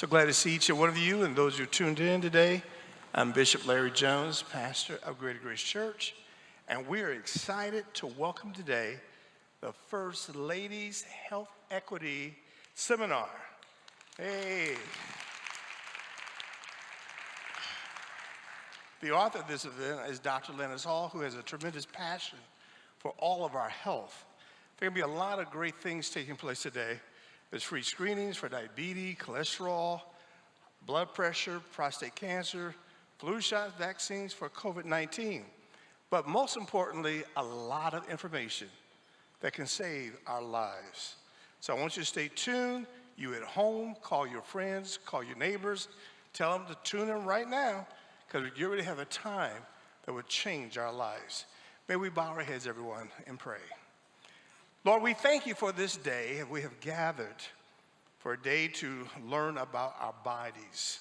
So glad to see each and one of you and those who tuned in today. I'm Bishop Larry Jones, pastor of Greater Grace Church, and we are excited to welcome today the First Ladies Health Equity Seminar. Hey. The author of this event is Dr. Lennis Hall, who has a tremendous passion for all of our health. There are going to be a lot of great things taking place today. There's free screenings for diabetes, cholesterol, blood pressure, prostate cancer, flu shots, vaccines for COVID-19. But most importantly, a lot of information that can save our lives. So I want you to stay tuned. You at home, call your friends, call your neighbors, tell them to tune in right now, because we already have a time that would change our lives. May we bow our heads, everyone, and pray. Lord, we thank you for this day, and we have gathered for a day to learn about our bodies.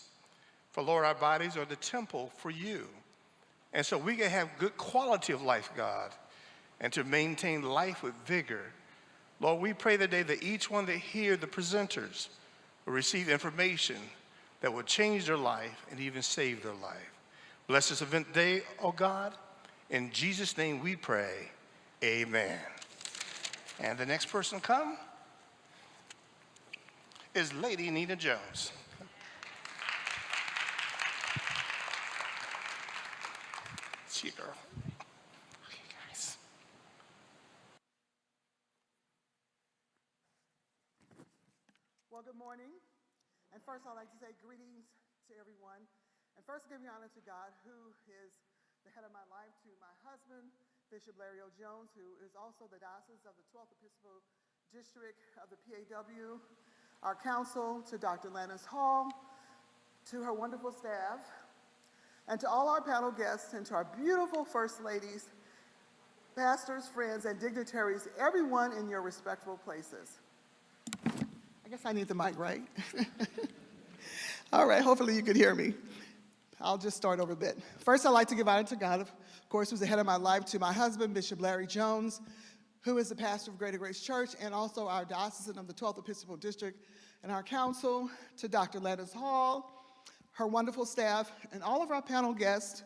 For Lord, our bodies are the temple for you. And so we can have good quality of life, God, and to maintain life with vigor. Lord, we pray today that each one that hear the presenters will receive information that will change their life and even save their life. Bless this event today, oh God. In Jesus' name we pray, amen. And the next person to come is Lady Nina Jones. See you, girl. Okay, guys. Well, good morning. And first, I'd like to say greetings to everyone. And first, give honor to God, who is the head of my life, to my husband, Bishop Larry O. Jones, who is also the diocese of the 12th Episcopal District of the PAW, our counsel, to Dr. Lennis Hall, to her wonderful staff, and to all our panel guests, and to our beautiful First Ladies, pastors, friends, and dignitaries, everyone in your respectful places. I guess I need the mic, right? All right, hopefully you can hear me. I'll just start over a bit. First, I'd like to give honor to God, of course, who's the head of my life, to my husband, Bishop Larry Jones, who is the pastor of Greater Grace Church, and also our diocesan of the 12th Episcopal District, and our counsel, to Dr. Lennis Hall, her wonderful staff, and all of our panel guests,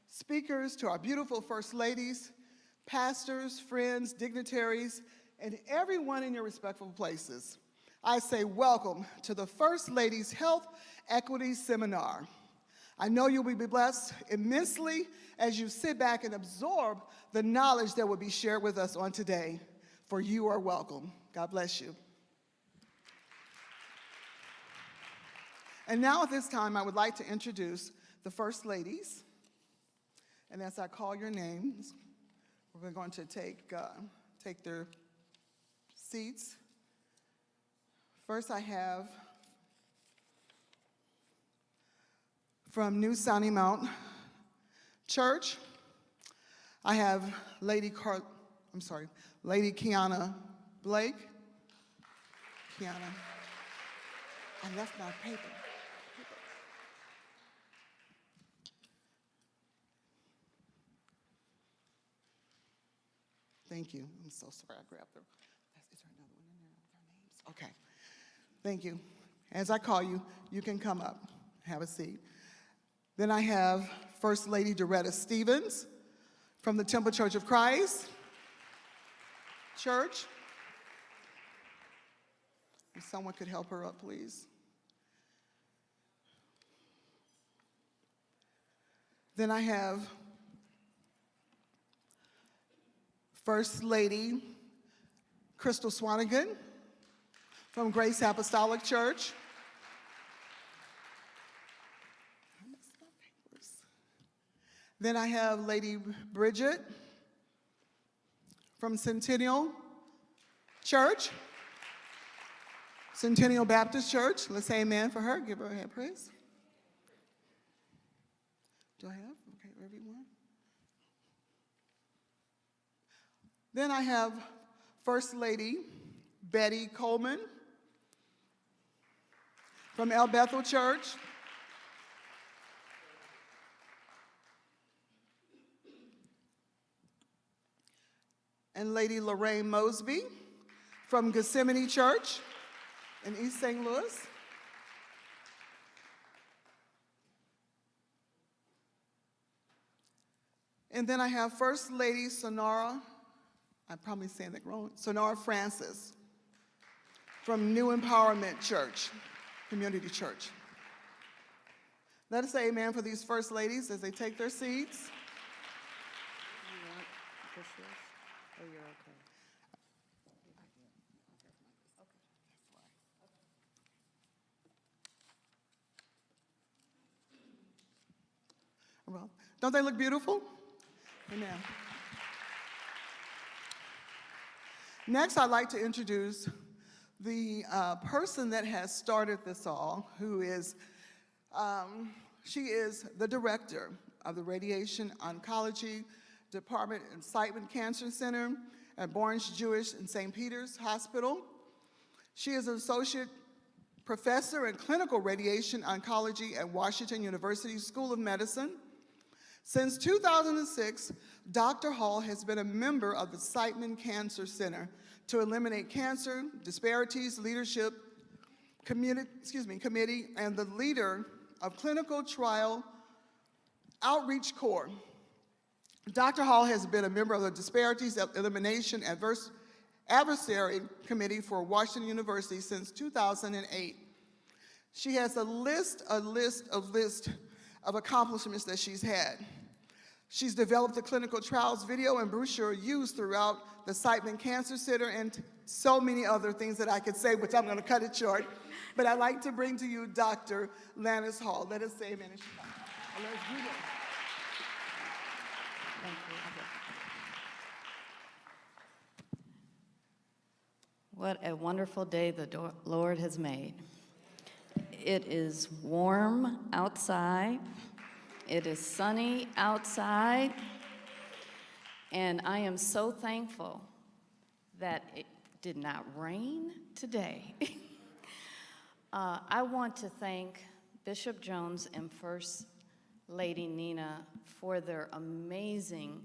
speakers, to our beautiful First Ladies, pastors, friends, dignitaries, and everyone in your respectful places. I say welcome to the First Ladies Health Equity Seminar. I know you'll be blessed immensely as you sit back and absorb the knowledge that will be shared with us on today, for you are welcome. God bless you. And now at this time, I would like to introduce the First Ladies. And as I call your names, we're going to take their seats. First, I have from New Sunny Mount Church, I have Lady Kiana Blake. Kiana, I left my paper. Thank you. I'm so sorry I grabbed them. Is there another one in there with our names? Okay. Thank you. As I call you, you can come up, have a seat. Then I have First Lady Doretta Stevens from the Temple Church of Christ Church. If someone could help her up, please. Then I have First Lady Crystal Swanigan from Grace Apostolic Church. Then I have Lady Bridget from Centennial Church, Centennial Baptist Church. Let's say amen for her. Give her a hand praise. Do I have? Okay, everyone. Then I have First Lady Betty Coleman from El Bethel Church. And Lady Lorraine Mosby from Gethsemane Church in East St. Louis. And then I have First Lady Sonora, I'm probably saying that wrong, Sonora Francis from New Empowerment Church, Community Church. Let us say amen for these First Ladies as they take their seats. You want this list? Oh, you're okay. Well, don't they look beautiful? Amen. Next, I'd like to introduce the person that has started this all, who is, she is the director of the Radiation Oncology Department and Siteman Cancer Center at Barnes Jewish and St. Peter's Hospital. She is an associate professor in clinical radiation oncology at Washington University School of Medicine. Since 2006, Dr. Hall has been a member of the Siteman Cancer Center to Eliminate Cancer Disparities Leadership Committee and the leader of Clinical Trial Outreach Corps. Dr. Hall has been a member of the Disparities Elimination Advisory Committee for Washington University since 2008. She has a list of accomplishments that she's had. She's developed the clinical trials video and brochure used throughout the Siteman Cancer Center and so many other things that I could say, which I'm going to cut it short. But I'd like to bring to you Dr. Lannis Hall. Let us say amen. Let's do this. Thank you. What a wonderful day the Lord has made. It is warm outside. It is sunny outside. And I am so thankful that it did not rain today. I want to thank Bishop Jones and First Lady Nina for their amazing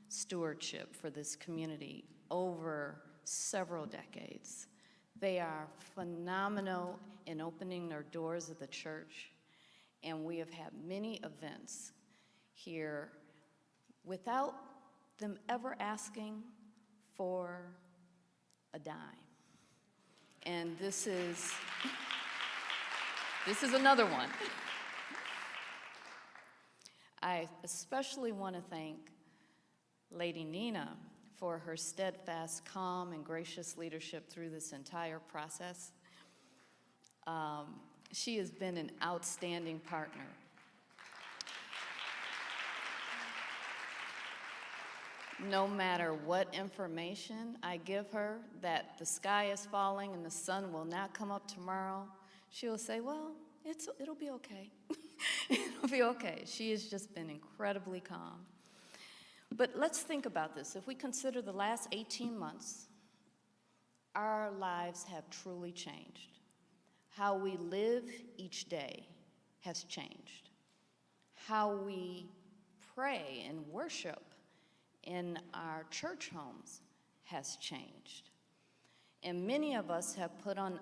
stewardship for this community over several decades. They are phenomenal in opening their doors of the church, and we have had many events here without them ever asking for a dime. And this is another one. I especially want to thank Lady Nina for her steadfast, calm, and gracious leadership through this entire process. She has been an outstanding partner. No matter what information I give her, that the sky is falling and the sun will not come up tomorrow, she'll say, well, it'll be okay. It'll be okay. She has just been incredibly calm. But let's think about this. If we consider the last 18 months, our lives have truly changed. How we live each day has changed. How we pray and worship in our church homes has changed. And many of us have put on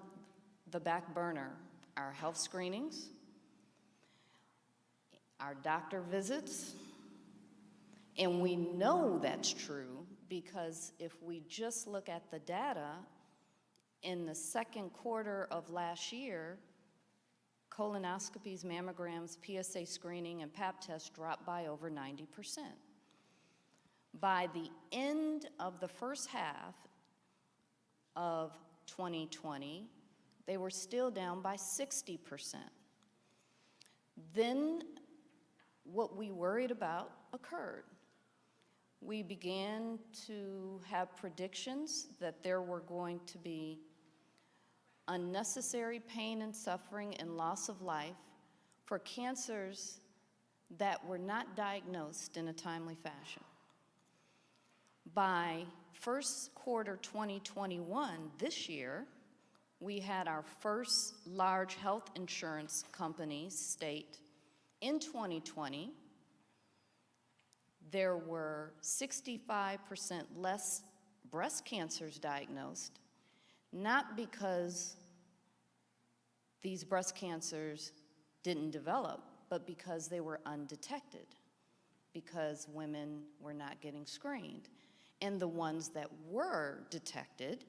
the back burner our health screenings, our doctor visits, and we know that's true because if we just look at the data, in the second quarter of last year, colonoscopies, mammograms, PSA screening, and Pap tests dropped by over 90%. By the end of the first half of 2020, they were still down by 60%. Then what we worried about occurred. We began to have predictions that there were going to be unnecessary pain and suffering and loss of life for cancers that were not diagnosed in a timely fashion. By first quarter 2021, this year, we had our first large health insurance company state in 2020 there were 65% less breast cancers diagnosed, not because these breast cancers didn't develop, but because they were undetected. because women were not getting screened. And the ones that were detected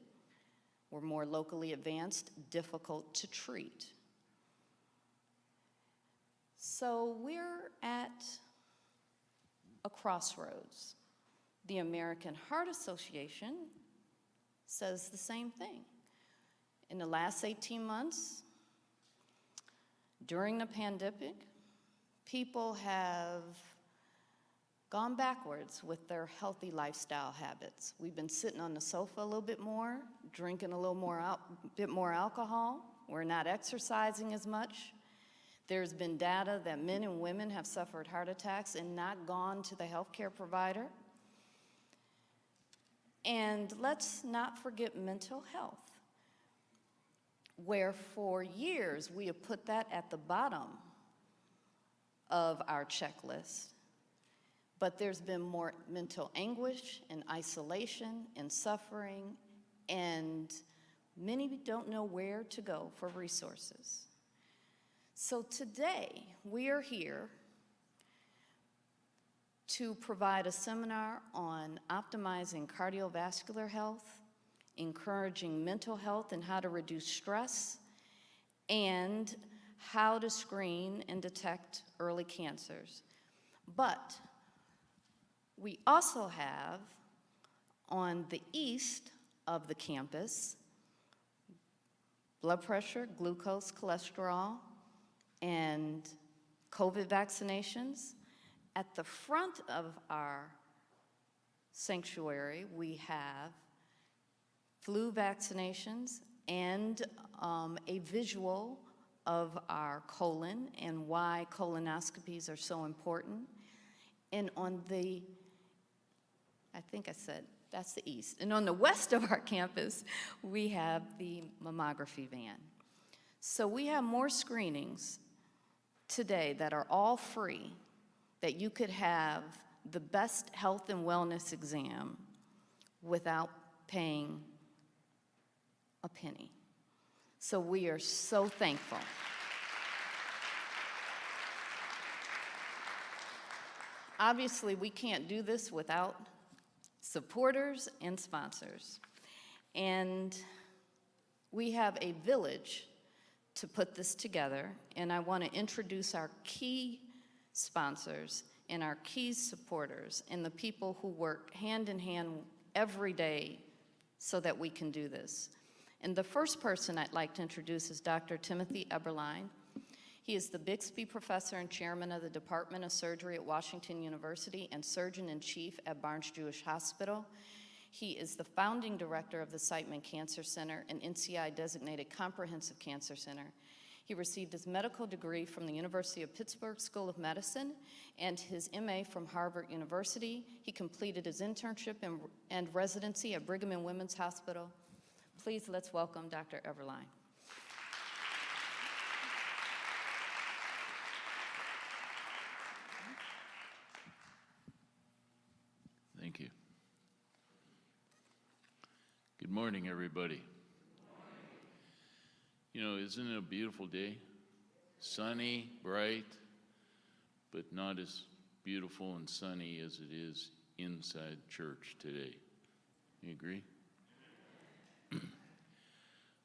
were more locally advanced, difficult to treat. So we're at a crossroads. The American Heart Association says the same thing. In the last 18 months, during the pandemic, people have gone backwards with their healthy lifestyle habits. We've been sitting on the sofa a little bit more, drinking a little more bit more alcohol. We're not exercising as much. There's been data that men and women have suffered heart attacks and not gone to the healthcare provider. And let's not forget mental health, where for years we have put that at the bottom of our checklist. But there's been more mental anguish and isolation and suffering, and many don't know where to go for resources. So today, we are here to provide a seminar on optimizing cardiovascular health, encouraging mental health and how to reduce stress, and how to screen and detect early cancers. But we also have, on the east of the campus, blood pressure, glucose, cholesterol, and COVID vaccinations. At the front of our sanctuary, we have flu vaccinations and a visual of our colon and why colonoscopies are so important. And on the, I think I said, that's the east. And on the west of our campus, we have the mammography van. So we have more screenings today that are all free, that you could have the best health and wellness exam without paying a penny. So we are so thankful. Obviously, we can't do this without supporters and sponsors. And we have a village to put this together, and I want to introduce our key sponsors and our key supporters and the people who work hand in hand every day so that we can do this. And the first person I'd like to introduce is Dr. Timothy Eberlein. He is the Bixby Professor and Chairman of the Department of Surgery at Washington University and Surgeon-in-Chief at Barnes-Jewish Hospital. He is the founding director of the Siteman Cancer Center, an NCI-designated comprehensive cancer center. He received his medical degree from the University of Pittsburgh School of Medicine and his MA from Harvard University. He completed his internship and residency at Brigham and Women's Hospital. Please, let's welcome Dr. Eberlein. Thank you. Good morning, everybody. You know, isn't it a beautiful day? Sunny, bright, but not as beautiful and sunny as it is inside church today. You agree?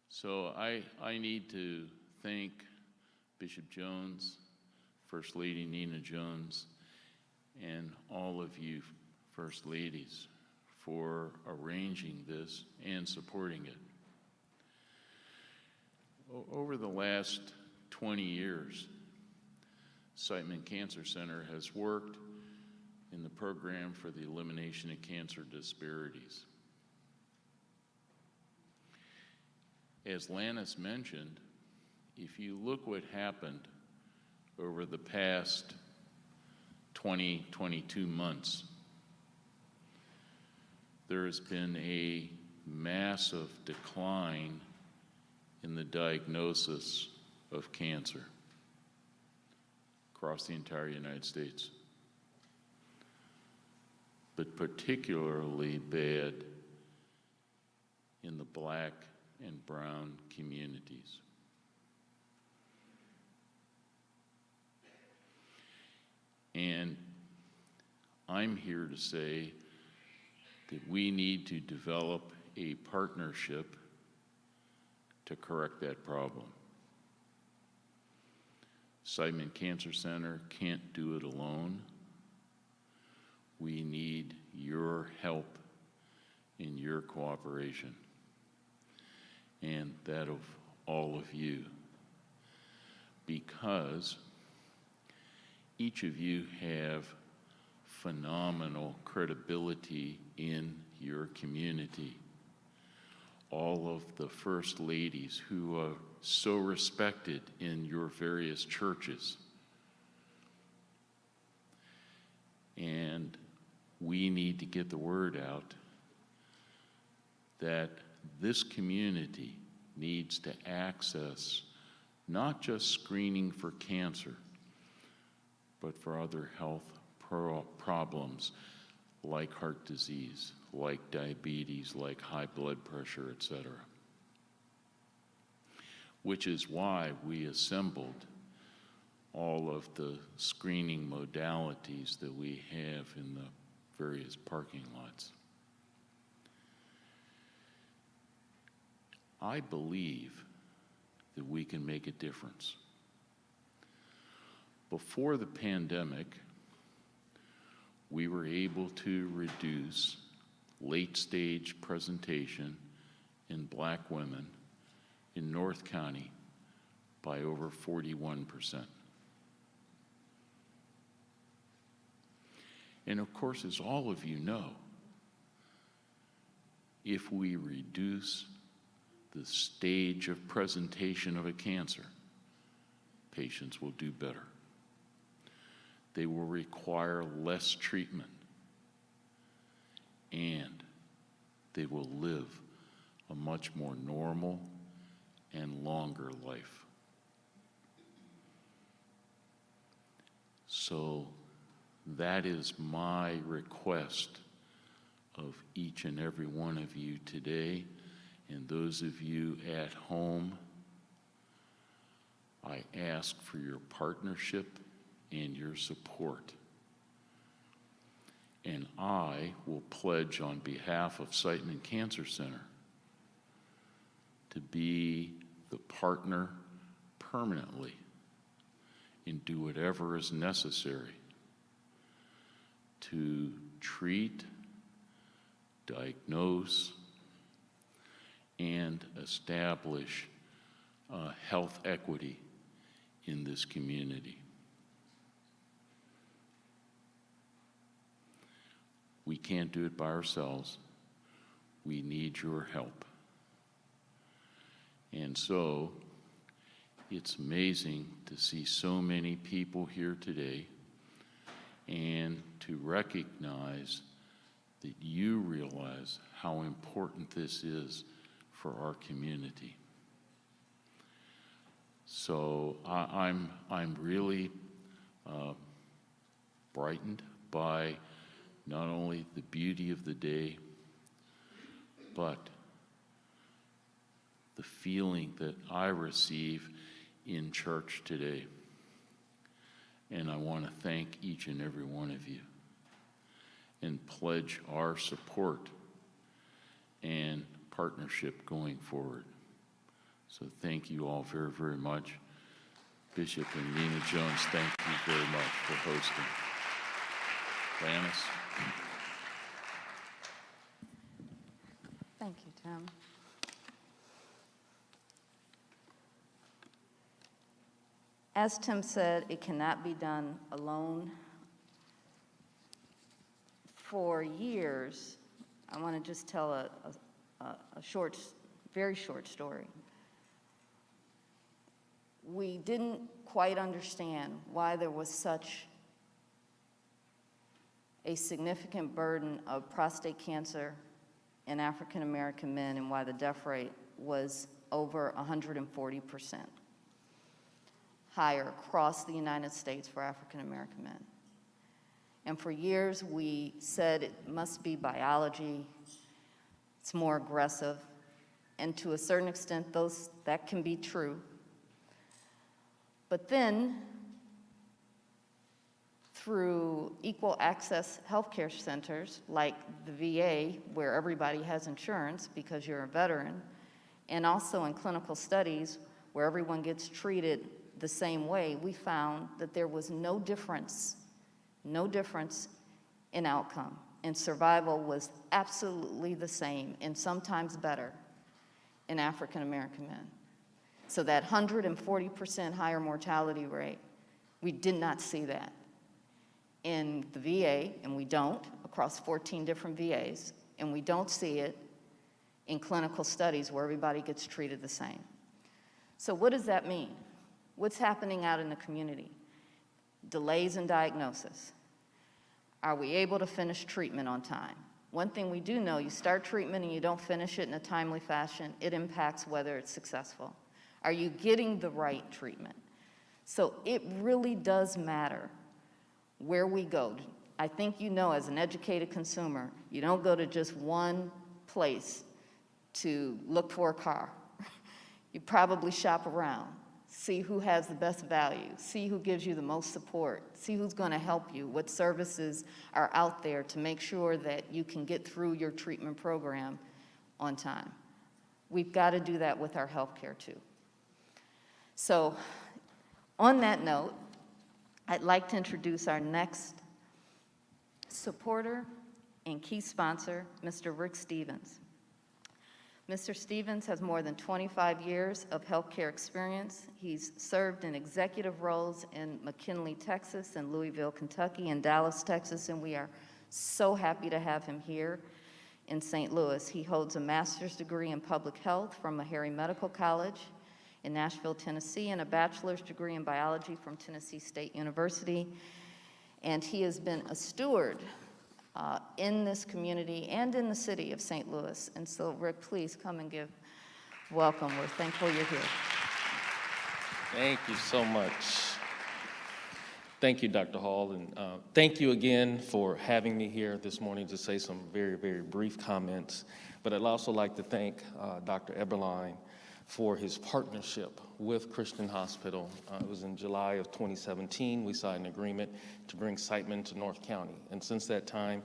So I need to thank Bishop Jones, First Lady Nina Jones, and all of you First Ladies for arranging this and supporting it. Over the last 20 years, Siteman Cancer Center has worked in the program for the elimination of cancer disparities. As Lannis mentioned, if you look what happened over the past 22 months, there has been a massive decline in the diagnosis of cancer across the entire United States, but particularly bad in the Black and brown communities. And I'm here to say that we need to develop a partnership to correct that problem. Siteman Cancer Center can't do it alone. We need your help and your cooperation, and that of all of you, because each of you have phenomenal credibility in your community. All of the first ladies who are so respected in your various churches. And we need to get the word out that this community needs to access not just screening for cancer, but for other health problems like heart disease, like diabetes, like high blood pressure, etc. Which is why we assembled all of the screening modalities that we have in the various parking lots. I believe that we can make a difference. Before the pandemic, we were able to reduce late-stage presentation in Black women in North County by over 41%. And of course, as all of you know, if we reduce the stage of presentation of a cancer, patients will do better. They will require less treatment, and they will live a much more normal and longer life. So that is my request of each and every one of you today, and those of you at home. I ask for your partnership and your support. And I will pledge on behalf of Siteman Cancer Center to be the partner permanently and do whatever is necessary to treat, diagnose, and establish health equity in this community. We can't do it by ourselves. We need your help. And so, it's amazing to see so many people here today and to recognize that you realize how important this is for our community. So I'm really brightened by not only the beauty of the day, but the feeling that I receive in church today. And I want to thank each and every one of you and pledge our support and partnership going forward. So thank you all very, very much. Bishop and Nina Jones, thank you very much for hosting. Lannis. Thank you, Tim. As Tim said, it cannot be done alone. For years, I want to just tell a short, very short story. We didn't quite understand why there was such a significant burden of prostate cancer in African American men and why the death rate was over 140% higher across the United States for African American men. And for years we said it must be biology, it's more aggressive, and to a certain extent that can be true. But then through equal access healthcare centers like the VA, where everybody has insurance because you're a veteran, and also in clinical studies where everyone gets treated the same way, we found that there was no difference in outcome, and survival was absolutely the same and sometimes better in African American men. So that 140% higher mortality rate, we did not see that in the VA, and we don't, across 14 different VAs, and we don't see it in clinical studies where everybody gets treated the same. So what does that mean? What's happening out in the community? Delays in diagnosis. Are we able to finish treatment on time? One thing we do know, you start treatment and you don't finish it in a timely fashion, it impacts whether it's successful. Are you getting the right treatment? So it really does matter where we go. I think you know, as an educated consumer, you don't go to just one place to look for a car. You probably shop around, see who has the best value, see who gives you the most support, see who's going to help you, what services are out there to make sure that you can get through your treatment program on time. We've got to do that with our healthcare too. So on that note, I'd like to introduce our next supporter and key sponsor, Mr. Rick Stevens. Mr. Stevens has more than 25 years of healthcare experience. He's served in executive roles in McKinley, Texas, and Louisville, Kentucky, and Dallas, Texas, and we are so happy to have him here in St. Louis. He holds a master's degree in public health from Meharry Medical College in Nashville, Tennessee, and a bachelor's degree in biology from Tennessee State University. And he has been a steward in this community and in the city of St. Louis. And so, Rick, please come and give welcome. We're thankful you're here. Thank you so much. Thank you, Dr. Hall, and thank you again for having me here this morning to say some very, very brief comments. But I'd also like to thank Dr. Eberline for his partnership with Christian Hospital. It was in July of 2017, we signed an agreement to bring Siteman to North County. And since that time,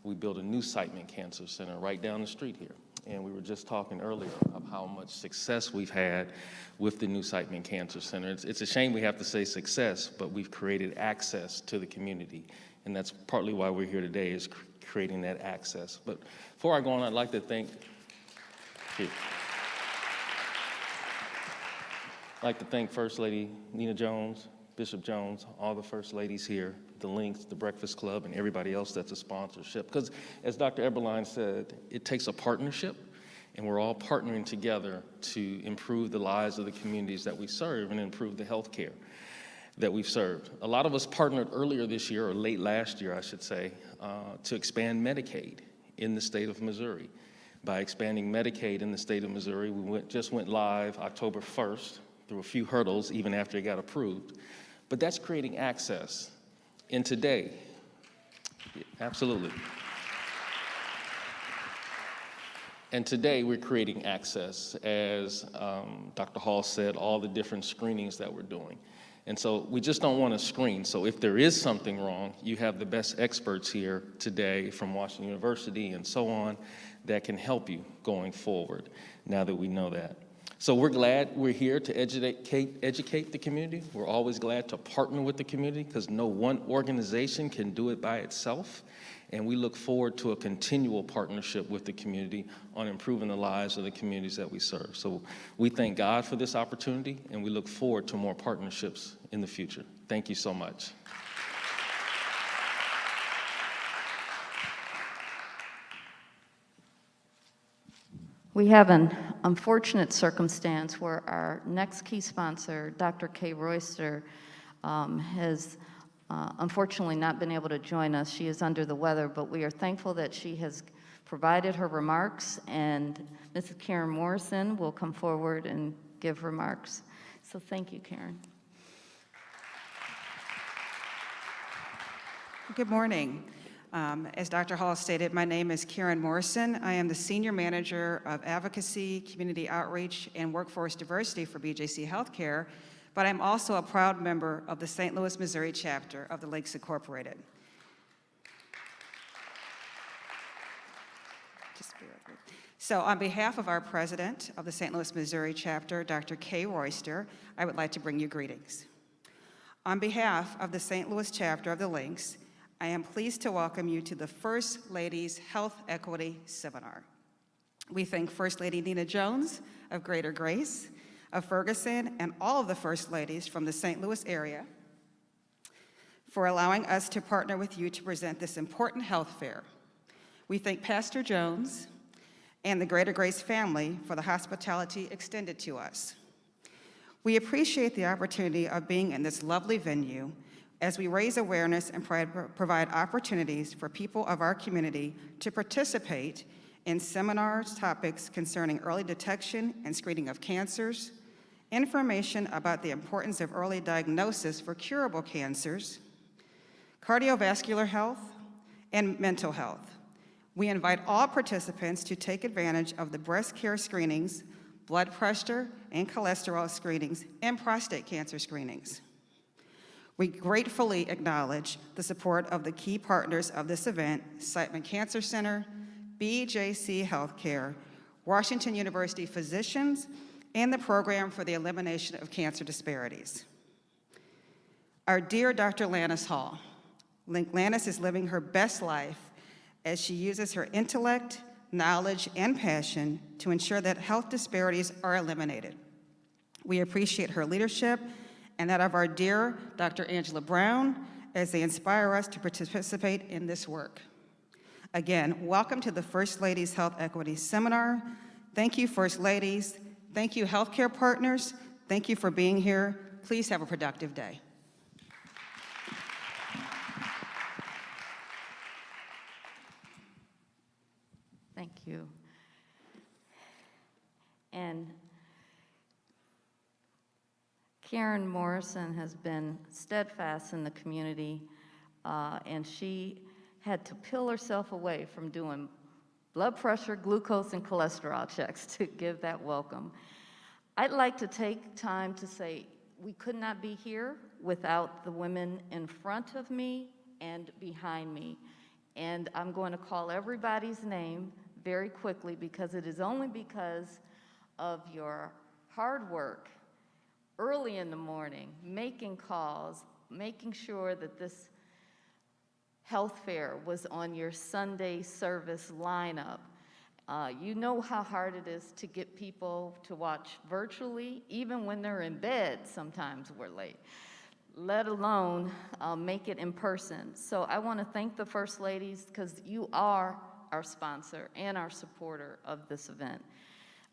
we built a new Siteman Cancer Center right down the street here. And we were just talking earlier of how much success we've had with the new Siteman Cancer Center. It's a shame we have to say success, but we've created access to the community. And that's partly why we're here today, is creating that access. But before I go on, I'd like to thank you. I'd like to thank First Lady Nina Jones, Bishop Jones, all the First Ladies here, the Links, the Breakfast Club, and everybody else that's a sponsorship. Because as Dr. Eberline said, it takes a partnership, and we're all partnering together to improve the lives of the communities that we serve and improve the health care that we've served. A lot of us partnered earlier this year, or late last year, I should say, to expand Medicaid in the state of Missouri. By expanding Medicaid in the state of Missouri, we just went live October 1st, through a few hurdles even after it got approved. But that's creating access. And today, absolutely. And today we're creating access, as Dr. Hall said, all the different screenings that we're doing. And so we just don't want to screen. So if there is something wrong, you have the best experts here today from Washington University and so on that can help you going forward, now that we know that. So we're glad we're here to educate the community. We're always glad to partner with the community because no one organization can do it by itself. And we look forward to a continual partnership with the community on improving the lives of the communities that we serve. So we thank God for this opportunity, and we look forward to more partnerships in the future. Thank you so much. We have an unfortunate circumstance where our next key sponsor, Dr. Kay Royster, has unfortunately not been able to join us. She is under the weather, but we are thankful that she has provided her remarks, and Mrs. Karen Morrison will come forward and give remarks. So thank you, Karen. Good morning. As Dr. Hall stated, my name is Karen Morrison. I am the Senior Manager of Advocacy, Community Outreach, and Workforce Diversity for BJC Healthcare. but I'm also a proud member of the St. Louis, Missouri chapter of the Lakes Incorporated. Just bear with me. So on behalf of our president of the St. Louis, Missouri chapter, Dr. Kay Royster, I would like to bring you greetings. On behalf of the St. Louis chapter of the Links, I am pleased to welcome you to the First Ladies Health Equity Seminar. We thank First Lady Nina Jones of Greater Grace, of Ferguson, and all of the First Ladies from the St. Louis area for allowing us to partner with you to present this important health fair. We thank Pastor Jones and the Greater Grace family for the hospitality extended to us. We appreciate the opportunity of being in this lovely venue as we raise awareness and provide opportunities for people of our community to participate in seminars, topics concerning early detection and screening of cancers, information about the importance of early diagnosis for curable cancers, cardiovascular health, and mental health. We invite all participants to take advantage of the breast care screenings, blood pressure and cholesterol screenings, and prostate cancer screenings. We gratefully acknowledge the support of the key partners of this event, Siteman Cancer Center, BJC Healthcare, Washington University Physicians, and the Program for the Elimination of Cancer Disparities. Our dear Dr. Lannis Hall. Lannis is living her best life as she uses her intellect, knowledge, and passion to ensure that health disparities are eliminated. We appreciate her leadership and that of our dear Dr. Angela Brown as they inspire us to participate in this work. Again, welcome to the First Ladies Health Equity Seminar. Thank you, First Ladies. Thank you, healthcare partners. Thank you for being here. Please have a productive day. Thank you. And Karen Morrison has been steadfast in the community, and she had to peel herself away from doing blood pressure, glucose, and cholesterol checks to give that welcome. I'd like to take time to say we could not be here without the women in front of me and behind me. And I'm going to call everybody's name very quickly because it is only because of your hard work early in the morning, making calls, making sure that this health fair was on your Sunday service lineup. You know how hard it is to get people to watch virtually, even when they're in bed, sometimes we're late, let alone make it in person. So I want to thank the First Ladies because you are our sponsor and our supporter of this event.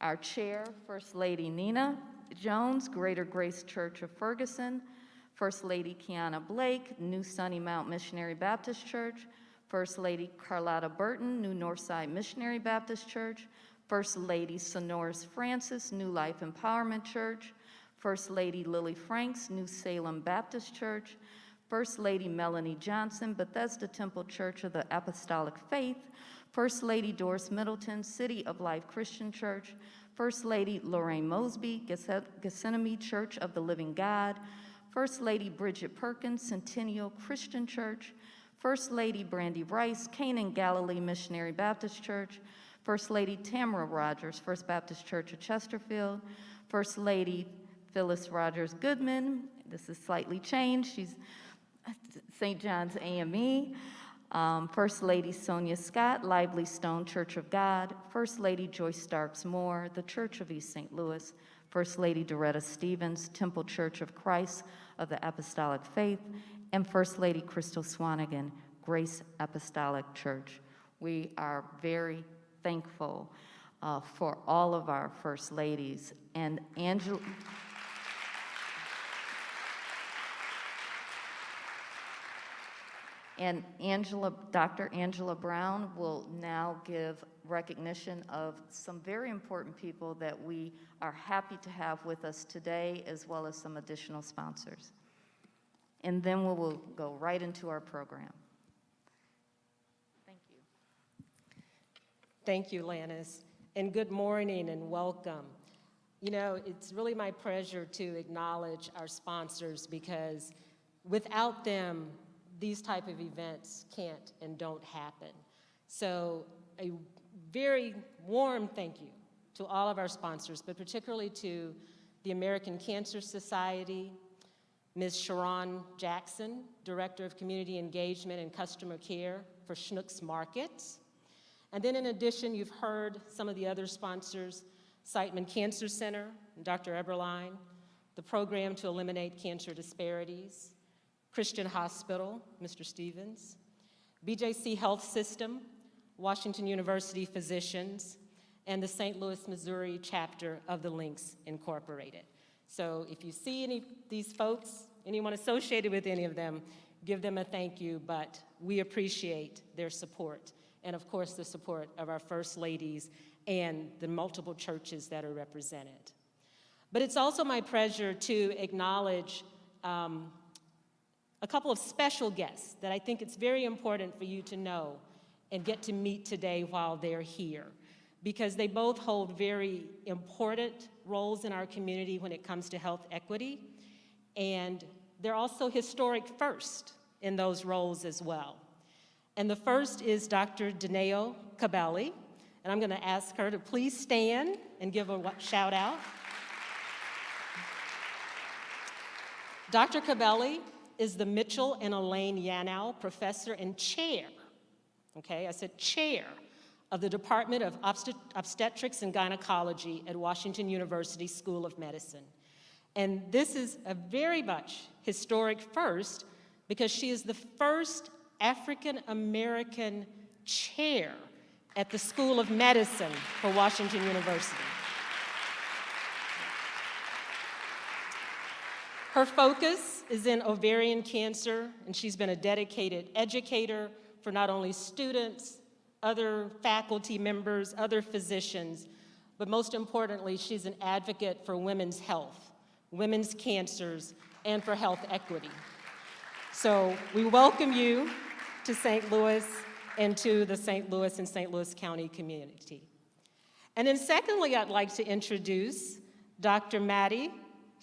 Our chair, First Lady Nina Jones, Greater Grace Church of Ferguson, First Lady Kiana Blake, New Sunny Mount Missionary Baptist Church, First Lady Carlotta Burton, New Northside Missionary Baptist Church, First Lady Sonoris Francis, New Life Empowerment Church, First Lady Lily Franks, New Salem Baptist Church, First Lady Melanie Johnson, Bethesda Temple Church of the Apostolic Faith, First Lady Doris Middleton, City of Life Christian Church, First Lady Lorraine Mosby, Gethsemane Church of the Living God, First Lady Bridget Perkins, Centennial Christian Church, First Lady Brandy Rice, Canaan Galilee Missionary Baptist Church, First Lady Tamara Rogers, First Baptist Church of Chesterfield, First Lady Phyllis Rogers Goodman, this is slightly changed, she's St. John's AME, First Lady Sonia Scott, Lively Stone Church of God, First Lady Joyce Starks Moore, the Church of East St. Louis, First Lady Doretta Stevens, Temple Church of Christ of the Apostolic Faith, and First Lady Crystal Swanigan, Grace Apostolic Church. We are very thankful for all of our First Ladies. And Angela, Dr. Angela Brown will now give recognition of some very important people that we are happy to have with us today, as well as some additional sponsors. And then we will go right into our program. Thank you. Thank you, Lannis, and good morning and welcome. You know, it's really my pleasure to acknowledge our sponsors because without them, these type of events can't and don't happen. So a very warm thank you to all of our sponsors, but particularly to the American Cancer Society, Ms. Sharon Jackson, Director of Community Engagement and Customer Care for Schnucks Markets. And then in addition, you've heard some of the other sponsors, Siteman Cancer Center, Dr. Eberline, the Program to Eliminate Cancer Disparities, Christian Hospital, Mr. Stevens, BJC Health System, Washington University Physicians, and the St. Louis, Missouri chapter of the Links Incorporated. So if you see any of these folks, anyone associated with any of them, give them a thank you, but we appreciate their support. And of course, the support of our First Ladies and the multiple churches that are represented. But it's also my pleasure to acknowledge a couple of special guests that I think it's very important for you to know and get to meet today while they're here, because they both hold very important roles in our community when it comes to health equity, and they're also historic first in those roles as well. And the first is Dr. Dineo Cabelli, and I'm gonna ask her to please stand and give a shout out. Dr. Cabelli is the Mitchell and Elaine Yanow Professor and Chair, okay, I said chair, of the Department of Obstetrics and Gynecology at Washington University School of Medicine. And this is a very much historic first because she is the first African American chair at the School of Medicine for Washington University. Her focus is in ovarian cancer, and she's been a dedicated educator for not only students, other faculty members, other physicians, but most importantly, she's an advocate for women's health, women's cancers, and for health equity. So we welcome you to St. Louis and to the St. Louis and St. Louis County community. And then secondly, I'd like to introduce Dr. Maddie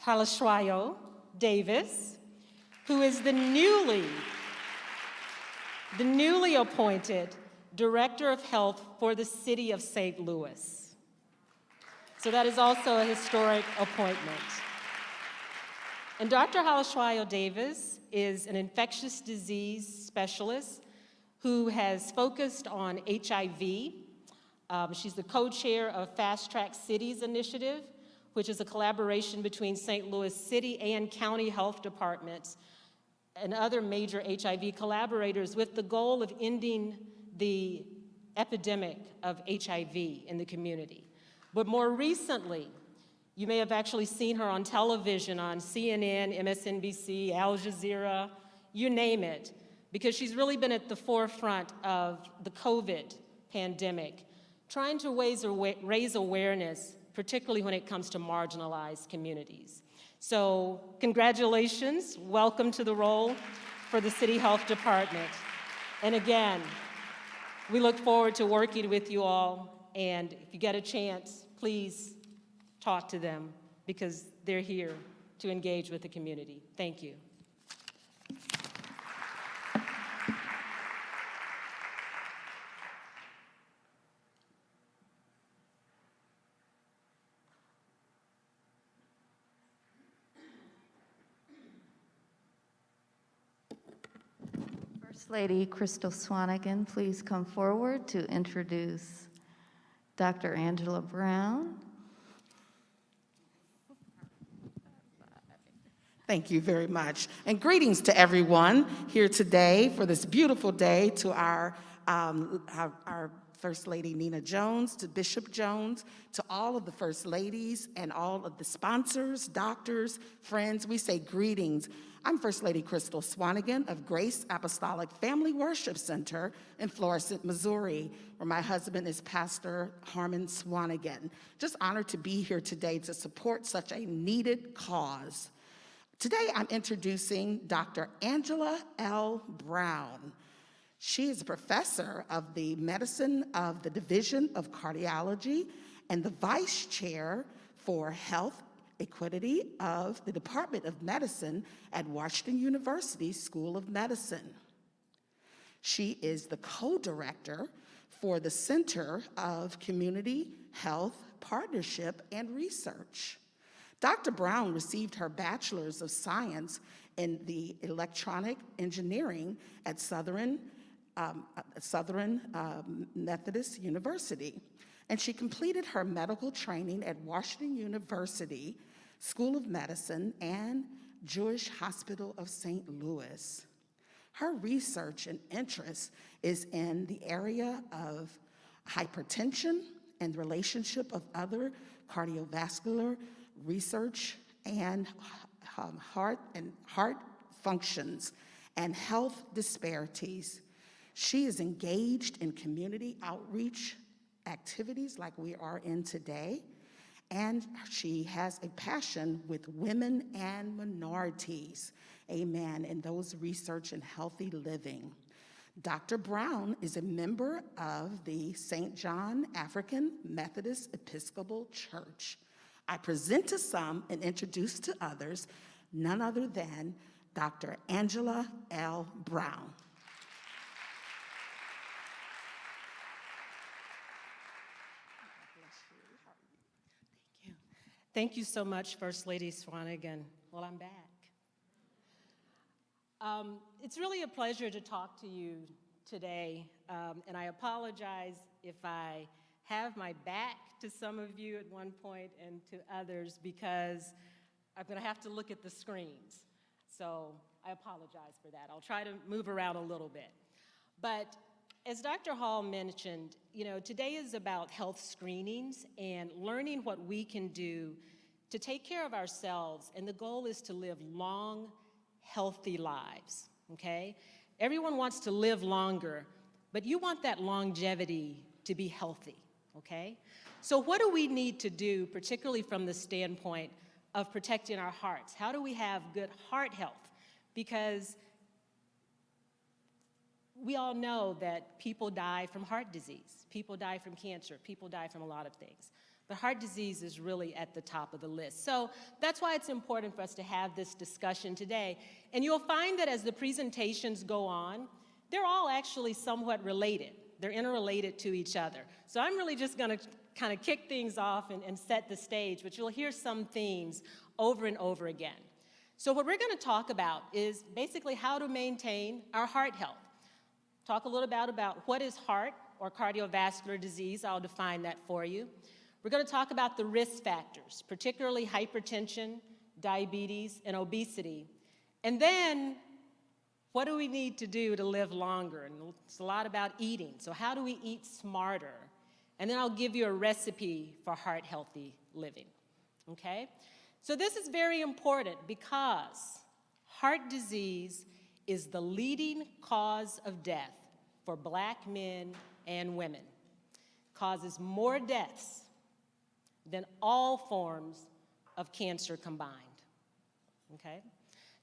Halashwayo Davis, who is the newly appointed Director of Health for the City of St. Louis. So that is also a historic appointment. And Dr. Halashwayo Davis is an infectious disease specialist who has focused on HIV. She's the co-chair of Fast Track Cities Initiative, which is a collaboration between St. Louis City and county health departments and other major HIV collaborators with the goal of ending the epidemic of HIV in the community. But more recently, you may have actually seen her on television on CNN, MSNBC, Al Jazeera, you name it, because she's really been at the forefront of the COVID pandemic, trying to raise awareness, particularly when it comes to marginalized communities. So congratulations, welcome to the role for the City Health Department. And again, we look forward to working with you all, and if you get a chance, please talk to them because they're here to engage with the community. Thank you. First Lady Crystal Swanigan, please come forward to introduce Dr. Angela Brown. Thank you very much. And greetings to everyone here today for this beautiful day, to our First Lady Nina Jones, to Bishop Jones, to all of the First Ladies and all of the sponsors, doctors, friends. We say greetings. I'm First Lady Crystal Swanigan of Grace Apostolic Family Worship Center in Florissant, Missouri, where my husband is Pastor Harmon Swanigan. Just honored to be here today to support such a needed cause. Today, I'm introducing Dr. Angela L. Brown. She is a professor of the medicine of the Division of Cardiology and the vice chair for Health Equity of the Department of Medicine at Washington University School of Medicine. She is the co-director for the Center of Community Health Partnership and Research. Dr. Brown received her Bachelor's of Science in the Electronic Engineering at Southern Methodist University, and she completed her medical training at Washington University School of Medicine and Jewish Hospital of St. Louis. Her research and interest is in the area of hypertension and the relationship of other cardiovascular research and heart functions and health disparities. She is engaged in community outreach activities like we are in today, and she has a passion with women and minorities, amen, in those research and healthy living. Dr. Brown is a member of the St. John African Methodist Episcopal Church. I present to some and introduce to others none other than Dr. Angela L. Brown. Thank you so much, First Lady Swanigan. Well, I'm back. It's really a pleasure to talk to you today, and I apologize if I have my back to some of you at one point and to others because I'm going to have to look at the screens. So I apologize for that. I'll try to move around a little bit. But as Dr. Hall mentioned, today is about health screenings and learning what we can do to take care of ourselves, and the goal is to live long, healthy lives, okay? Everyone wants to live longer, but you want that longevity to be healthy, okay? So what do we need to do, particularly from the standpoint of protecting our hearts? How do we have good heart health? Because we all know that people die from heart disease, people die from cancer, people die from a lot of things. But heart disease is really at the top of the list. So that's why it's important for us to have this discussion today. And you'll find that as the presentations go on, they're all actually somewhat related. They're interrelated to each other. So I'm really just gonna kind of kick things off and set the stage, but you'll hear some themes over and over again. So what we're gonna talk about is basically how to maintain our heart health. Talk a little bit about what is heart or cardiovascular disease. I'll define that for you. We're going to talk about the risk factors, particularly hypertension, diabetes, and obesity. And then, what do we need to do to live longer? And it's a lot about eating. So how do we eat smarter? And then I'll give you a recipe for heart-healthy living, okay? So this is very important because heart disease is the leading cause of death for Black men and women. Causes more deaths than all forms of cancer combined, okay?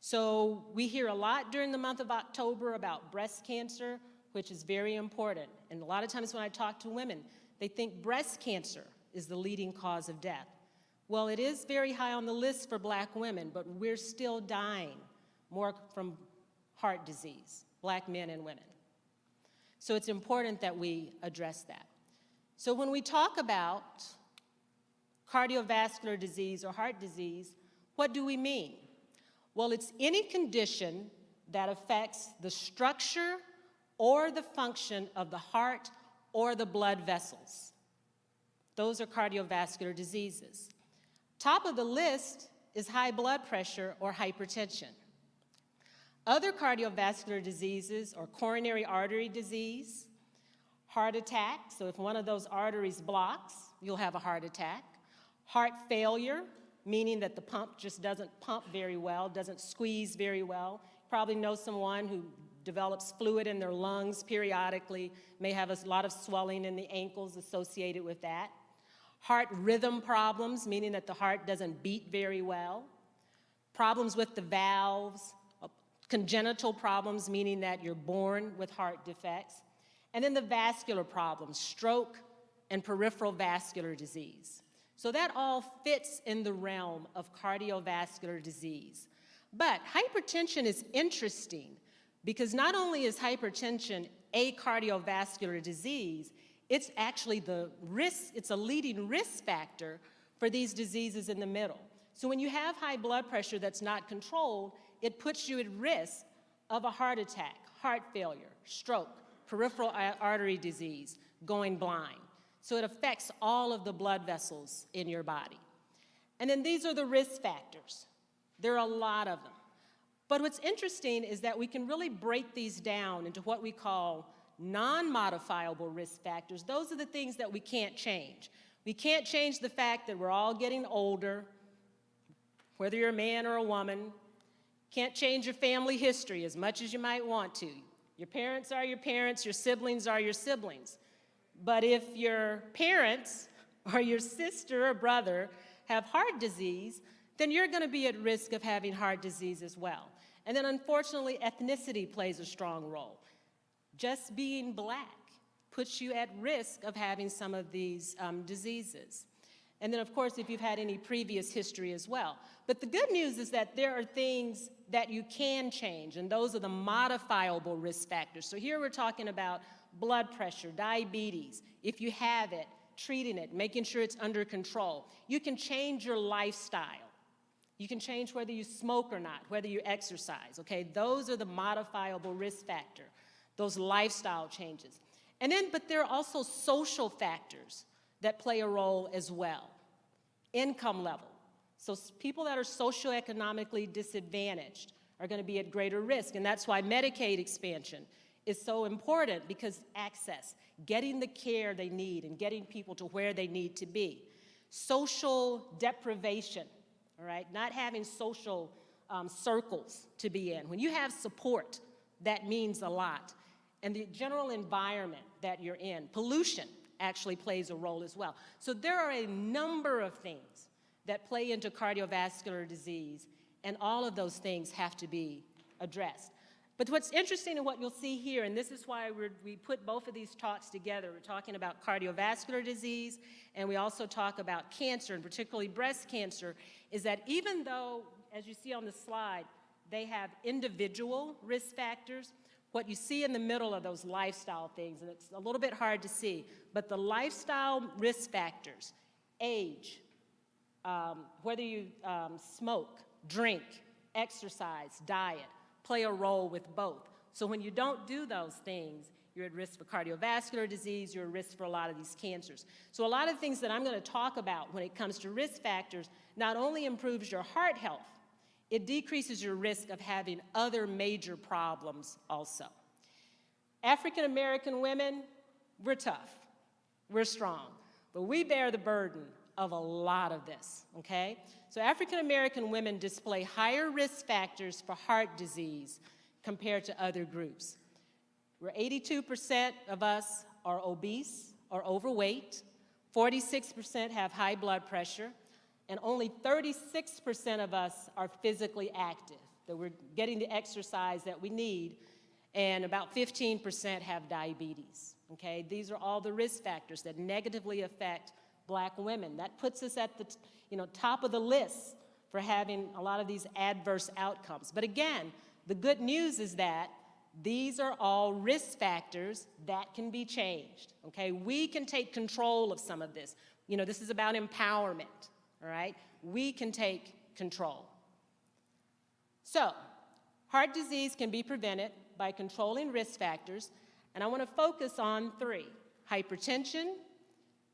So we hear a lot during the month of October about breast cancer, which is very important. And a lot of times when I talk to women, they think breast cancer is the leading cause of death. Well, it is very high on the list for Black women, but we're still dying more from heart disease, Black men and women. So it's important that we address that. So when we talk about cardiovascular disease or heart disease, what do we mean? Well, it's any condition that affects the structure or the function of the heart or the blood vessels. Those are cardiovascular diseases. Top of the list is high blood pressure or hypertension. Other cardiovascular diseases are coronary artery disease, heart attack, so if one of those arteries blocks, you'll have a heart attack. Heart failure, meaning that the pump just doesn't pump very well, doesn't squeeze very well. Probably know someone who develops fluid in their lungs periodically, may have a lot of swelling in the ankles associated with that. Heart rhythm problems, meaning that the heart doesn't beat very well. Problems with the valves, congenital problems, meaning that you're born with heart defects. And then the vascular problems, stroke and peripheral vascular disease. So that all fits in the realm of cardiovascular disease. But hypertension is interesting because not only is hypertension a cardiovascular disease, it's actually it's a leading risk factor for these diseases in the middle. So when you have high blood pressure that's not controlled, it puts you at risk of a heart attack, heart failure, stroke, peripheral artery disease, going blind. So it affects all of the blood vessels in your body. And then these are the risk factors. There are a lot of them. But what's interesting is that we can really break these down into what we call non-modifiable risk factors. Those are the things that we can't change. We can't change the fact that we're all getting older, whether you're a man or a woman. Can't change your family history as much as you might want to. Your parents are your parents, your siblings are your siblings. But if your parents or your sister or brother have heart disease, then you're going to be at risk of having heart disease as well. And then unfortunately, ethnicity plays a strong role. Just being black puts you at risk of having some of these diseases. And then of course, if you've had any previous history as well. But the good news is that there are things that you can change, and those are the modifiable risk factors. So here we're talking about blood pressure, diabetes. If you have it, treating it, making sure it's under control. You can change your lifestyle. You can change whether you smoke or not, whether you exercise, okay? Those are the modifiable risk factor, those lifestyle changes. And then, but there are also social factors that play a role as well. Income level. So people that are socioeconomically disadvantaged are going to be at greater risk, and that's why Medicaid expansion is so important, because access, getting the care they need and getting people to where they need to be. Social deprivation, all right? Not having social circles to be in. When you have support, that means a lot. And the general environment that you're in, pollution actually plays a role as well. So there are a number of things that play into cardiovascular disease, and all of those things have to be addressed. But what's interesting and what you'll see here, and this is why we put both of these talks together, we're talking about cardiovascular disease, and we also talk about cancer, and particularly breast cancer, is that even though, as you see on the slide, they have individual risk factors, what you see in the middle are those lifestyle things, and it's a little bit hard to see, but the lifestyle risk factors, age, whether you smoke, drink, exercise, diet, play a role with both. So when you don't do those things, you're at risk for cardiovascular disease, you're at risk for a lot of these cancers. So a lot of things that I'm going to talk about when it comes to risk factors not only improves your heart health, it decreases your risk of having other major problems also. African American women, we're tough, we're strong, but we bear the burden of a lot of this, okay? So African American women display higher risk factors for heart disease compared to other groups. We're 82% of us are obese or overweight, 46% have high blood pressure, and only 36% of us are physically active, that we're getting the exercise that we need, and about 15% have diabetes, okay? These are all the risk factors that negatively affect Black women. That puts us at the top of the list for having a lot of these adverse outcomes. But again, the good news is that these are all risk factors that can be changed, okay? We can take control of some of this. This is about empowerment, all right? We can take control. So, heart disease can be prevented by controlling risk factors, and I want to focus on 3: hypertension,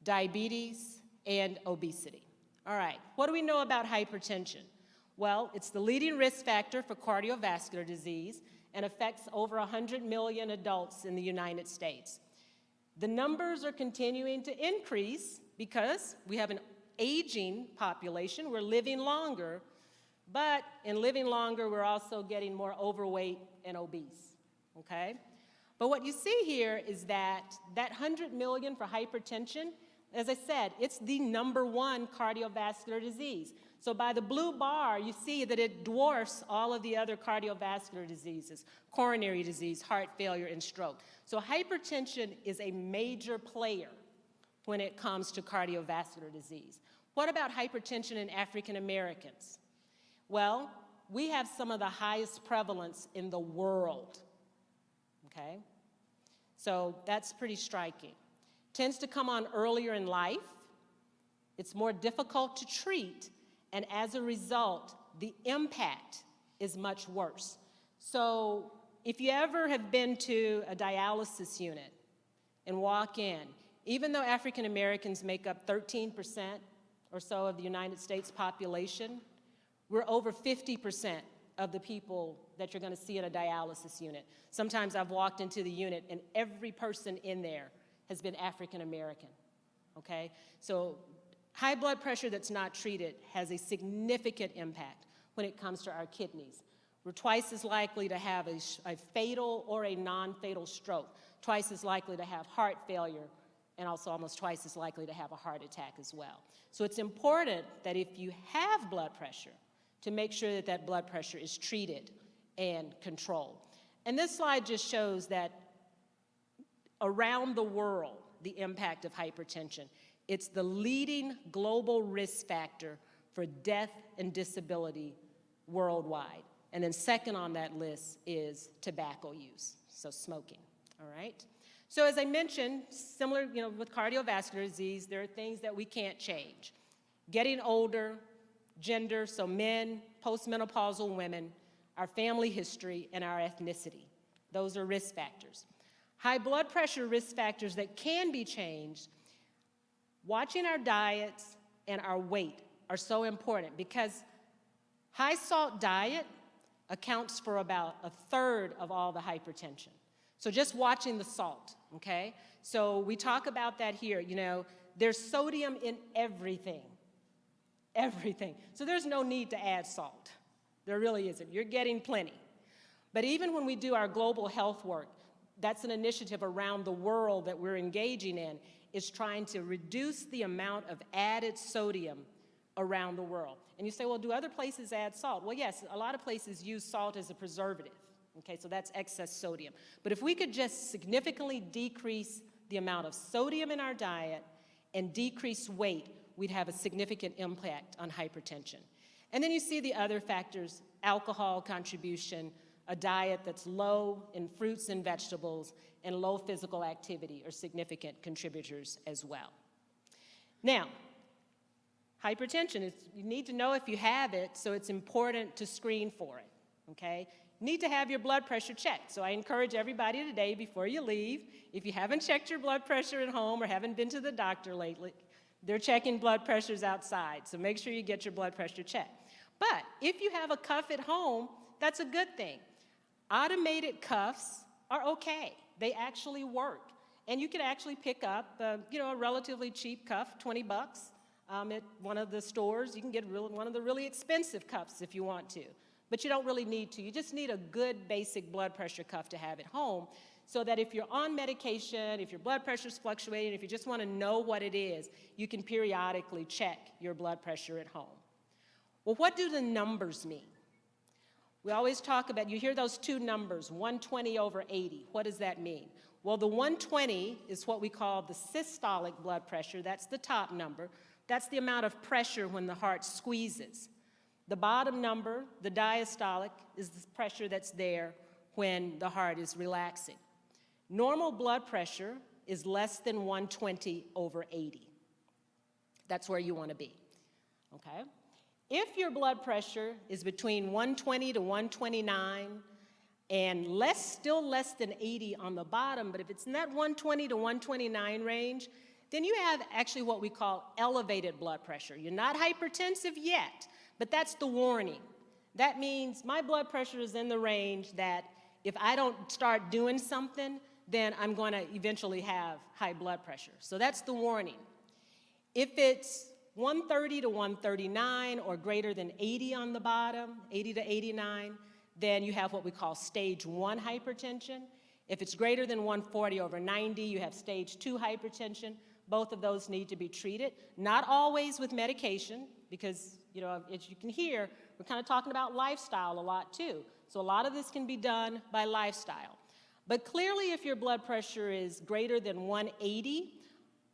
diabetes, and obesity. All right, what do we know about hypertension? Well, it's the leading risk factor for cardiovascular disease and affects over 100 million adults in the United States. The numbers are continuing to increase because we have an aging population. We're living longer, but in living longer, we're also getting more overweight and obese, okay? But what you see here is that 100 million for hypertension, as I said, it's the #1 cardiovascular disease. So by the blue bar, you see that it dwarfs all of the other cardiovascular diseases, coronary disease, heart failure, and stroke. So hypertension is a major player when it comes to cardiovascular disease. What about hypertension in African Americans? Well, we have some of the highest prevalence in the world, okay? So that's pretty striking. Tends to come on earlier in life. It's more difficult to treat, and as a result, the impact is much worse. So if you ever have been to a dialysis unit and walk in, even though African Americans make up 13% or so of the United States population, we're over 50% of the people that you're going to see in a dialysis unit. Sometimes I've walked into the unit and every person in there has been African American, okay? So high blood pressure that's not treated has a significant impact when it comes to our kidneys. We're twice as likely to have a fatal or a non-fatal stroke, twice as likely to have heart failure, and also almost twice as likely to have a heart attack as well. So it's important that if you have blood pressure, to make sure that that blood pressure is treated and controlled. And this slide just shows that around the world, the impact of hypertension. It's the leading global risk factor for death and disability worldwide. And then second on that list is tobacco use, so smoking, all right? So as I mentioned, similar with cardiovascular disease, there are things that we can't change. Getting older, gender, so men, postmenopausal women, our family history, and our ethnicity. Those are risk factors. High blood pressure risk factors that can be changed. Watching our diets and our weight are so important because high salt diet accounts for about 1/3 of all the hypertension. So just watching the salt, okay? So we talk about that here, there's sodium in everything. Everything. So there's no need to add salt. There really isn't. You're getting plenty. But even when we do our global health work, that's an initiative around the world that we're engaging in, is trying to reduce the amount of added sodium around the world. And you say, well, do other places add salt? Well, yes, a lot of places use salt as a preservative. Okay, so that's excess sodium. But if we could just significantly decrease the amount of sodium in our diet and decrease weight, we'd have a significant impact on hypertension. And then you see the other factors, alcohol contribution, a diet that's low in fruits and vegetables, and low physical activity are significant contributors as well. Now, hypertension, you need to know if you have it, so it's important to screen for it, okay? You need to have your blood pressure checked. So I encourage everybody today, before you leave, if you haven't checked your blood pressure at home or haven't been to the doctor lately, they're checking blood pressures outside, so make sure you get your blood pressure checked. But if you have a cuff at home, that's a good thing. Automated cuffs are okay. They actually work. And you can actually pick up, a relatively cheap cuff, $20 at one of the stores. You can get one of the really expensive cuffs if you want to. But you don't really need to. You just need a good basic blood pressure cuff to have at home so that if you're on medication, if your blood pressure's fluctuating, if you just want to know what it is, you can periodically check your blood pressure at home. Well, what do the numbers mean? We always talk about, you hear those two numbers, 120/80. What does that mean? Well, the 120 is what we call the systolic blood pressure. That's the top number. That's the amount of pressure when the heart squeezes. The bottom number, the diastolic, is the pressure that's there when the heart is relaxing. Normal blood pressure is less than 120/80. That's where you want to be, okay? If your blood pressure is between 120 to 129 and still less than 80 on the bottom, but if it's in that 120 to 129 range, then you have actually what we call elevated blood pressure. You're not hypertensive yet, but that's the warning. That means my blood pressure is in the range that if I don't start doing something, then I'm going to eventually have high blood pressure. So that's the warning. If it's 130 to 139 or greater than 80 on the bottom, 80 to 89, then you have what we call stage 1 hypertension. If it's greater than 140/90, you have stage 2 hypertension. Both of those need to be treated, not always with medication, because as you can hear, we're kind of talking about lifestyle a lot too. So a lot of this can be done by lifestyle. But clearly, if your blood pressure is greater than 180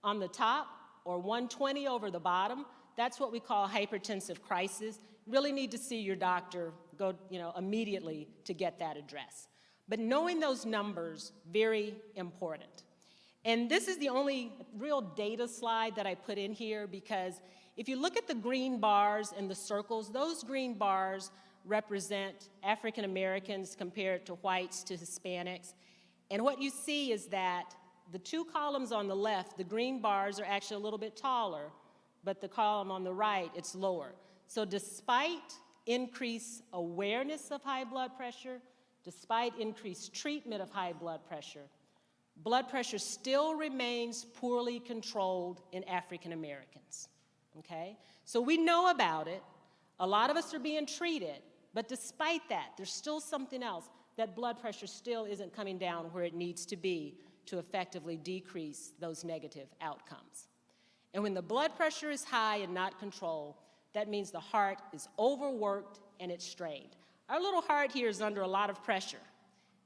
on the top or 120 over the bottom, that's what we call hypertensive crisis. Really need to see your doctor, go, immediately to get that addressed. But knowing those numbers, very important. And this is the only real data slide that I put in here, because if you look at the green bars and the circles, those green bars represent African Americans compared to whites to Hispanics. And what you see is that the two columns on the left, the green bars are actually a little bit taller, but the column on the right, it's lower. So despite increased awareness of high blood pressure, despite increased treatment of high blood pressure still remains poorly controlled in African Americans, okay? So we know about it. A lot of us are being treated, but despite that, there's still something else. That blood pressure still isn't coming down where it needs to be to effectively decrease those negative outcomes. And when the blood pressure is high and not controlled, that means the heart is overworked and it's strained. Our little heart here is under a lot of pressure,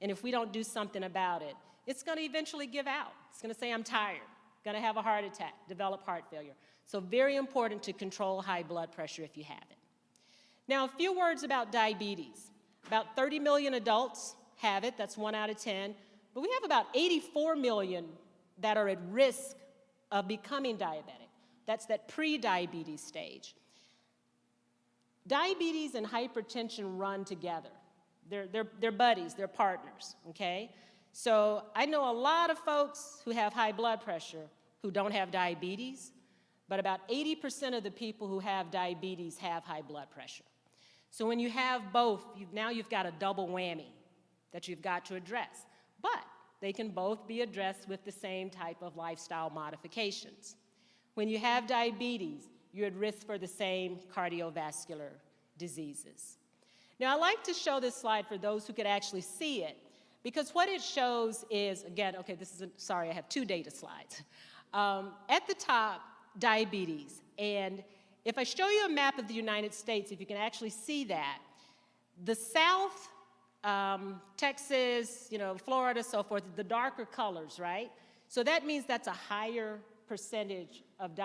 and if we don't do something about it, it's going to eventually give out. It's going to say, I'm tired, going to have a heart attack, develop heart failure. So very important to control high blood pressure if you have it. Now, a few words about diabetes. About 30 million adults have it, that's 1 out of 10, but we have about 84 million that are at risk of becoming diabetic. That's that pre-diabetes stage. Diabetes and hypertension run together. They're buddies, they're partners, okay? So I know a lot of folks who have high blood pressure who don't have diabetes, but about 80% of the people who have diabetes have high blood pressure. So when you have both, now you've got a double whammy that you've got to address. But they can both be addressed with the same type of lifestyle modifications. When you have diabetes, you're at risk for the same cardiovascular diseases. Now, I like to show this slide for those who could actually see it, because what it shows is, again, okay, sorry, I have 2 data slides. At the top, diabetes. And if I show you a map of the United States, if you can actually see that, the South, Texas, Florida, so forth, the darker colors, right? So that means that's a higher percentage of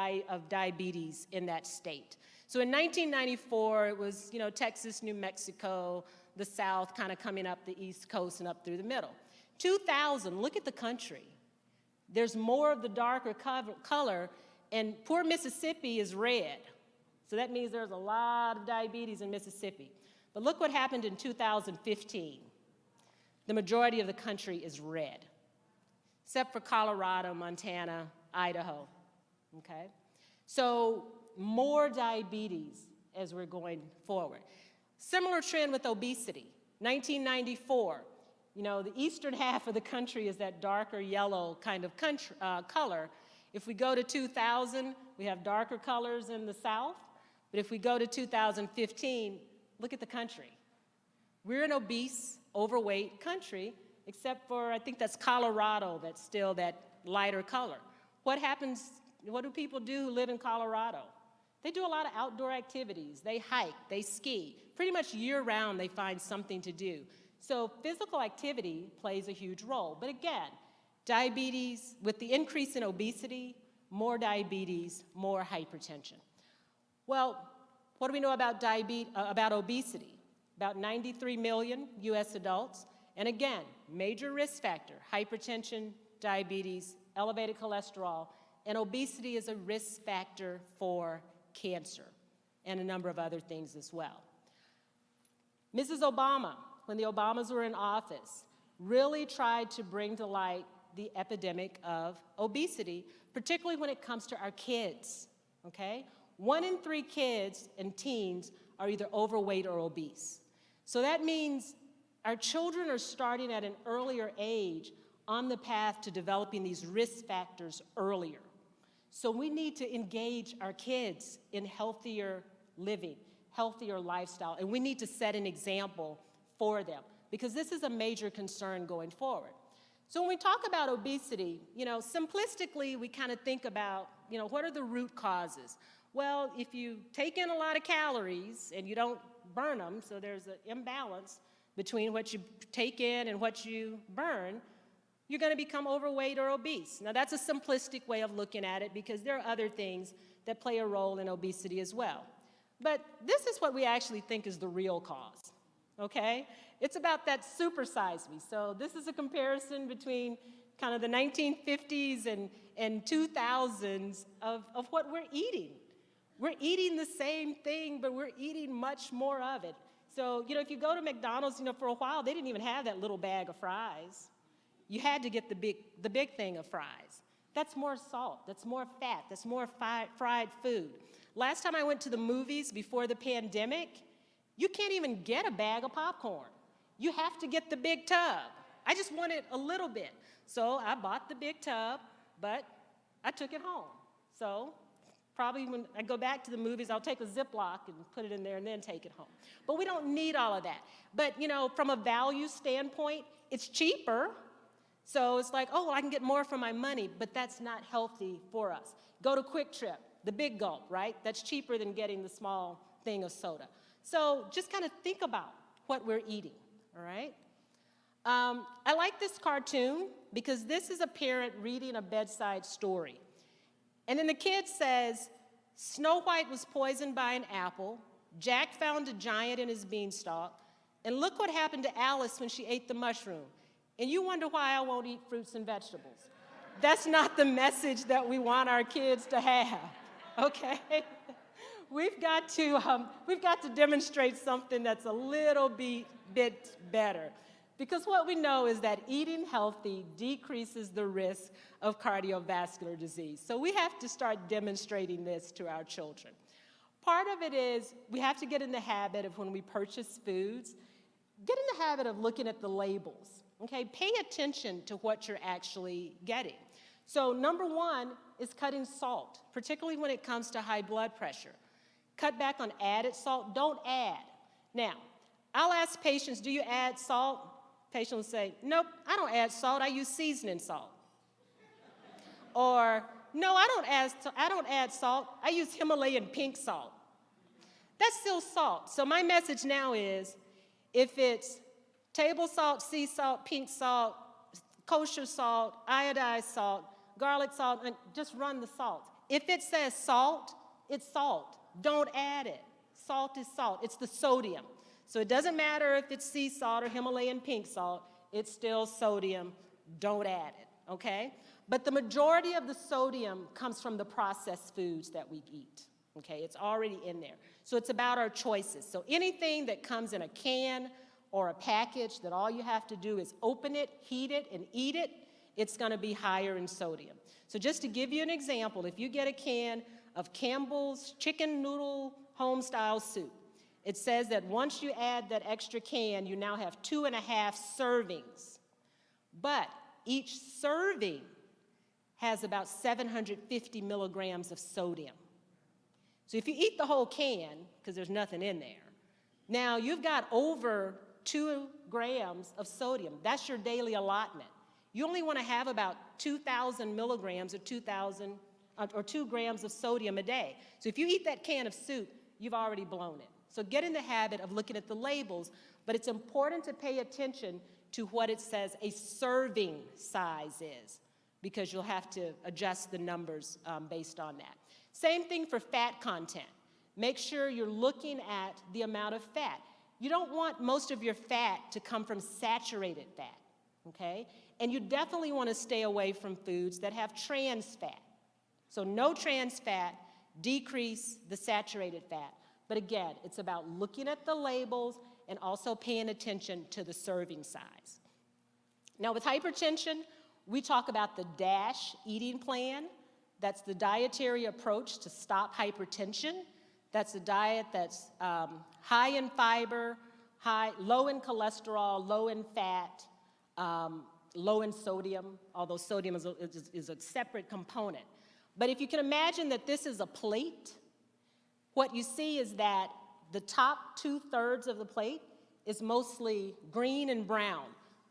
diabetes in that state. So in 1994, it was, Texas, New Mexico, the South kind of coming up the East Coast and up through the middle. 2000, look at the country. There's more of the darker color, and poor Mississippi is red. So that means there's a lot of diabetes in Mississippi. But look what happened in 2015. The majority of the country is red, except for Colorado, Montana, Idaho, okay? So more diabetes as we're going forward. Similar trend with obesity. 1994, the eastern half of the country is that darker yellow kind of color. If we go to 2000, we have darker colors in the South. But if we go to 2015, look at the country. We're an obese, overweight country, except for, I think that's Colorado, that's still that lighter color. What do people do who live in Colorado? They do a lot of outdoor activities. They hike, they ski. Pretty much year-round, they find something to do. So physical activity plays a huge role. But again, diabetes, with the increase in obesity, more diabetes, more hypertension. Well, what do we know about obesity? About 93 million US adults. And again, major risk factor, hypertension, diabetes, elevated cholesterol, and obesity is a risk factor for cancer and a number of other things as well. Mrs. Obama, when the Obamas were in office, really tried to bring to light the epidemic of obesity, particularly when it comes to our kids, okay? 1 in 3 kids and teens are either overweight or obese. So that means our children are starting at an earlier age on the path to developing these risk factors earlier. So we need to engage our kids in healthier living, healthier lifestyle, and we need to set an example for them, because this is a major concern going forward. So when we talk about obesity, simplistically, we kind of think about, what are the root causes? Well, if you take in a lot of calories and you don't burn them, so there's an imbalance between what you take in and what you burn, you're going to become overweight or obese. Now, that's a simplistic way of looking at it, because there are other things that play a role in obesity as well. But this is what we actually think is the real cause, okay? It's about that supersize me. So this is a comparison between kind of the 1950s and 2000s of what we're eating. We're eating the same thing, but we're eating much more of it. So, if you go to McDonald's, for a while, they didn't even have that little bag of fries. You had to get the big thing of fries. That's more salt, that's more fat, that's more fried food. Last time I went to the movies before the pandemic, you can't even get a bag of popcorn. You have to get the big tub. I just wanted a little bit. So I bought the big tub, but I took it home. So probably when I go back to the movies, I'll take a Ziploc and put it in there and then take it home. But we don't need all of that. But, from a value standpoint, it's cheaper. So it's like, oh, well, I can get more for my money, but that's not healthy for us. Go to Quick Trip, the big gulp, right? That's cheaper than getting the small thing of soda. So just kind of think about what we're eating, all right? I like this cartoon because this is a parent reading a bedside story. And then the kid says, Snow White was poisoned by an apple, Jack found a giant in his beanstalk, and look what happened to Alice when she ate the mushroom. And you wonder why I won't eat fruits and vegetables. That's not the message that we want our kids to have, okay? We've got to demonstrate something that's a little bit better. Because what we know is that eating healthy decreases the risk of cardiovascular disease. So we have to start demonstrating this to our children. Part of it is we have to get in the habit of when we purchase foods, get in the habit of looking at the labels, okay? Pay attention to what you're actually getting. So number one is cutting salt, particularly when it comes to high blood pressure. Cut back on added salt, don't add. Now, I'll ask patients, do you add salt? Patients will say, nope, I don't add salt, I use seasoning salt. Or, no, I don't add salt, I use Himalayan pink salt. That's still salt. So my message now is, if it's table salt, sea salt, pink salt, kosher salt, iodized salt, garlic salt, and just run the salt. If it says salt, it's salt. Don't add it. Salt is salt. It's the sodium. So it doesn't matter if it's sea salt or Himalayan pink salt, it's still sodium. Don't add it, okay? But the majority of the sodium comes from the processed foods that we eat, okay? It's already in there. So it's about our choices. So anything that comes in a can or a package that all you have to do is open it, heat it, and eat it, it's gonna be higher in sodium. So just to give you an example, if you get a can of Campbell's chicken noodle home-style soup, it says that once you add that extra can, you now have 2.5 servings. But each serving has about 750 milligrams of sodium. So if you eat the whole can, because there's nothing in there, now you've got over 2 grams of sodium. That's your daily allotment. You only want to have about 2,000 milligrams or 2 grams of sodium a day. So if you eat that can of soup, you've already blown it. So get in the habit of looking at the labels, but it's important to pay attention to what it says a serving size is, because you'll have to adjust the numbers based on that. Same thing for fat content. Make sure you're looking at the amount of fat. You don't want most of your fat to come from saturated fat, okay? And you definitely want to stay away from foods that have trans fat. So no trans fat, decrease the saturated fat. But again, it's about looking at the labels and also paying attention to the serving size. Now with hypertension, we talk about the DASH eating plan. That's the dietary approach to stop hypertension. That's a diet that's high in fiber, low in cholesterol, low in fat, low in sodium, although sodium is a separate component. But if you can imagine that this is a plate, what you see is that the top 2/3 of the plate is mostly green and brown,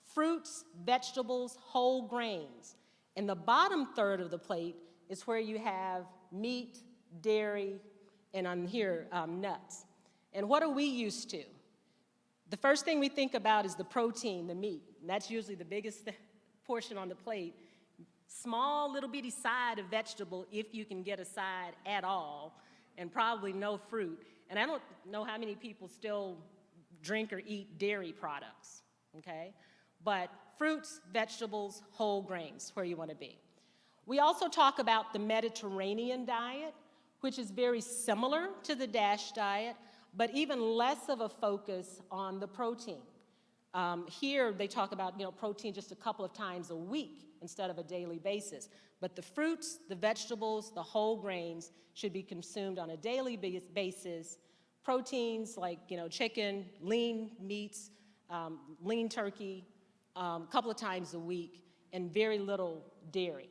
fruits, vegetables, whole grains. And the bottom third of the plate is where you have meat, dairy, and on here, nuts. And what are we used to? The first thing we think about is the protein, the meat. And that's usually the biggest portion on the plate. Small little bitty side of vegetable, if you can get a side at all, and probably no fruit. And I don't know how many people still drink or eat dairy products, okay? But fruits, vegetables, whole grains, where you want to be. We also talk about the Mediterranean diet, which is very similar to the DASH diet, but even less of a focus on the protein. Here they talk about protein just a couple of times a week instead of a daily basis. But the fruits, the vegetables, the whole grains should be consumed on a daily basis. Proteins like chicken, lean meats, lean turkey, a couple of times a week, and very little dairy,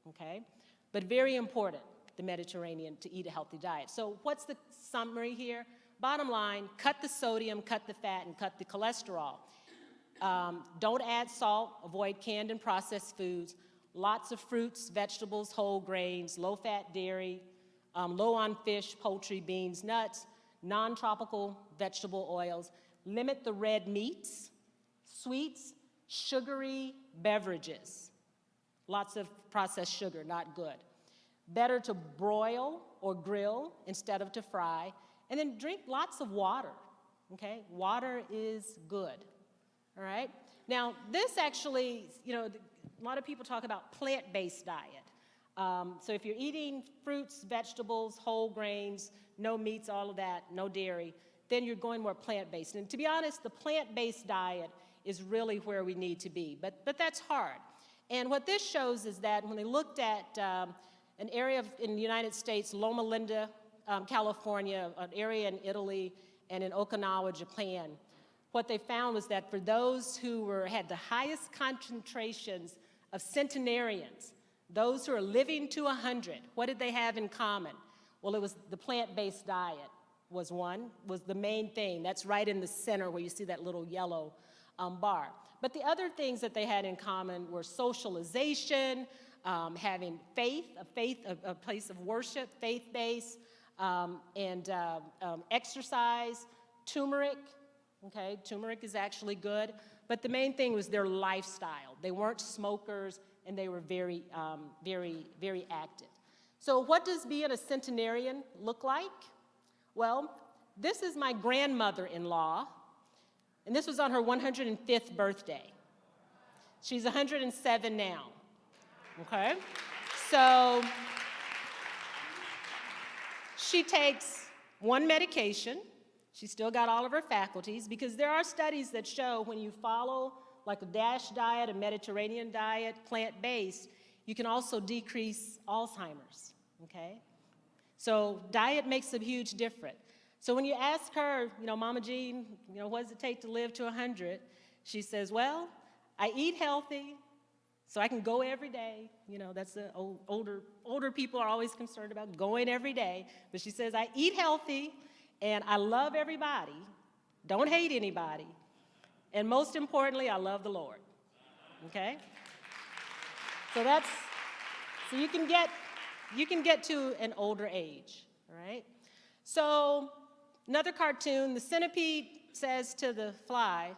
okay? But very important, the Mediterranean, to eat a healthy diet. So what's the summary here? Bottom line, cut the sodium, cut the fat, and cut the cholesterol. Don't add salt, avoid canned and processed foods, lots of fruits, vegetables, whole grains, low-fat dairy, low on fish, poultry, beans, nuts, non-tropical vegetable oils. Limit the red meats, sweets, sugary beverages. Lots of processed sugar, not good. Better to broil or grill instead of to fry. And then drink lots of water, okay? Water is good, all right? Now, this actually, a lot of people talk about plant-based diet. So if you're eating fruits, vegetables, whole grains, no meats, all of that, no dairy, then you're going more plant-based. And to be honest, the plant-based diet is really where we need to be, but that's hard. And what this shows is that when they looked at an area in the United States, Loma Linda, California, an area in Italy, and in Okinawa, Japan, what they found was that for those who had the highest concentrations of centenarians, those who are living to 100, what did they have in common? Well, it was the plant-based diet was the main thing. That's right in the center where you see that little yellow bar. But the other things that they had in common were socialization, having faith, a place of worship, faith-based, and exercise, turmeric, okay? Turmeric is actually good. But the main thing was their lifestyle. They weren't smokers, and they were very, very active. So what does being a centenarian look like? Well, this is my grandmother-in-law, and this was on her 105th birthday. She's 107 now, okay? So she takes one medication. She's still got all of her faculties, because there are studies that show when you follow like a DASH diet, a Mediterranean diet, plant-based, you can also decrease Alzheimer's, okay? So diet makes a huge difference. So when you ask her, Mama Jean, what does it take to live to 100? She says, well, I eat healthy, so I can go every day. That's the older people are always concerned about going every day. But she says, I eat healthy, and I love everybody, don't hate anybody, and most importantly, I love the Lord, okay? So you can get to an older age, all right? So another cartoon, the centipede says to the fly,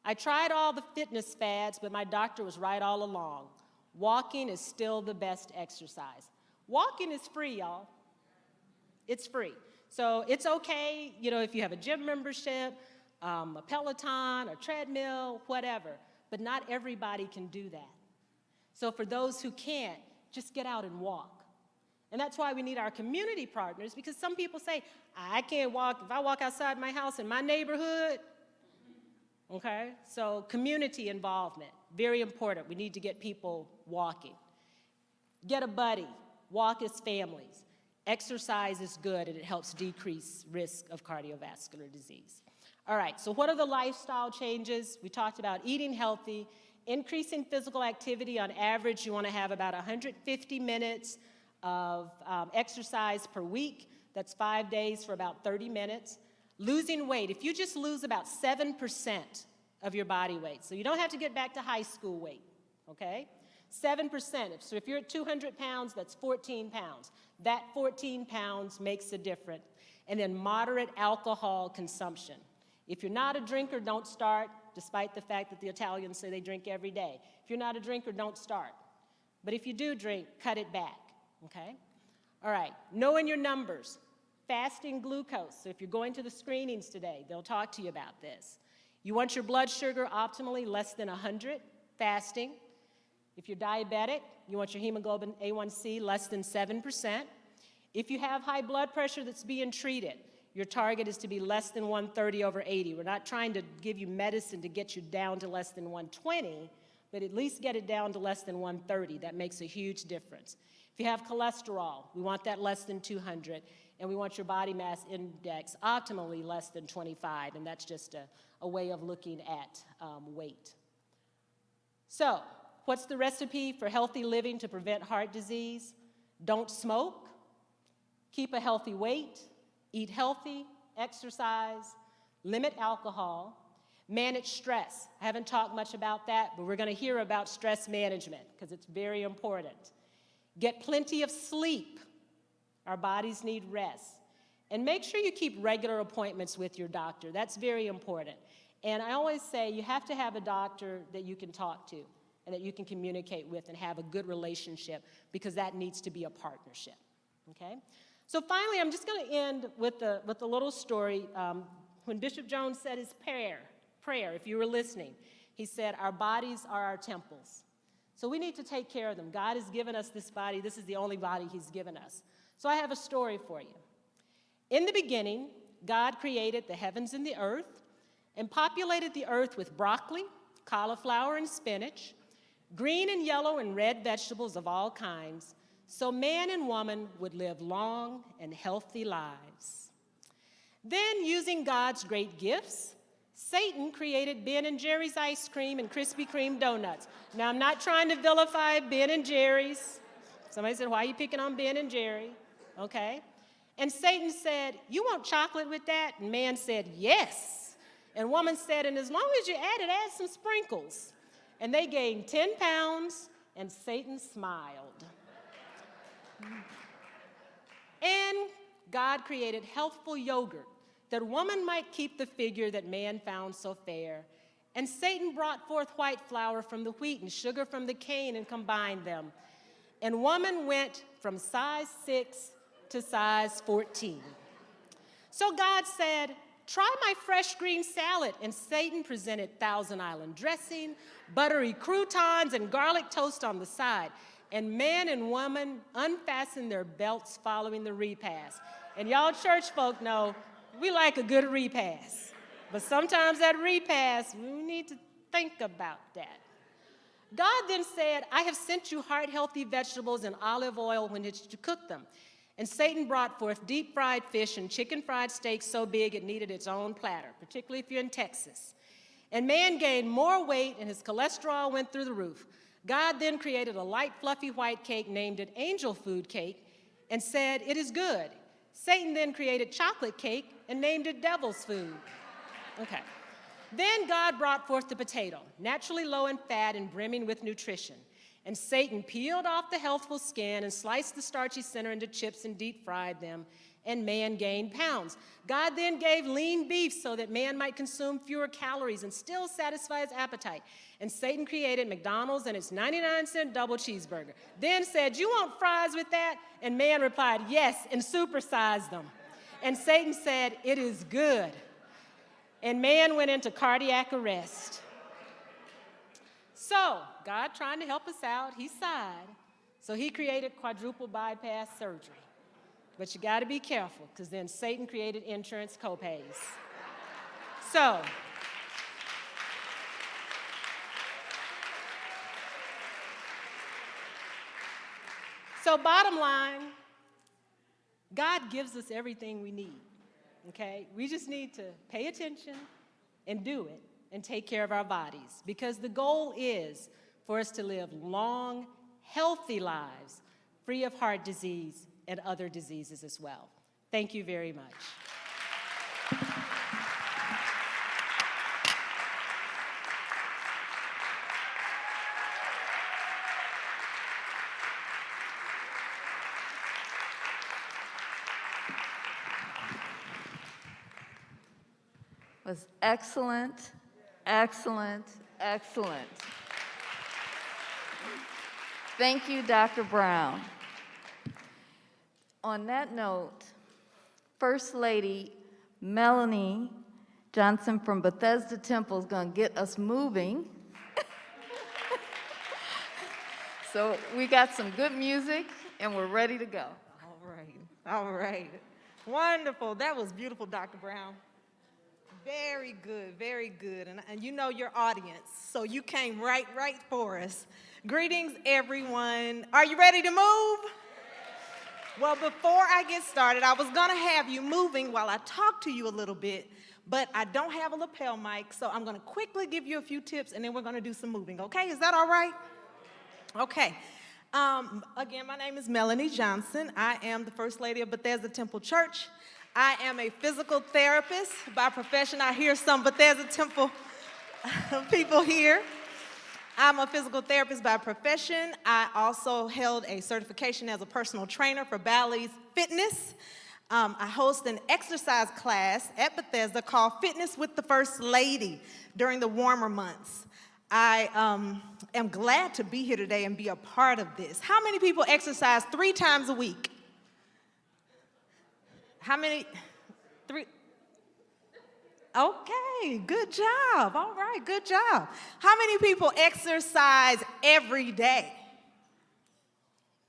I tried all the fitness fads, but my doctor was right all along. Walking is still the best exercise. Walking is free, y'all. It's free. So it's okay, if you have a gym membership, a Peloton, a treadmill, whatever, but not everybody can do that. So for those who can't, just get out and walk. And that's why we need our community partners, because some people say, I can't walk, if I walk outside my house in my neighborhood, okay? So community involvement, very important. We need to get people walking. Get a buddy, walk as families. Exercise is good, and it helps decrease risk of cardiovascular disease. All right, so what are the lifestyle changes? We talked about eating healthy, increasing physical activity. On average, you want to have about 150 minutes of exercise per week. That's 5 days for about 30 minutes. Losing weight. If you just lose about 7% of your body weight, so you don't have to get back to high school weight, okay? 7%. So if you're at 200 pounds, that's 14 pounds. That 14 pounds makes a difference. And then moderate alcohol consumption. If you're not a drinker, don't start, despite the fact that the Italians say they drink every day. If you're not a drinker, don't start. But if you do drink, cut it back, okay? All right, knowing your numbers, fasting glucose. So if you're going to the screenings today, they'll talk to you about this. You want your blood sugar optimally less than 100, fasting. If you're diabetic, you want your hemoglobin A1C less than 7%. If you have high blood pressure that's being treated, your target is to be less than 130/80. We're not trying to give you medicine to get you down to less than 120, but at least get it down to less than 130. That makes a huge difference. If you have cholesterol, we want that less than 200, and we want your body mass index optimally less than 25, and that's just a way of looking at weight. So, what's the recipe for healthy living to prevent heart disease? Don't smoke, keep a healthy weight, eat healthy, exercise, limit alcohol, manage stress. I haven't talked much about that, but we're going to hear about stress management because it's very important. Get plenty of sleep. Our bodies need rest. And make sure you keep regular appointments with your doctor. That's very important. And I always say you have to have a doctor that you can talk to and that you can communicate with and have a good relationship, because that needs to be a partnership, okay? So finally, I'm just going to end with a little story. When Bishop Jones said his prayer, if you were listening, he said, our bodies are our temples. So we need to take care of them. God has given us this body. This is the only body he's given us. So I have a story for you. In the beginning, God created the heavens and the earth and populated the earth with broccoli, cauliflower, and spinach, green and yellow and red vegetables of all kinds, so man and woman would live long and healthy lives. Then, using God's great gifts, Satan created Ben & Jerry's ice cream and Krispy Kreme donuts. Now, I'm not trying to vilify Ben & Jerry's. Somebody said, why are you picking on Ben & Jerry? Okay. And Satan said, you want chocolate with that? And man said, yes. And woman said, and as long as you add some sprinkles. And they gained 10 pounds, and Satan smiled. And God created healthful yogurt that woman might keep the figure that man found so fair. And Satan brought forth white flour from the wheat and sugar from the cane and combined them. And woman went from size 6 to size 14. So God said, try my fresh green salad. And Satan presented Thousand Island dressing, buttery croutons, and garlic toast on the side. And man and woman unfastened their belts following the repast. And y'all church folk know we like a good repast. But sometimes that repast, we need to think about that. God then said, I have sent you heart-healthy vegetables and olive oil when it's to cook them. And Satan brought forth deep-fried fish and chicken-fried steak so big it needed its own platter, particularly if you're in Texas. And man gained more weight and his cholesterol went through the roof. God then created a light, fluffy white cake, named it angel food cake, and said, it is good. Satan then created chocolate cake and named it devil's food. Okay. Then God brought forth the potato, naturally low in fat and brimming with nutrition. And Satan peeled off the healthful skin and sliced the starchy center into chips and deep-fried them, and man gained pounds. God then gave lean beef so that man might consume fewer calories and still satisfy his appetite. And Satan created McDonald's and its 99-cent double cheeseburger. Then said, you want fries with that? And man replied, yes, and supersized them. And Satan said, it is good. And man went into cardiac arrest. So, God trying to help us out, he sighed. So he created quadruple bypass surgery. But you got to be careful, because then Satan created insurance copays. So, bottom line, God gives us everything we need, okay? We just need to pay attention and do it and take care of our bodies, because the goal is for us to live long, healthy lives, free of heart disease and other diseases as well. Thank you very much. Was excellent, excellent, excellent. Thank you, Dr. Brown. On that note, First Lady Melanie Johnson from Bethesda Temple is going to get us moving. So we got some good music, and we're ready to go. All right. Wonderful. That was beautiful, Dr. Brown. Very good, very good. And you know your audience, so you came right for us. Greetings, everyone. Are you ready to move? Well, before I get started, I was gonna have you moving while I talk to you a little bit, but I don't have a lapel mic, so I'm gonna quickly give you a few tips, and then we're gonna do some moving, okay? Is that all right? Okay. Again, my name is Melanie Johnson. I am the First Lady of Bethesda Temple Church. I am a physical therapist by profession. I hear some Bethesda Temple people here. I'm a physical therapist by profession. I also held a certification as a personal trainer for Bally's Fitness. I host an exercise class at Bethesda called Fitness with the First Lady during the warmer months. I am glad to be here today and be a part of this. How many people exercise 3 times a week? How many? 3? Okay, good job. All right, good job. How many people exercise every day?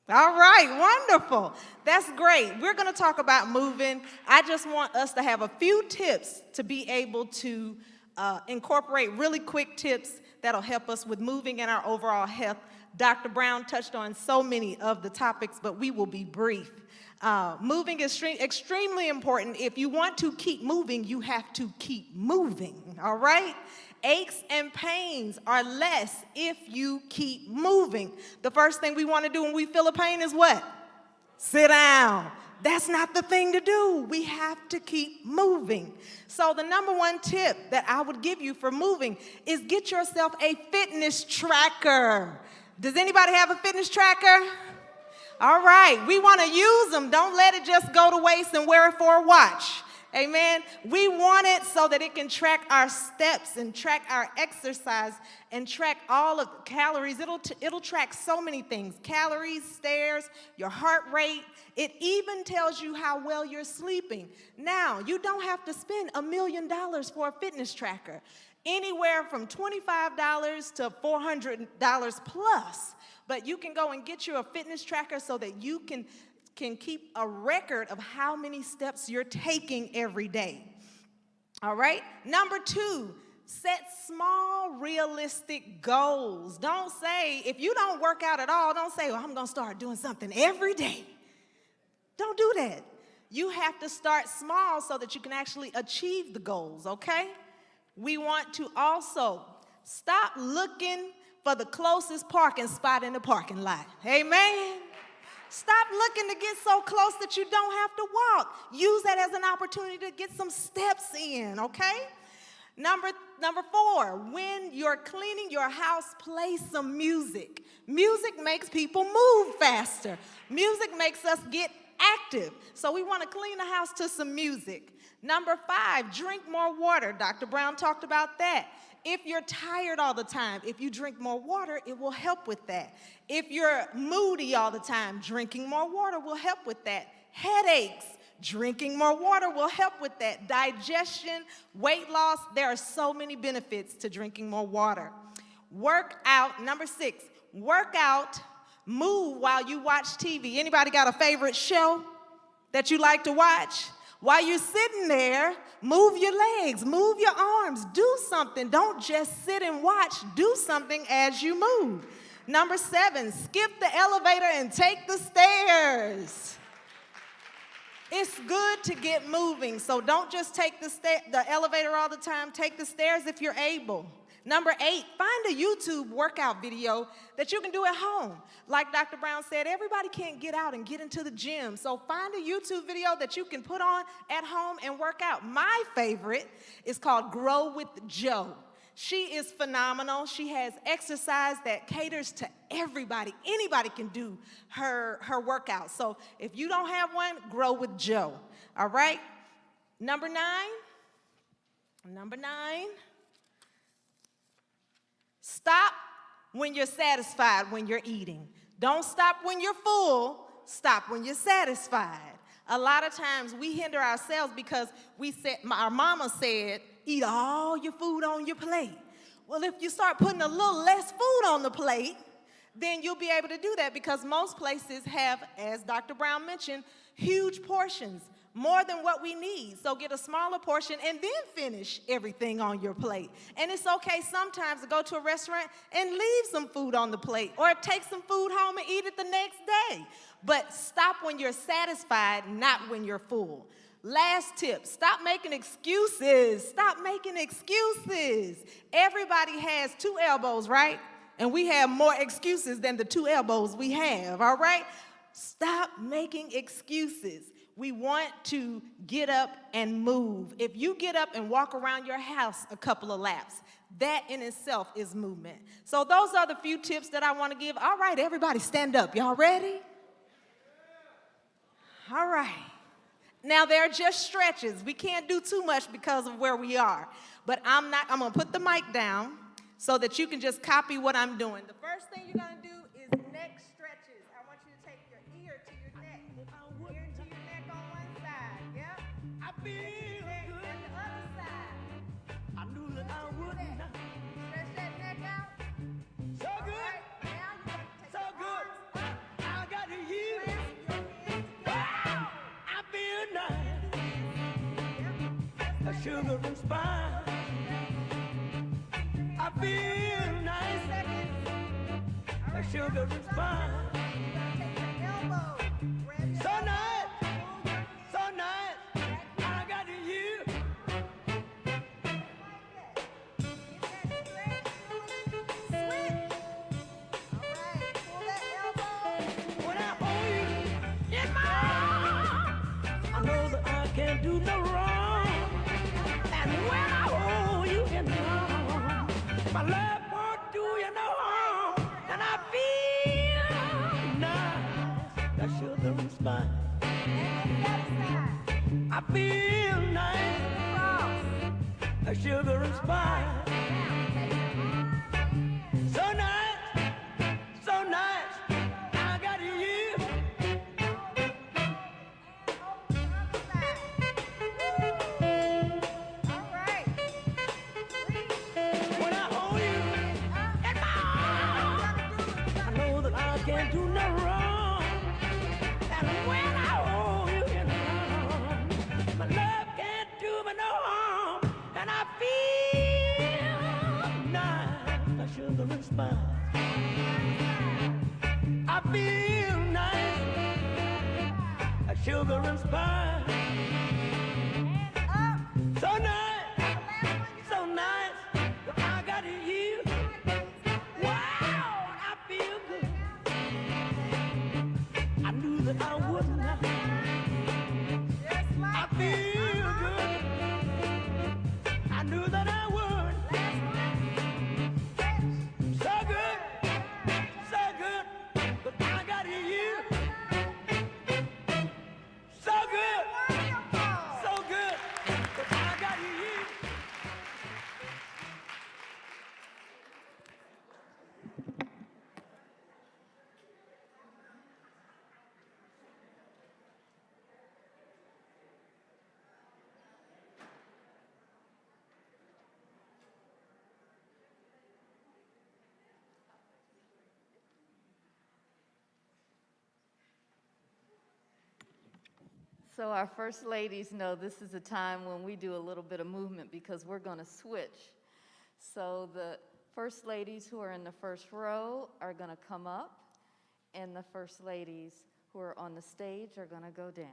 All right, wonderful. That's great. We're going to talk about moving. I just want us to have a few tips to be able to incorporate really quick tips that'll help us with moving and our overall health. Dr. Brown touched on so many of the topics, but we will be brief. Moving is extremely important. If you want to keep moving, you have to keep moving, all right? Aches and pains are less if you keep moving. The first thing we want to do when we feel a pain is what? Sit down. That's not the thing to do. We have to keep moving. So the number one tip that I would give you for moving is get yourself a fitness tracker. Does anybody have a fitness tracker? All right, we want to use them. Don't let it just go to waste and wear it for a watch. Amen. We want it so that it can track our steps and track our exercise and track all of the calories. It'll track so many things. Calories, stairs, your heart rate. It even tells you how well you're sleeping. Now, you don't have to spend $1 million for a fitness tracker. Anywhere from $25 to $400 plus. But you can go and get you a fitness tracker so that you can keep a record of how many steps you're taking every day. All right? Number 2, set small, realistic goals. Don't say, if you don't work out at all, don't say, well, I'm going to start doing something every day. Don't do that. You have to start small so that you can actually achieve the goals, okay? We want to also stop looking for the closest parking spot in the parking lot. Amen? Stop looking to get so close that you don't have to walk. Use that as an opportunity to get some steps in, okay? Number 4, when you're cleaning your house, play some music. Music makes people move faster. Music makes us get active. So we want to clean the house to some music. Number 5, drink more water. Dr. Brown talked about that. If you're tired all the time, if you drink more water, it will help with that. If you're moody all the time, drinking more water will help with that. Headaches, drinking more water will help with that. Digestion, weight loss, there are so many benefits to drinking more water. Work out, number 6, work out, move while you watch TV. Anybody got a favorite show that you like to watch? While you're sitting there, move your legs, move your arms, do something. Don't just sit and watch. Do something as you move. Number 7, skip the elevator and take the stairs. It's good to get moving, so don't just take the elevator all the time. Take the stairs if you're able. Number 8, find a YouTube workout video that you can do at home. Like Dr. Brown said, everybody can't get out and get into the gym. So find a YouTube video that you can put on at home and work out. My favorite is called Grow with Jo. She is phenomenal. She has exercise that caters to everybody. Anybody can do her workout. So if you don't have one, Grow with Jo. All right? Number 9. Stop when you're satisfied when you're eating. Don't stop when you're full, stop when you're satisfied. A lot of times we hinder ourselves because our mama said, eat all your food on your plate. Well, if you start putting a little less food on the plate, then you'll be able to do that because most places have, as Dr. Brown mentioned, huge portions, more than what we need. So get a smaller portion and then finish everything on your plate. And it's okay sometimes to go to a restaurant and leave some food on the plate or take some food home and eat it the next day. But stop when you're satisfied, not when you're full. Last tip, stop making excuses. Stop making excuses. Everybody has 2 elbows, right? And we have more excuses than the 2 elbows we have, all right? Stop making excuses. We want to get up and move. If you get up and walk around your house a couple of laps, that in itself is movement. So those are the few tips that I want to give. All right, everybody stand up. Y'all ready? All right. Now, they're just stretches. We can't do too much because of where we are. But I'm going to put the mic down so that you can just copy what I'm doing. The first thing you're going to do is neck stretches. I want you to take your ear to your neck. Ear to your neck on one side. Yep. I feel good. And the other side. I knew that I would not. Stretch that neck out. So good. Right, now you're going to take so good. I got to you. Wow. I feel nice. Yep. A sugar and spice. I feel nice. A sugar and spice. So nice. So nice. I got you. When I hold you in my arms, I know that I can't do no wrong. And when I hold you in my arms, my love won't do you no harm. And I feel nice, that sugar and spice. I feel nice, that sugar and spice. So nice, so nice, I got you. All right. When I hold you in my arms, I know that I can't do no wrong. And when I hold you in my arms, my love can't do me no harm. And I feel nice, like sugar and spice. I feel nice, like sugar and spice. So nice, so nice, that I got you. Wow, I feel good. I knew that I would not. I feel good. I knew that I would. So good, but I got you. So good, but I got you. So our first ladies know this is a time when we do a little bit of movement because we're going to switch. So the first ladies who are in the first row are going to come up, and the first ladies who are on the stage are going to go down.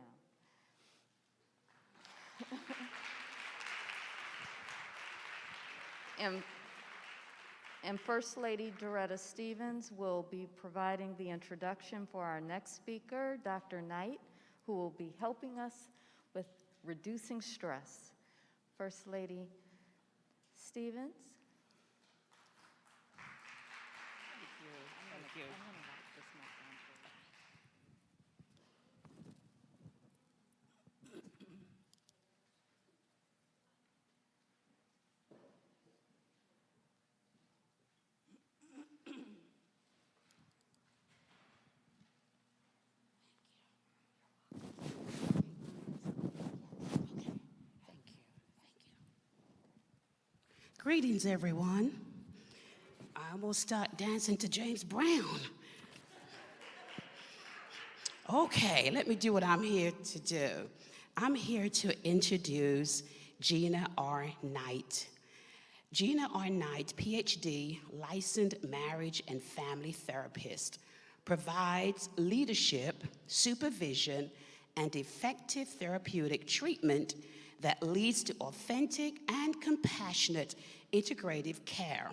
And First Lady Doretta Stevens will be providing the introduction for our next speaker, Dr. Knight, who will be helping us with reducing stress. First Lady Stevens. Thank you. I'm gonna wipe this mic down for you. Greetings, everyone. I'm gonna start dancing to James Brown. Okay, let me do what I'm here to do. I'm here to introduce Gina R. Knight. Gina R. Knight, PhD, licensed marriage and family therapist, provides leadership, supervision, and effective therapeutic treatment that leads to authentic and compassionate integrative care.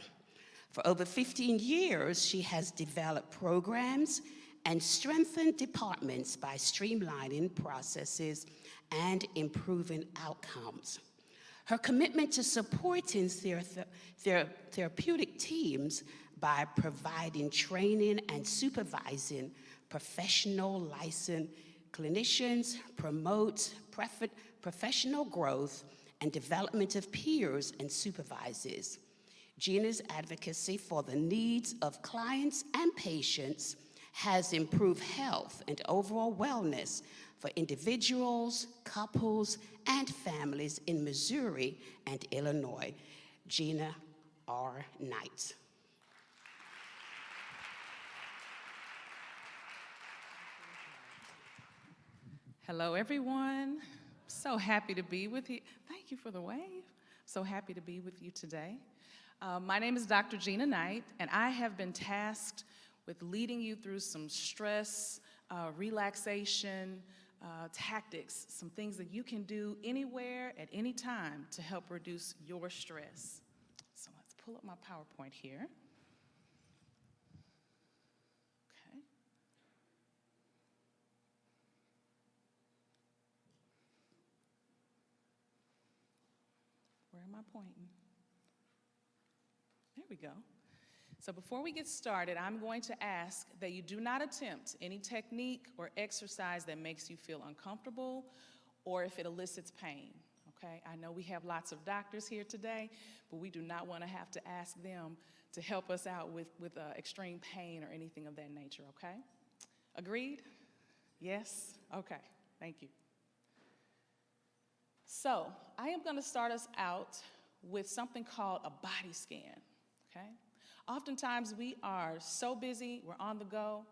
For over 15 years, she has developed programs and strengthened departments by streamlining processes and improving outcomes. Her commitment to supporting therapeutic teams by providing training and supervising professional licensed clinicians promotes professional growth and development of peers and supervisors. Gina's advocacy for the needs of clients and patients has improved health and overall wellness for individuals, couples, and families in Missouri and Illinois. Gina R. Knight. Hello, everyone. So happy to be with you. Thank you for the wave. So happy to be with you today. My name is Dr. Gina Knight, and I have been tasked with leading you through some stress, relaxation, tactics, some things that you can do anywhere at any time to help reduce your stress. So let's pull up my PowerPoint here. Okay. Where am I pointing? There we go. So before we get started, I'm going to ask that you do not attempt any technique or exercise that makes you feel uncomfortable or if it elicits pain, okay? I know we have lots of doctors here today, but we do not want to have to ask them to help us out with extreme pain or anything of that nature, okay? Agreed? Yes? Okay, thank you. So I am going to start us out with something called a body scan, okay? Oftentimes we are so busy, we're on the go,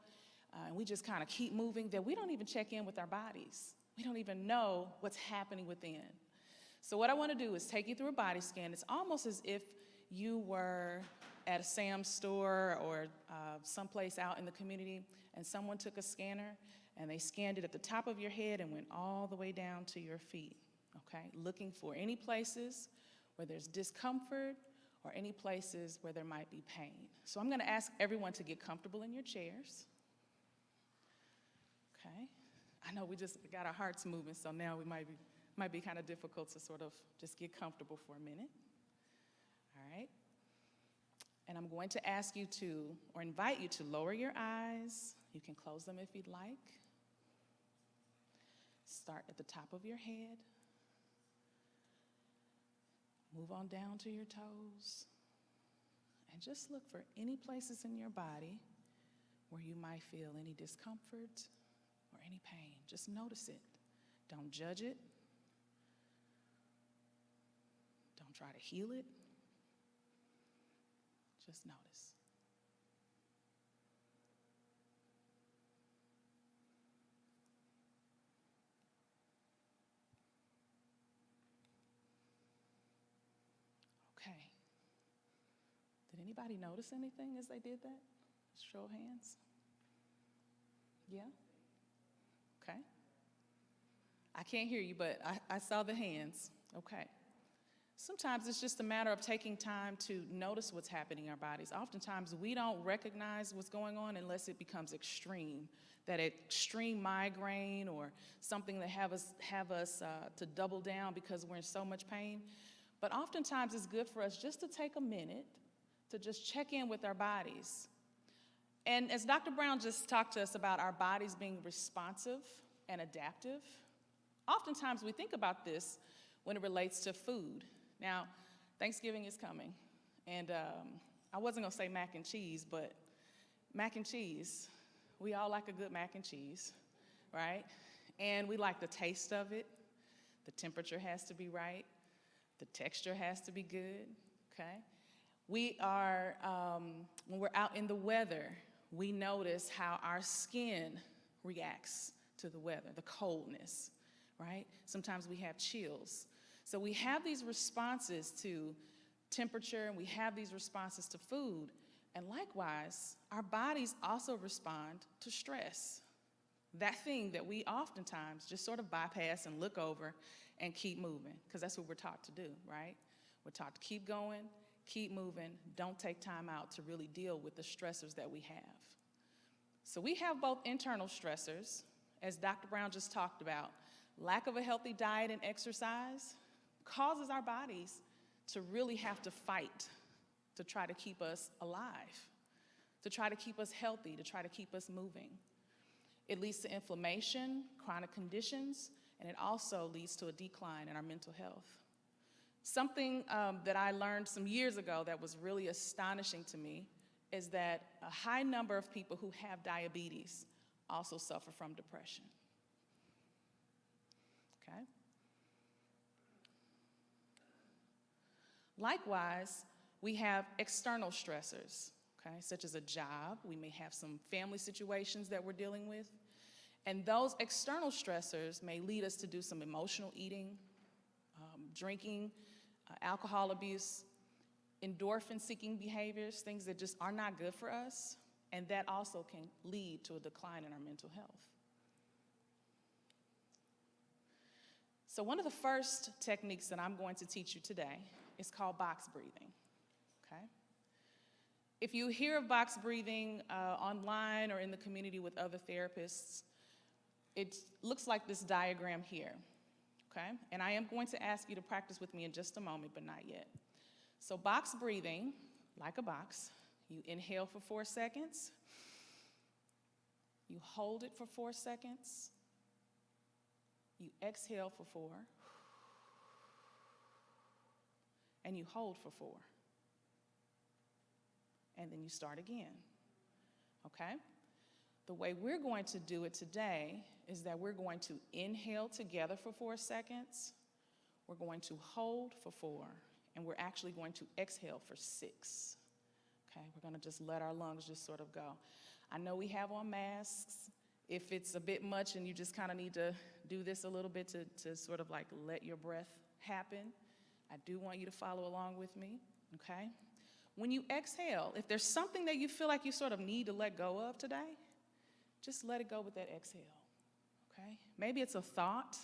and we just kind of keep moving that we don't even check in with our bodies. We don't even know what's happening within. So what I want to do is take you through a body scan. It's almost as if you were at a Sam's store or someplace out in the community and someone took a scanner and they scanned it at the top of your head and went all the way down to your feet, okay? Looking for any places where there's discomfort or any places where there might be pain. So I'm gonna ask everyone to get comfortable in your chairs. Okay, I know we just got our hearts moving, so now we might be kind of difficult to sort of just get comfortable for a minute. All right, and I'm going to ask you to, or invite you to lower your eyes. You can close them if you'd like. Start at the top of your head. Move on down to your toes and just look for any places in your body where you might feel any discomfort or any pain. Just notice it. Don't judge it. Don't try to heal it. Just notice. Okay. Did anybody notice anything as they did that? Show of hands. Yeah? Okay. I can't hear you, but I saw the hands. Okay. Sometimes it's just a matter of taking time to notice what's happening in our bodies. Oftentimes we don't recognize what's going on unless it becomes extreme. That extreme migraine or something that have us to double down because we're in so much pain. But oftentimes it's good for us just to take a minute to just check in with our bodies. And as Dr. Brown just talked to us about our bodies being responsive and adaptive, oftentimes we think about this when it relates to food. Now, Thanksgiving is coming, and I wasn't gonna say mac and cheese, but mac and cheese, we all like a good mac and cheese, right? And we like the taste of it. The temperature has to be right. The texture has to be good. okay? We are, when we're out in the weather, we notice how our skin reacts to the weather, the coldness, right? Sometimes we have chills. So we have these responses to temperature, and we have these responses to food, and likewise, our bodies also respond to stress. That thing that we oftentimes just sort of bypass and look over and keep moving, because that's what we're taught to do, right? We're taught to keep going, keep moving, don't take time out to really deal with the stressors that we have. So we have both internal stressors, as Dr. Brown just talked about. Lack of a healthy diet and exercise causes our bodies to really have to fight to try to keep us alive, to try to keep us healthy, to try to keep us moving. It leads to inflammation, chronic conditions, and it also leads to a decline in our mental health. Something that I learned some years ago that was really astonishing to me is that a high number of people who have diabetes also suffer from depression. Okay? Likewise, we have external stressors, okay, such as a job. We may have some family situations that we're dealing with. And those external stressors may lead us to do some emotional eating, drinking, alcohol abuse, endorphin-seeking behaviors, things that just are not good for us, and that also can lead to a decline in our mental health. So one of the first techniques that I'm going to teach you today is called box breathing, okay? If you hear of box breathing online or in the community with other therapists, it looks like this diagram here, okay? And I am going to ask you to practice with me in just a moment, but not yet. So box breathing, like a box, you inhale for 4 seconds, you hold it for 4 seconds, you exhale for 4, and you hold for 4. And then you start again, okay? The way we're going to do it today is that we're going to inhale together for 4 seconds, we're going to hold for 4, and we're actually going to exhale for 6. Okay, we're gonna just let our lungs just sort of go. I know we have on masks. If it's a bit much and you just kind of need to do this a little bit to sort of like let your breath happen, I do want you to follow along with me, okay? When you exhale, if there's something that you feel like you sort of need to let go of today, just let it go with that exhale, okay? Maybe it's a thought.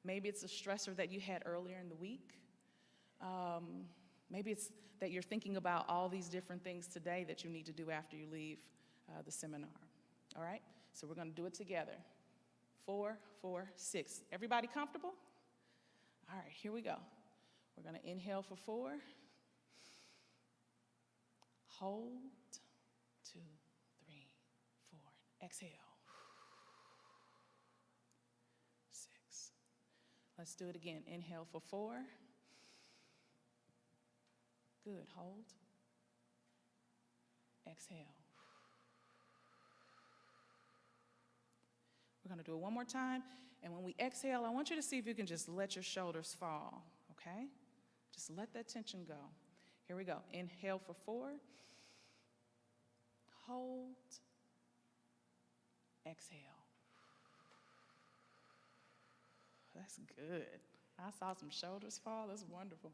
Maybe it's a stressor that you had earlier in the week. Maybe it's that you're thinking about all these different things today that you need to do after you leave the seminar, all right? So we're gonna do it together. 4, 4, 6. Everybody comfortable? All right, here we go. We're gonna inhale for 4. Hold, 2, 3, 4. Exhale. 6. Let's do it again. Inhale for 4. Good, hold. Exhale. We're gonna do it one more time, and when we exhale, I want you to see if you can just let your shoulders fall, okay? Just let that tension go. Here we go. Inhale for 4. Hold. Exhale. That's good. I saw some shoulders fall. That's wonderful.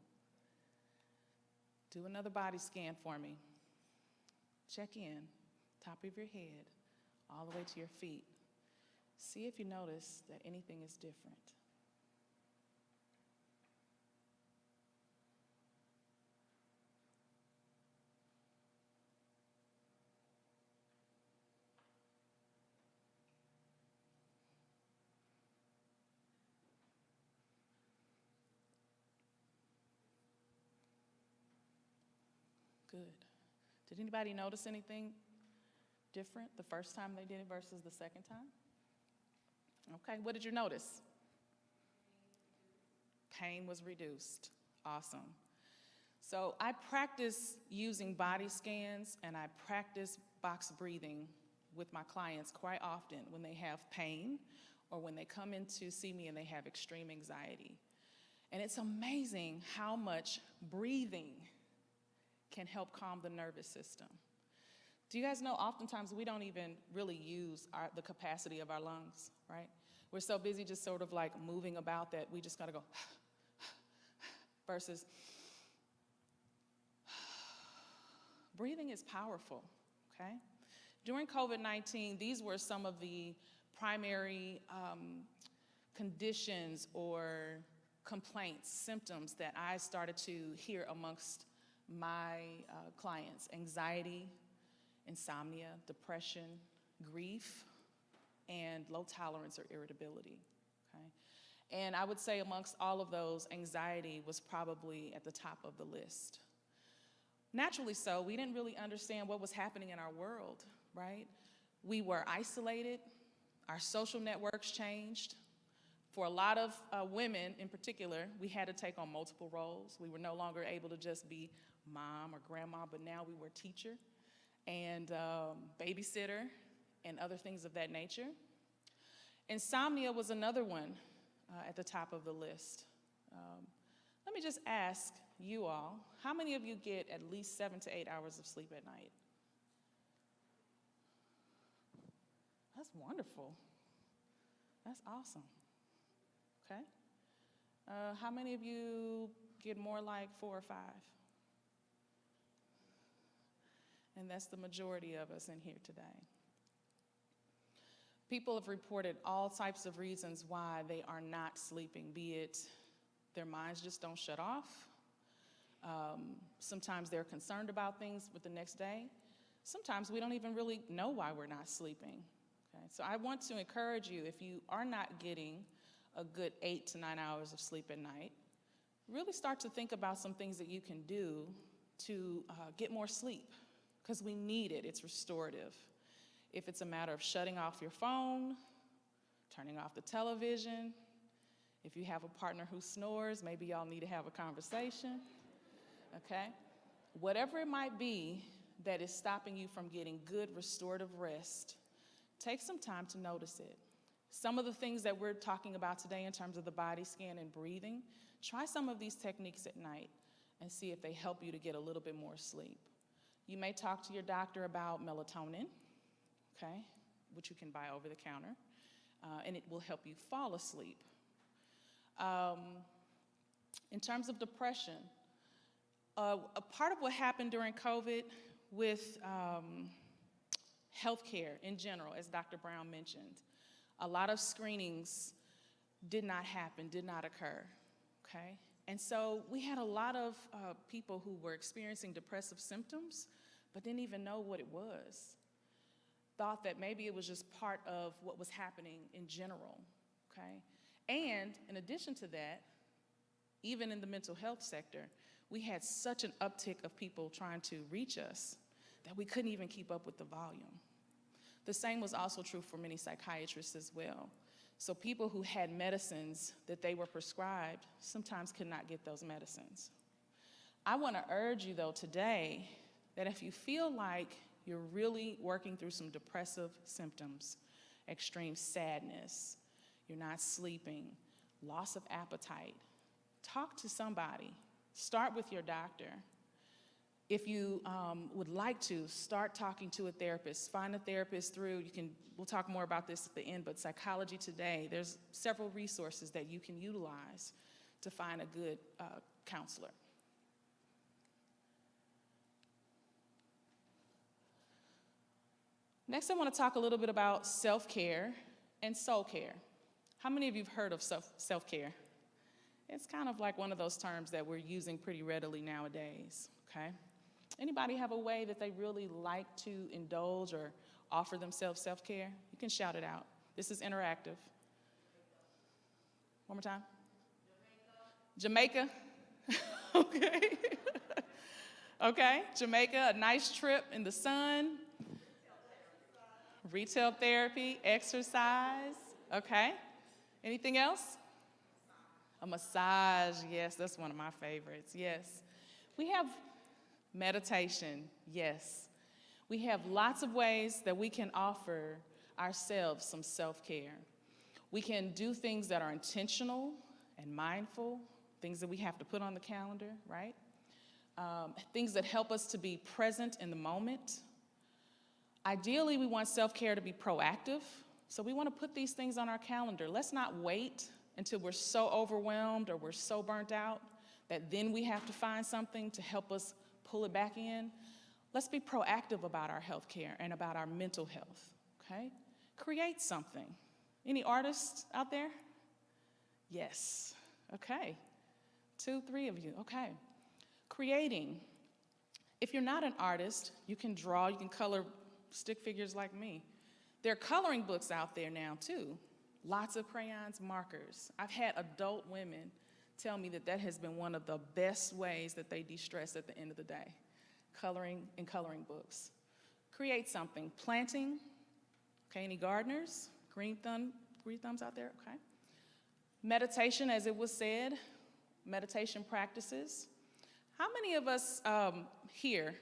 Do another body scan for me. Check in, top of your head, all the way to your feet. See if you notice that anything is different. Good. Did anybody notice anything different the first time they did it versus the second time? Okay, what did you notice? Pain was reduced. Awesome. So I practice using body scans and I practice box breathing with my clients quite often when they have pain or when they come in to see me and they have extreme anxiety. And it's amazing how much breathing can help calm the nervous system. Do you guys know oftentimes we don't even really use the capacity of our lungs, right? We're so busy just sort of like moving about that we just gotta go versus breathing is powerful, okay? During COVID-19, these were some of the primary conditions or complaints, symptoms that I started to hear amongst my clients: anxiety, insomnia, depression, grief, and low tolerance or irritability, okay? And I would say amongst all of those, anxiety was probably at the top of the list. Naturally so, we didn't really understand what was happening in our world, right? We were isolated, our social networks changed. For a lot of women in particular, we had to take on multiple roles. We were no longer able to just be mom or grandma, but now we were teacher and babysitter and other things of that nature. Insomnia was another one at the top of the list. Let me just ask you all, how many of you get at least 7 to 8 hours of sleep at night? That's wonderful. That's awesome. Okay. How many of you get more like 4 or 5? And that's the majority of us in here today. People have reported all types of reasons why they are not sleeping, be it their minds just don't shut off. Sometimes they're concerned about things with the next day. Sometimes we don't even really know why we're not sleeping. Okay? So I want to encourage you, if you are not getting a good 8 to 9 hours of sleep at night, really start to think about some things that you can do to get more sleep, because we need it. It's restorative. If it's a matter of shutting off your phone, turning off the television, if you have a partner who snores, maybe y'all need to have a conversation, okay? Whatever it might be that is stopping you from getting good restorative rest, take some time to notice it. Some of the things that we're talking about today in terms of the body scan and breathing, try some of these techniques at night and see if they help you to get a little bit more sleep. You may talk to your doctor about melatonin, okay, which you can buy over the counter, and it will help you fall asleep. In terms of depression, a part of what happened during COVID with healthcare in general, as Dr. Brown mentioned, a lot of screenings did not happen, did not occur, okay? And so we had a lot of people who were experiencing depressive symptoms, but didn't even know what it was. Thought that maybe it was just part of what was happening in general, okay? And in addition to that, even in the mental health sector, we had such an uptick of people trying to reach us that we couldn't even keep up with the volume. The same was also true for many psychiatrists as well. So people who had medicines that they were prescribed sometimes could not get those medicines. I want to urge you, though, today that if you feel like you're really working through some depressive symptoms, extreme sadness, you're not sleeping, loss of appetite, talk to somebody. Start with your doctor. If you would like to, start talking to a therapist. Find a therapist through, we'll talk more about this at the end, but Psychology Today, there's several resources that you can utilize to find a good counselor. Next, I want to talk a little bit about self-care and soul care. How many of you have heard of self-care? It's kind of like one of those terms that we're using pretty readily nowadays, okay? Anybody have a way that they really like to indulge or offer themselves self-care? You can shout it out. This is interactive. One more time. Jamaica? Okay. Okay, Jamaica, a nice trip in the sun. Retail therapy, exercise, okay. Anything else? A massage, yes, that's one of my favorites, yes. We have meditation, yes. We have lots of ways that we can offer ourselves some self-care. We can do things that are intentional and mindful, things that we have to put on the calendar, right? Things that help us to be present in the moment. Ideally, we want self-care to be proactive, so we want to put these things on our calendar. Let's not wait until we're so overwhelmed or we're so burnt out that then we have to find something to help us pull it back in. Let's be proactive about our health care and about our mental health, okay? Create something. Any artists out there? Yes, okay. 2, 3 of you, okay. Creating. If you're not an artist, you can draw, you can color stick figures like me. There are coloring books out there now too. Lots of crayons, markers. I've had adult women tell me that that has been one of the best ways that they de-stress at the end of the day. Coloring and coloring books. Create something. Planting. Okay, any gardeners? Green thumbs out there? Okay. Meditation, as it was said. Meditation practices. How many of us here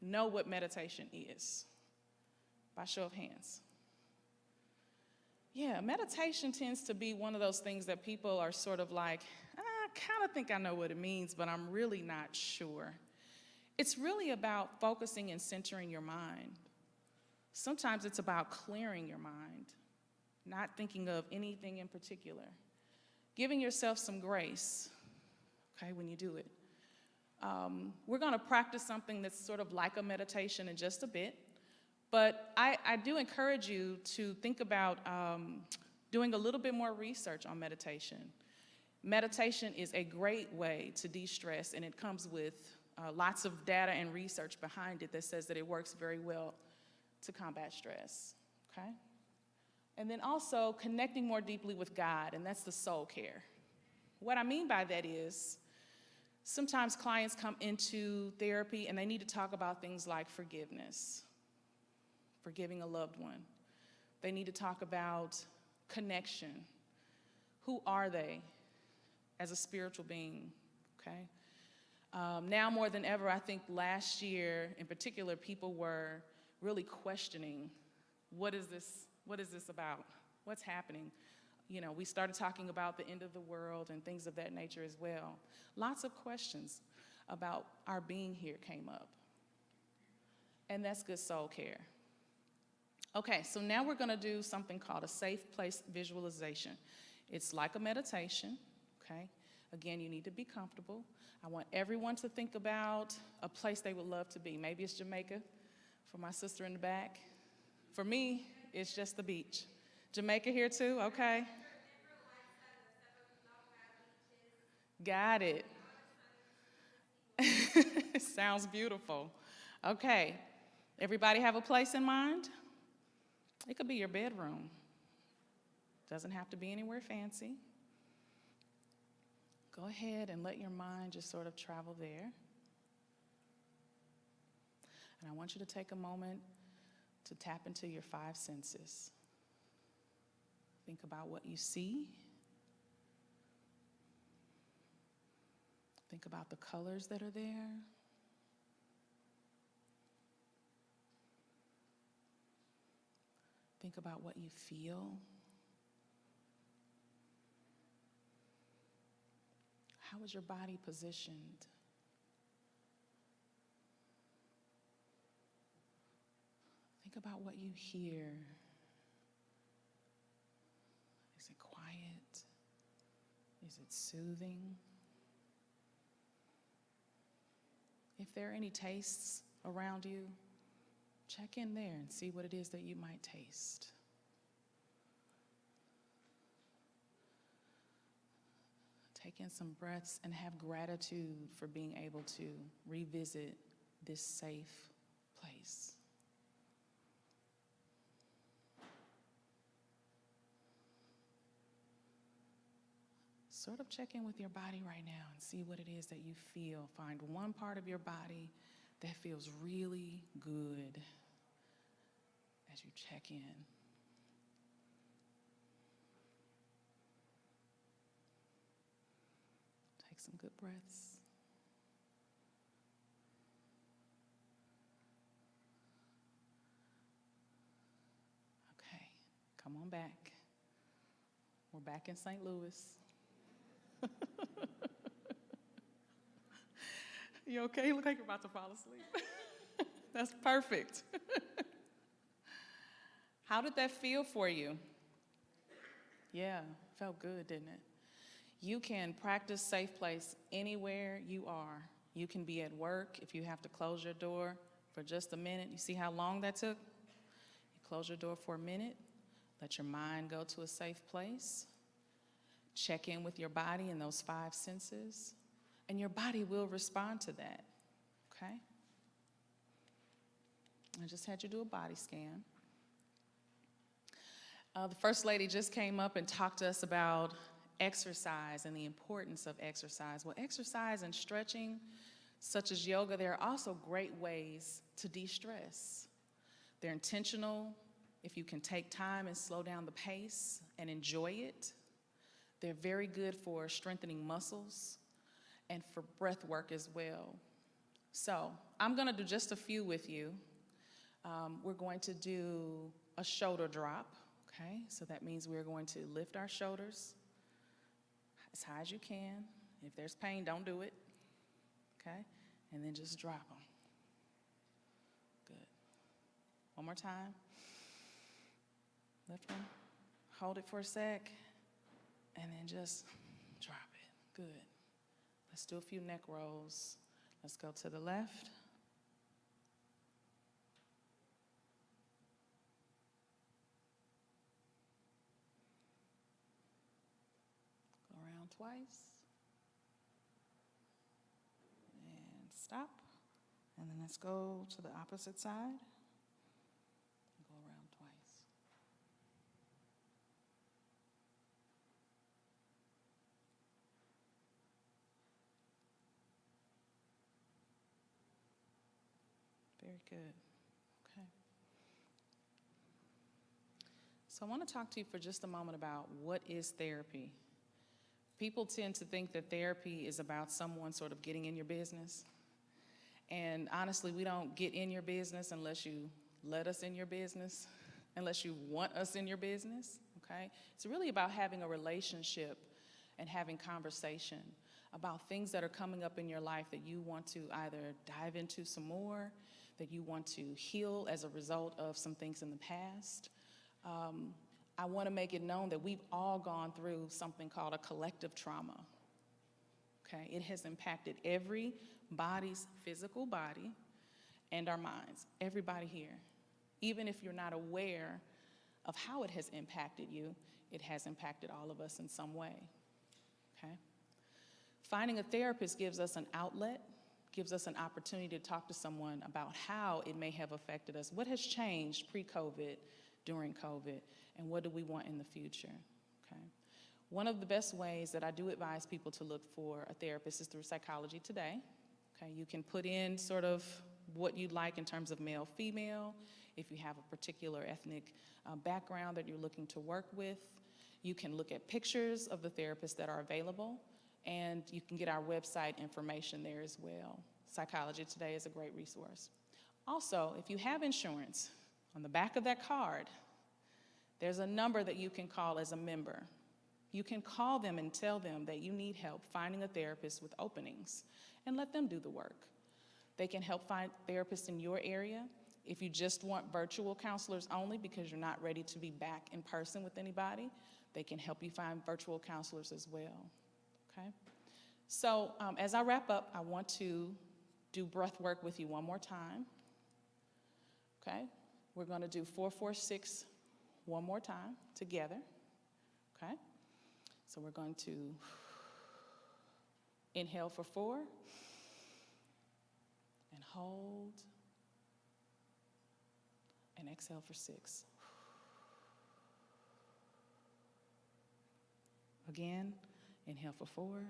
know what meditation is? By show of hands. Yeah, meditation tends to be one of those things that people are sort of like, I kind of think I know what it means, but I'm really not sure. It's really about focusing and centering your mind. Sometimes it's about clearing your mind, not thinking of anything in particular. Giving yourself some grace, okay, when you do it. We're going to practice something that's sort of like a meditation in just a bit, but I do encourage you to think about doing a little bit more research on meditation. Meditation is a great way to de-stress, and it comes with lots of data and research behind it that says that it works very well to combat stress, okay? And then also connecting more deeply with God, and that's the soul care. What I mean by that is, sometimes clients come into therapy and they need to talk about things like forgiveness, forgiving a loved one. They need to talk about connection. Who are they as a spiritual being, okay? Now more than ever, I think last year in particular, people were really questioning, what is this about? What's happening? You know, we started talking about the end of the world and things of that nature as well. Lots of questions about our being here came up. And that's good soul care. Okay, so now we're gonna do something called a safe place visualization. It's like a meditation, okay? Again, you need to be comfortable. I want everyone to think about a place they would love to be. Maybe it's Jamaica, for my sister in the back. For me, it's just the beach. Jamaica here too, okay? Got it. Sounds beautiful. Okay, everybody have a place in mind? It could be your bedroom. Doesn't have to be anywhere fancy. Go ahead and let your mind just sort of travel there. And I want you to take a moment to tap into your 5 senses. Think about what you see. Think about the colors that are there. Think about what you feel. How is your body positioned? Think about what you hear. Is it quiet? Is it soothing? If there are any tastes around you, check in there and see what it is that you might taste. Take in some breaths and have gratitude for being able to revisit this safe place. Sort of check in with your body right now and see what it is that you feel. Find one part of your body that feels really good as you check in. Take some good breaths. Okay, come on back. We're back in St. Louis. You okay? You look like you're about to fall asleep. That's perfect. How did that feel for you? Yeah, felt good, didn't it? You can practice safe place anywhere you are. You can be at work if you have to close your door for just a minute. You see how long that took? You close your door for a minute, let your mind go to a safe place, check in with your body and those 5 senses, and your body will respond to that, okay? I just had you do a body scan. The First Lady just came up and talked to us about exercise and the importance of exercise. Well, exercise and stretching, such as yoga, there are also great ways to de-stress. They're intentional if you can take time and slow down the pace and enjoy it. They're very good for strengthening muscles and for breath work as well. So I'm gonna do just a few with you. We're going to do a shoulder drop, okay? So that means we're going to lift our shoulders as high as you can. If there's pain, don't do it, okay? And then just drop them. Good. One more time. Lift them, hold it for a sec, and then just drop it. Good. Let's do a few neck rolls. Let's go to the left. Go around twice. And stop. And then let's go to the opposite side. Go around twice. Very good. Okay. So I want to talk to you for just a moment about what is therapy. People tend to think that therapy is about someone sort of getting in your business. And honestly, we don't get in your business unless you let us in your business, unless you want us in your business, okay? It's really about having a relationship and having conversation about things that are coming up in your life that you want to either dive into some more, that you want to heal as a result of some things in the past. I want to make it known that we've all gone through something called a collective trauma, okay? It has impacted everybody's physical body and our minds, everybody here. Even if you're not aware of how it has impacted you, it has impacted all of us in some way, okay? Finding a therapist gives us an outlet, gives us an opportunity to talk to someone about how it may have affected us, what has changed pre-COVID, during COVID, and what do we want in the future, okay? One of the best ways that I do advise people to look for a therapist is through Psychology Today, okay? You can put in sort of what you'd like in terms of male, female, if you have a particular ethnic background that you're looking to work with. You can look at pictures of the therapists that are available, and you can get our website information there as well. Psychology Today is a great resource. Also, if you have insurance, on the back of that card, there's a number that you can call as a member. You can call them and tell them that you need help finding a therapist with openings and let them do the work. They can help find therapists in your area. If you just want virtual counselors only because you're not ready to be back in person with anybody, they can help you find virtual counselors as well, okay? So as I wrap up, I want to do breath work with you one more time, okay? We're going to do 4-4-6 one more time together, okay? So we're going to inhale for 4 and hold and exhale for 6. Again, inhale for 4 and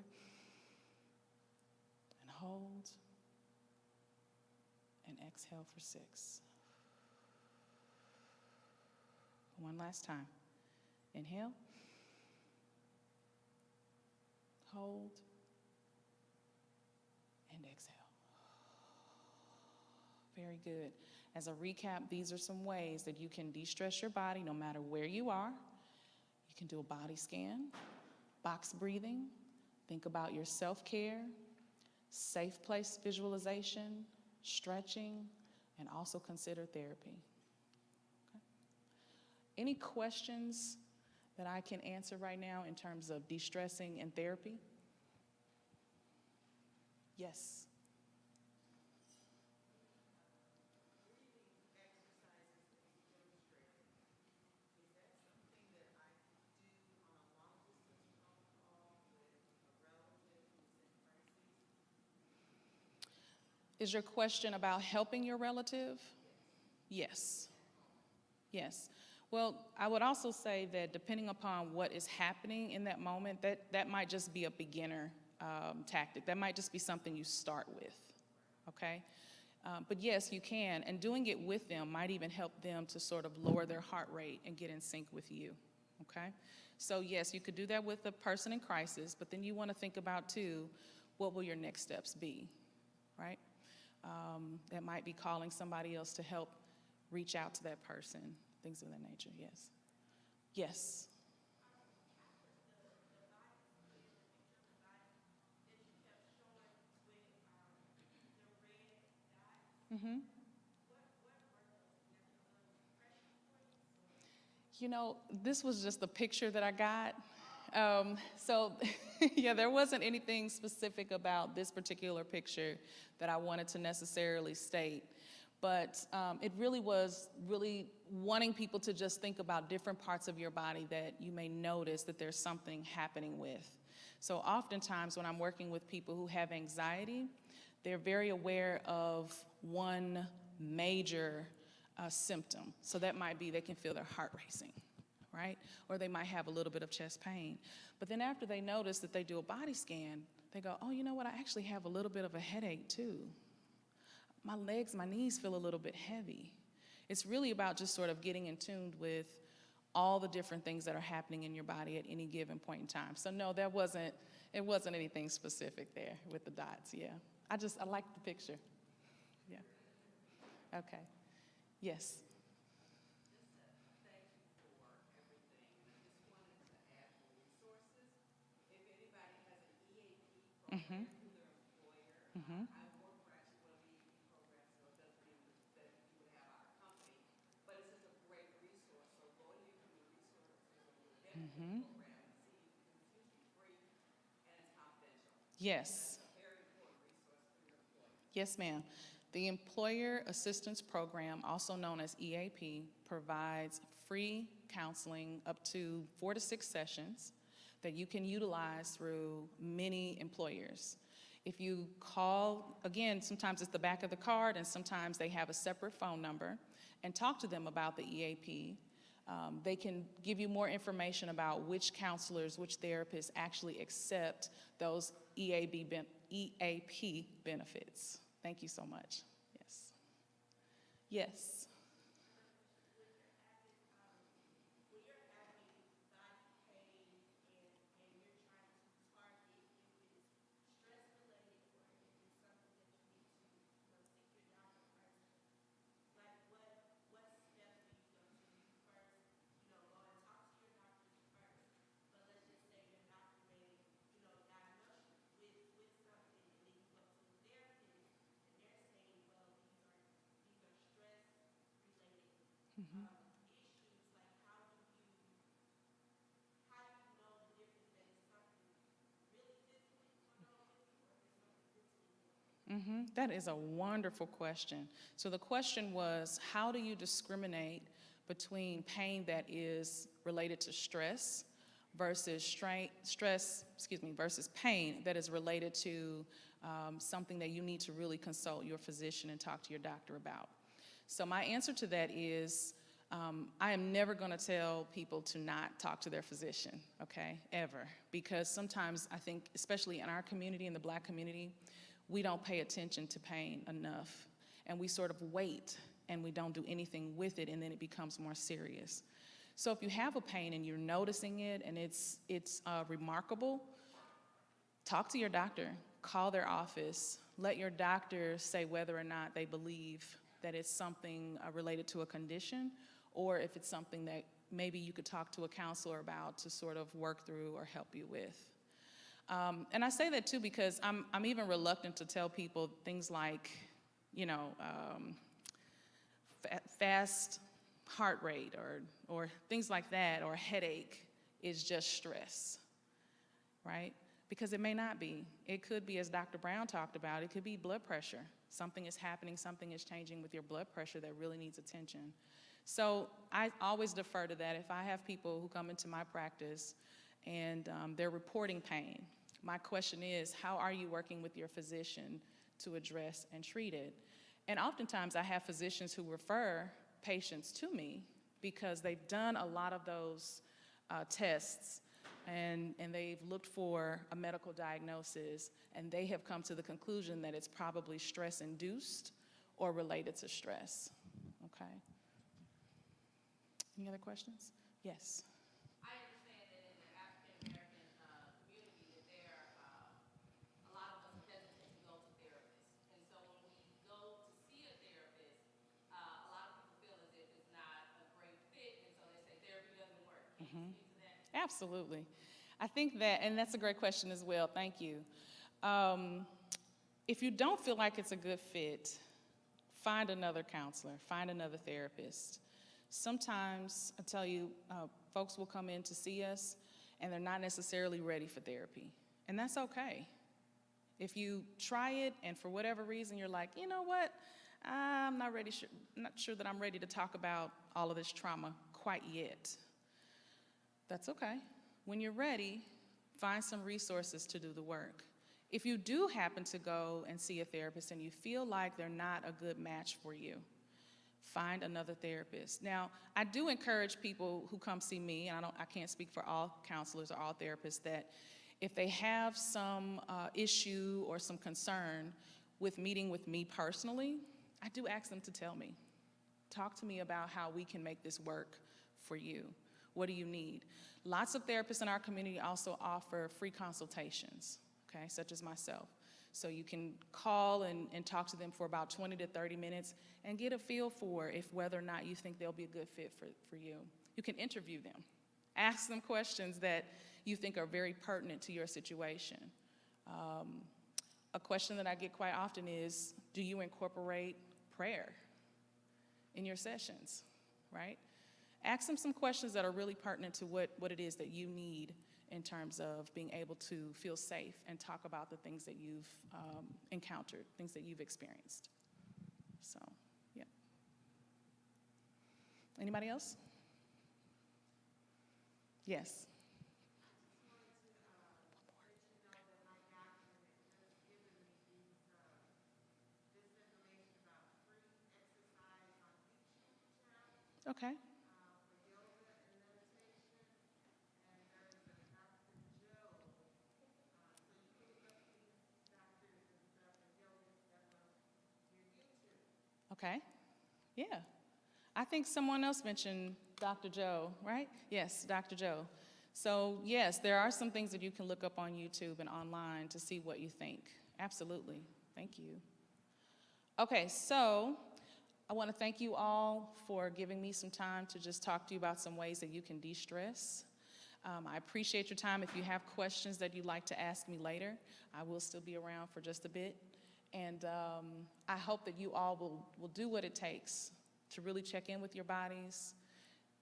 hold and exhale for 6. One last time. Inhale, hold, and exhale. Very good. As a recap, these are some ways that you can de-stress your body no matter where you are. You can do a body scan, box breathing, think about your self-care, safe place visualization, stretching, and also consider therapy. Okay. Any questions that I can answer right now in terms of de-stressing and therapy? Yes. Is your question about helping your relative? Yes. Yes. Well, I would also say that depending upon what is happening in that moment, that might just be a beginner tactic. That might just be something you start with, okay? But yes, you can, and doing it with them might even help them to sort of lower their heart rate and get in sync with you, okay? So yes, you could do that with a person in crisis, but then you want to think about too, what will your next steps be, right? That might be calling somebody else to help reach out to that person, things of that nature, yes. Yes. Mm-hmm. You know, this was just the picture that I got. So, yeah, there wasn't anything specific about this particular picture that I wanted to necessarily state. But it really was really wanting people to just think about different parts of your body that you may notice that there's something happening with. So oftentimes when I'm working with people who have anxiety, they're very aware of one major symptom. So that might be they can feel their heart racing, right? Or they might have a little bit of chest pain. But then after they notice that they do a body scan, they go, oh, you know what, I actually have a little bit of a headache too. My legs, my knees feel a little bit heavy. It's really about just sort of getting in tune with all the different things that are happening in your body at any given point in time. So no, it wasn't anything specific there with the dots, yeah. I like the picture, yeah. Okay, yes. Mm-hmm. Mm-hmm. Mm-hmm. Yes. Yes, ma'am. The Employer Assistance Program, also known as EAP, provides free counseling up to 4 to 6 sessions that you can utilize through many employers. If you call, again, sometimes it's the back of the card and sometimes they have a separate phone number, and talk to them about the EAP. They can give you more information about which counselors, which therapists actually accept those EAP benefits. Thank you so much. Yes. Yes. Mm-hmm. Mm-hmm. That is a wonderful question. So the question was, how do you discriminate between pain that is related to stress versus versus pain that is related to something that you need to really consult your physician and talk to your doctor about? So my answer to that is, I am never going to tell people to not talk to their physician, okay, ever. Because sometimes I think, especially in our community, in the Black community, we don't pay attention to pain enough. And we sort of wait and we don't do anything with it, and then it becomes more serious. So if you have a pain and you're noticing it and it's remarkable, talk to your doctor, call their office, let your doctor say whether or not they believe that it's something related to a condition, or if it's something that maybe you could talk to a counselor about to sort of work through or help you with. And I say that too because I'm even reluctant to tell people things like, you know, fast heart rate or things like that, or headache is just stress, right? Because it may not be. It could be, as Dr. Brown talked about, it could be blood pressure. Something is happening, something is changing with your blood pressure that really needs attention. So I always defer to that. If I have people who come into my practice and they're reporting pain, my question is, how are you working with your physician to address and treat it? And oftentimes I have physicians who refer patients to me because they've done a lot of those tests and they've looked for a medical diagnosis, and they have come to the conclusion that it's probably stress-induced or related to stress. Okay. Any other questions? Yes. I understand that in the African-American community that there are a lot of us hesitant to go to therapists. And so when we go to see a therapist, a lot of people feel as if it's not a great fit, and so they say therapy doesn't work. Can you speak to that? Absolutely. I think that, and that's a great question as well, thank you. If you don't feel like it's a good fit, find another counselor, find another therapist. Sometimes, I tell you, folks will come in to see us and they're not necessarily ready for therapy, and that's okay. If you try it and for whatever reason you're like, you know what, I'm not sure that I'm ready to talk about all of this trauma quite yet. That's okay. When you're ready, find some resources to do the work. If you do happen to go and see a therapist and you feel like they're not a good match for you, find another therapist. Now, I do encourage people who come see me, and I can't speak for all counselors or all therapists, that if they have some issue or some concern with meeting with me personally, I do ask them to tell me. Talk to me about how we can make this work for you. What do you need? Lots of therapists in our community also offer free consultations, okay, such as myself. So you can call and talk to them for about 20 to 30 minutes and get a feel for whether or not you think they'll be a good fit for you. You can interview them. Ask them questions that you think are very pertinent to your situation. A question that I get quite often is, do you incorporate prayer in your sessions, right? Ask them some questions that are really pertinent to what it is that you need in terms of being able to feel safe and talk about the things that you've encountered, things that you've experienced. So, yeah. Anybody else? Yes. Okay. Okay. Yeah. I think someone else mentioned Dr. Joe, right? Yes, Dr. Joe. So yes, there are some things that you can look up on YouTube and online to see what you think. Absolutely. Thank you. Okay, so I want to thank you all for giving me some time to just talk to you about some ways that you can de-stress. I appreciate your time. If you have questions that you'd like to ask me later, I will still be around for just a bit. And I hope that you all will do what it takes to really check in with your bodies,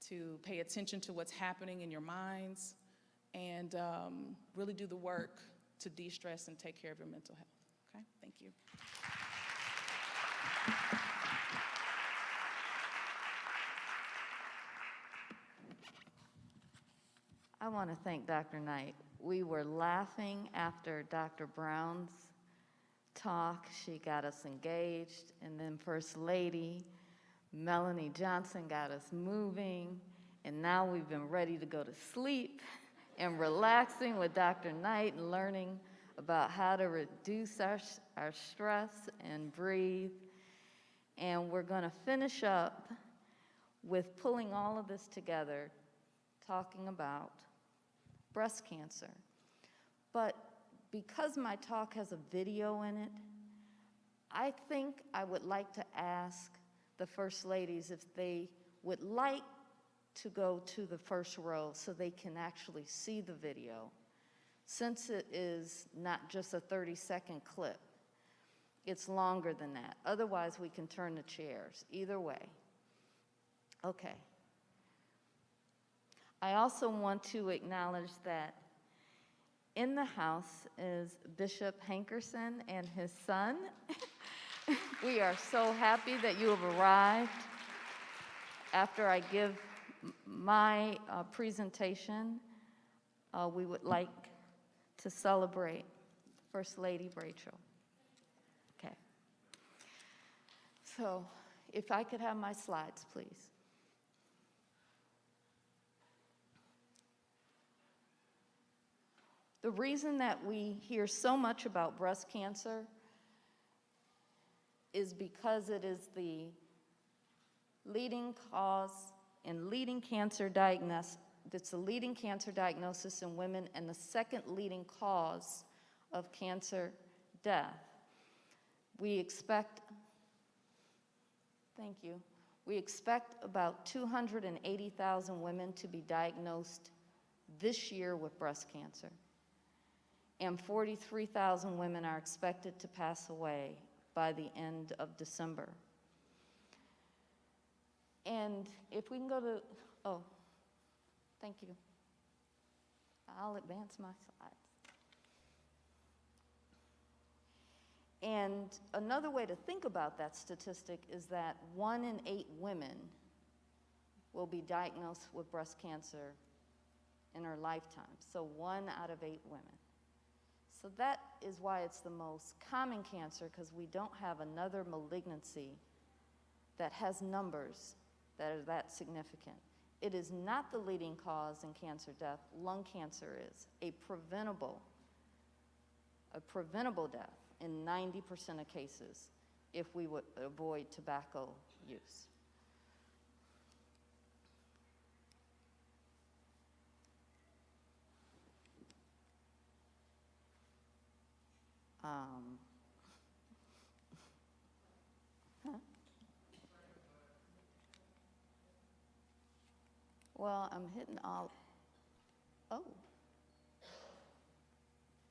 to pay attention to what's happening in your minds, and really do the work to de-stress and take care of your mental health. Okay, thank you. I want to thank Dr. Knight. We were laughing after Dr. Brown's talk. She got us engaged, and then First Lady Melanie Johnson got us moving, and now we've been ready to go to sleep and relaxing with Dr. Knight and learning about how to reduce our stress and breathe. And we're going to finish up with pulling all of this together, talking about breast cancer. But because my talk has a video in it, I think I would like to ask the First Ladies if they would like to go to the first row so they can actually see the video. Since it is not just a 30-second clip, it's longer than that. Otherwise, we can turn the chairs. Either way. Okay. I also want to acknowledge that in the house is Bishop Hankerson and his son. We are so happy that you have arrived. After I give my presentation, we would like to celebrate First Lady Rachel. Okay. So, if I could have my slides, please. The reason that we hear so much about breast cancer is because it is the leading cause and leading cancer diagnosis. It's the leading cancer diagnosis in women and the second leading cause of cancer death. We expect, thank you, we expect about 280,000 women to be diagnosed this year with breast cancer. And 43,000 women are expected to pass away by the end of December. And if we can go to, oh, thank you. I'll advance my slides. And another way to think about that statistic is that 1 in 8 women will be diagnosed with breast cancer in her lifetime. So 1 out of 8 women. So that is why it's the most common cancer, because we don't have another malignancy that has numbers that are that significant. It is not the leading cause in cancer death. Lung cancer is a preventable death in 90% of cases if we would avoid tobacco use. Well, I'm hitting all, oh,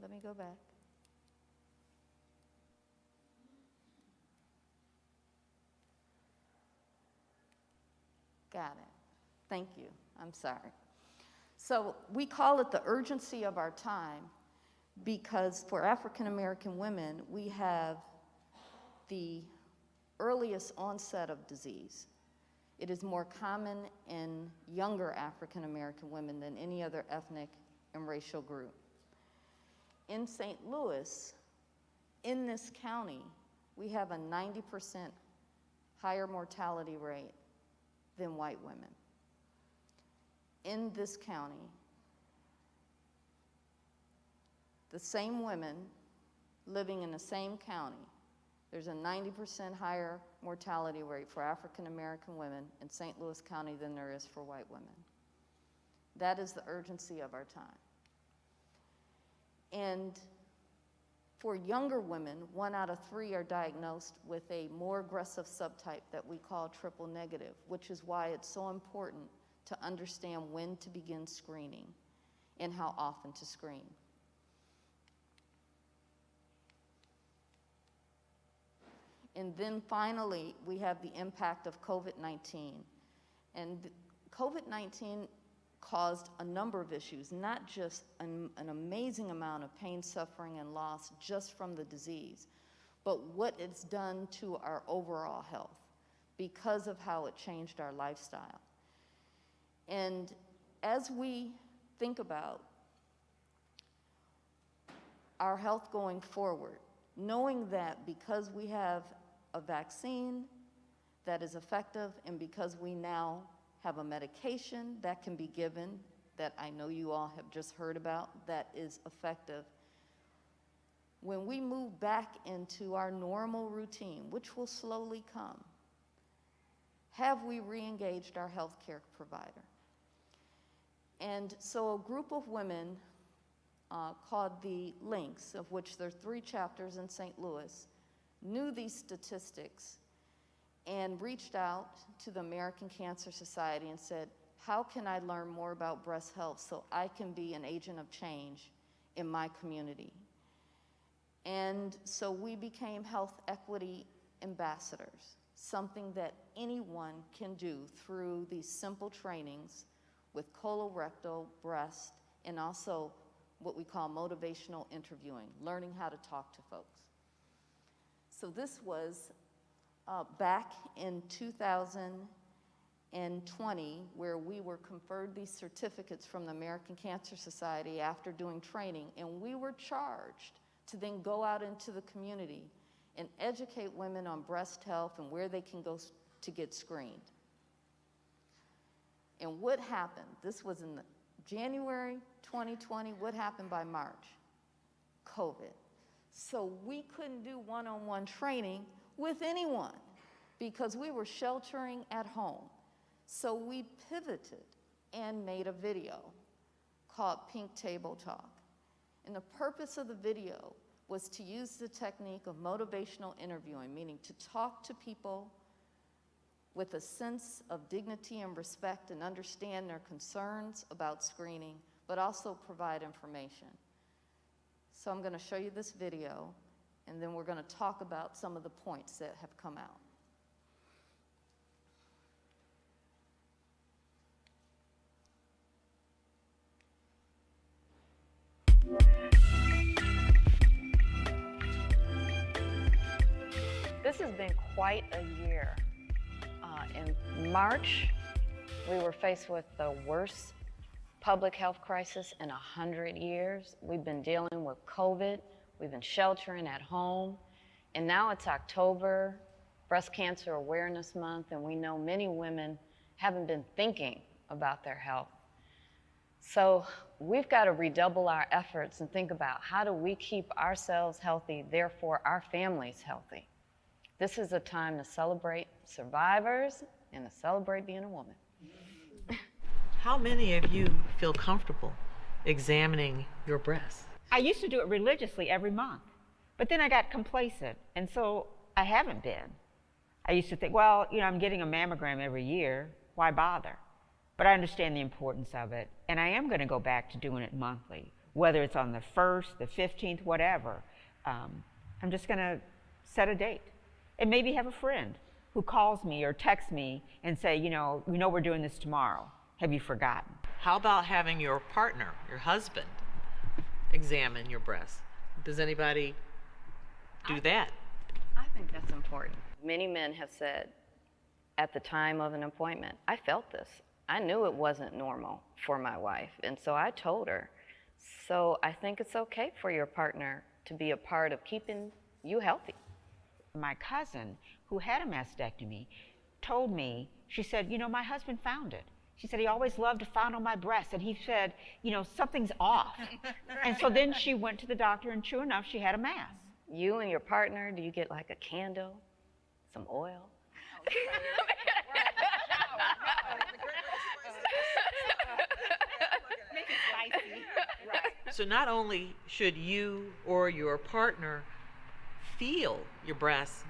let me go back. Got it. Thank you. I'm sorry. So we call it the urgency of our time because for African American women, we have the earliest onset of disease. It is more common in younger African American women than any other ethnic and racial group. In St. Louis, in this county, we have a 90% higher mortality rate than white women. In this county, the same women living in the same county, there's a 90% higher mortality rate for African American women in St. Louis County than there is for white women. That is the urgency of our time. And for younger women, 1 out of 3 are diagnosed with a more aggressive subtype that we call triple negative, which is why it's so important to understand when to begin screening and how often to screen. And then finally, we have the impact of COVID-19. And COVID-19 caused a number of issues, not just an amazing amount of pain, suffering, and loss just from the disease, but what it's done to our overall health because of how it changed our lifestyle. And as we think about our health going forward, knowing that because we have a vaccine that is effective and because we now have a medication that can be given that I know you all have just heard about that is effective, when we move back into our normal routine, which will slowly come, have we re-engaged our healthcare provider? And so a group of women called the Links, of which there are 3 chapters in St. Louis, knew these statistics and reached out to the American Cancer Society and said, how can I learn more about breast health so I can be an agent of change in my community. And so we became health equity ambassadors, something that anyone can do through these simple trainings with colorectal, breast, and also what we call motivational interviewing, learning how to talk to folks. So this was back in 2020, where we were conferred these certificates from the American Cancer Society after doing training, and we were charged to then go out into the community and educate women on breast health and where they can go to get screened. And what happened? This was in January 2020. What happened by March? COVID. So we couldn't do one-on-one training with anyone because we were sheltering at home. So we pivoted and made a video called Pink Table Talk. And the purpose of the video was to use the technique of motivational interviewing, meaning to talk to people with a sense of dignity and respect and understand their concerns about screening, but also provide information. So I'm going to show you this video, and then we're going to talk about some of the points that have come out. This has been quite a year. In March, we were faced with the worst public health crisis in 100 years. We've been dealing with COVID. We've been sheltering at home. And now it's October, Breast Cancer Awareness Month, and we know many women haven't been thinking about their health. So we've got to redouble our efforts and think about how do we keep ourselves healthy, therefore our families healthy. This is a time to celebrate survivors and to celebrate being a woman. How many of you feel comfortable examining your breasts? I used to do it religiously every month, but then I got complacent, and so I haven't been. I used to think, well, you know, I'm getting a mammogram every year, why bother? But I understand the importance of it, and I am going to go back to doing it monthly, whether it's on the 1st, the 15th, whatever. I'm just going to set a date. And maybe have a friend who calls me or texts me and say, you know we're doing this tomorrow. Have you forgotten? How about having your partner, your husband, examine your breasts? Does anybody do that? I think that's important. Many men have said at the time of an appointment, I felt this. I knew it wasn't normal for my wife, and so I told her. So I think it's okay for your partner to be a part of keeping you healthy. My cousin, who had a mastectomy, told me, she said, my husband found it. She said he always loved to fondle my breasts, and he said, something's off. And so then she went to the doctor, and true enough, she had a mass. You and your partner, do you get like a candle, some oil? So not only should you or your partner feel your breasts,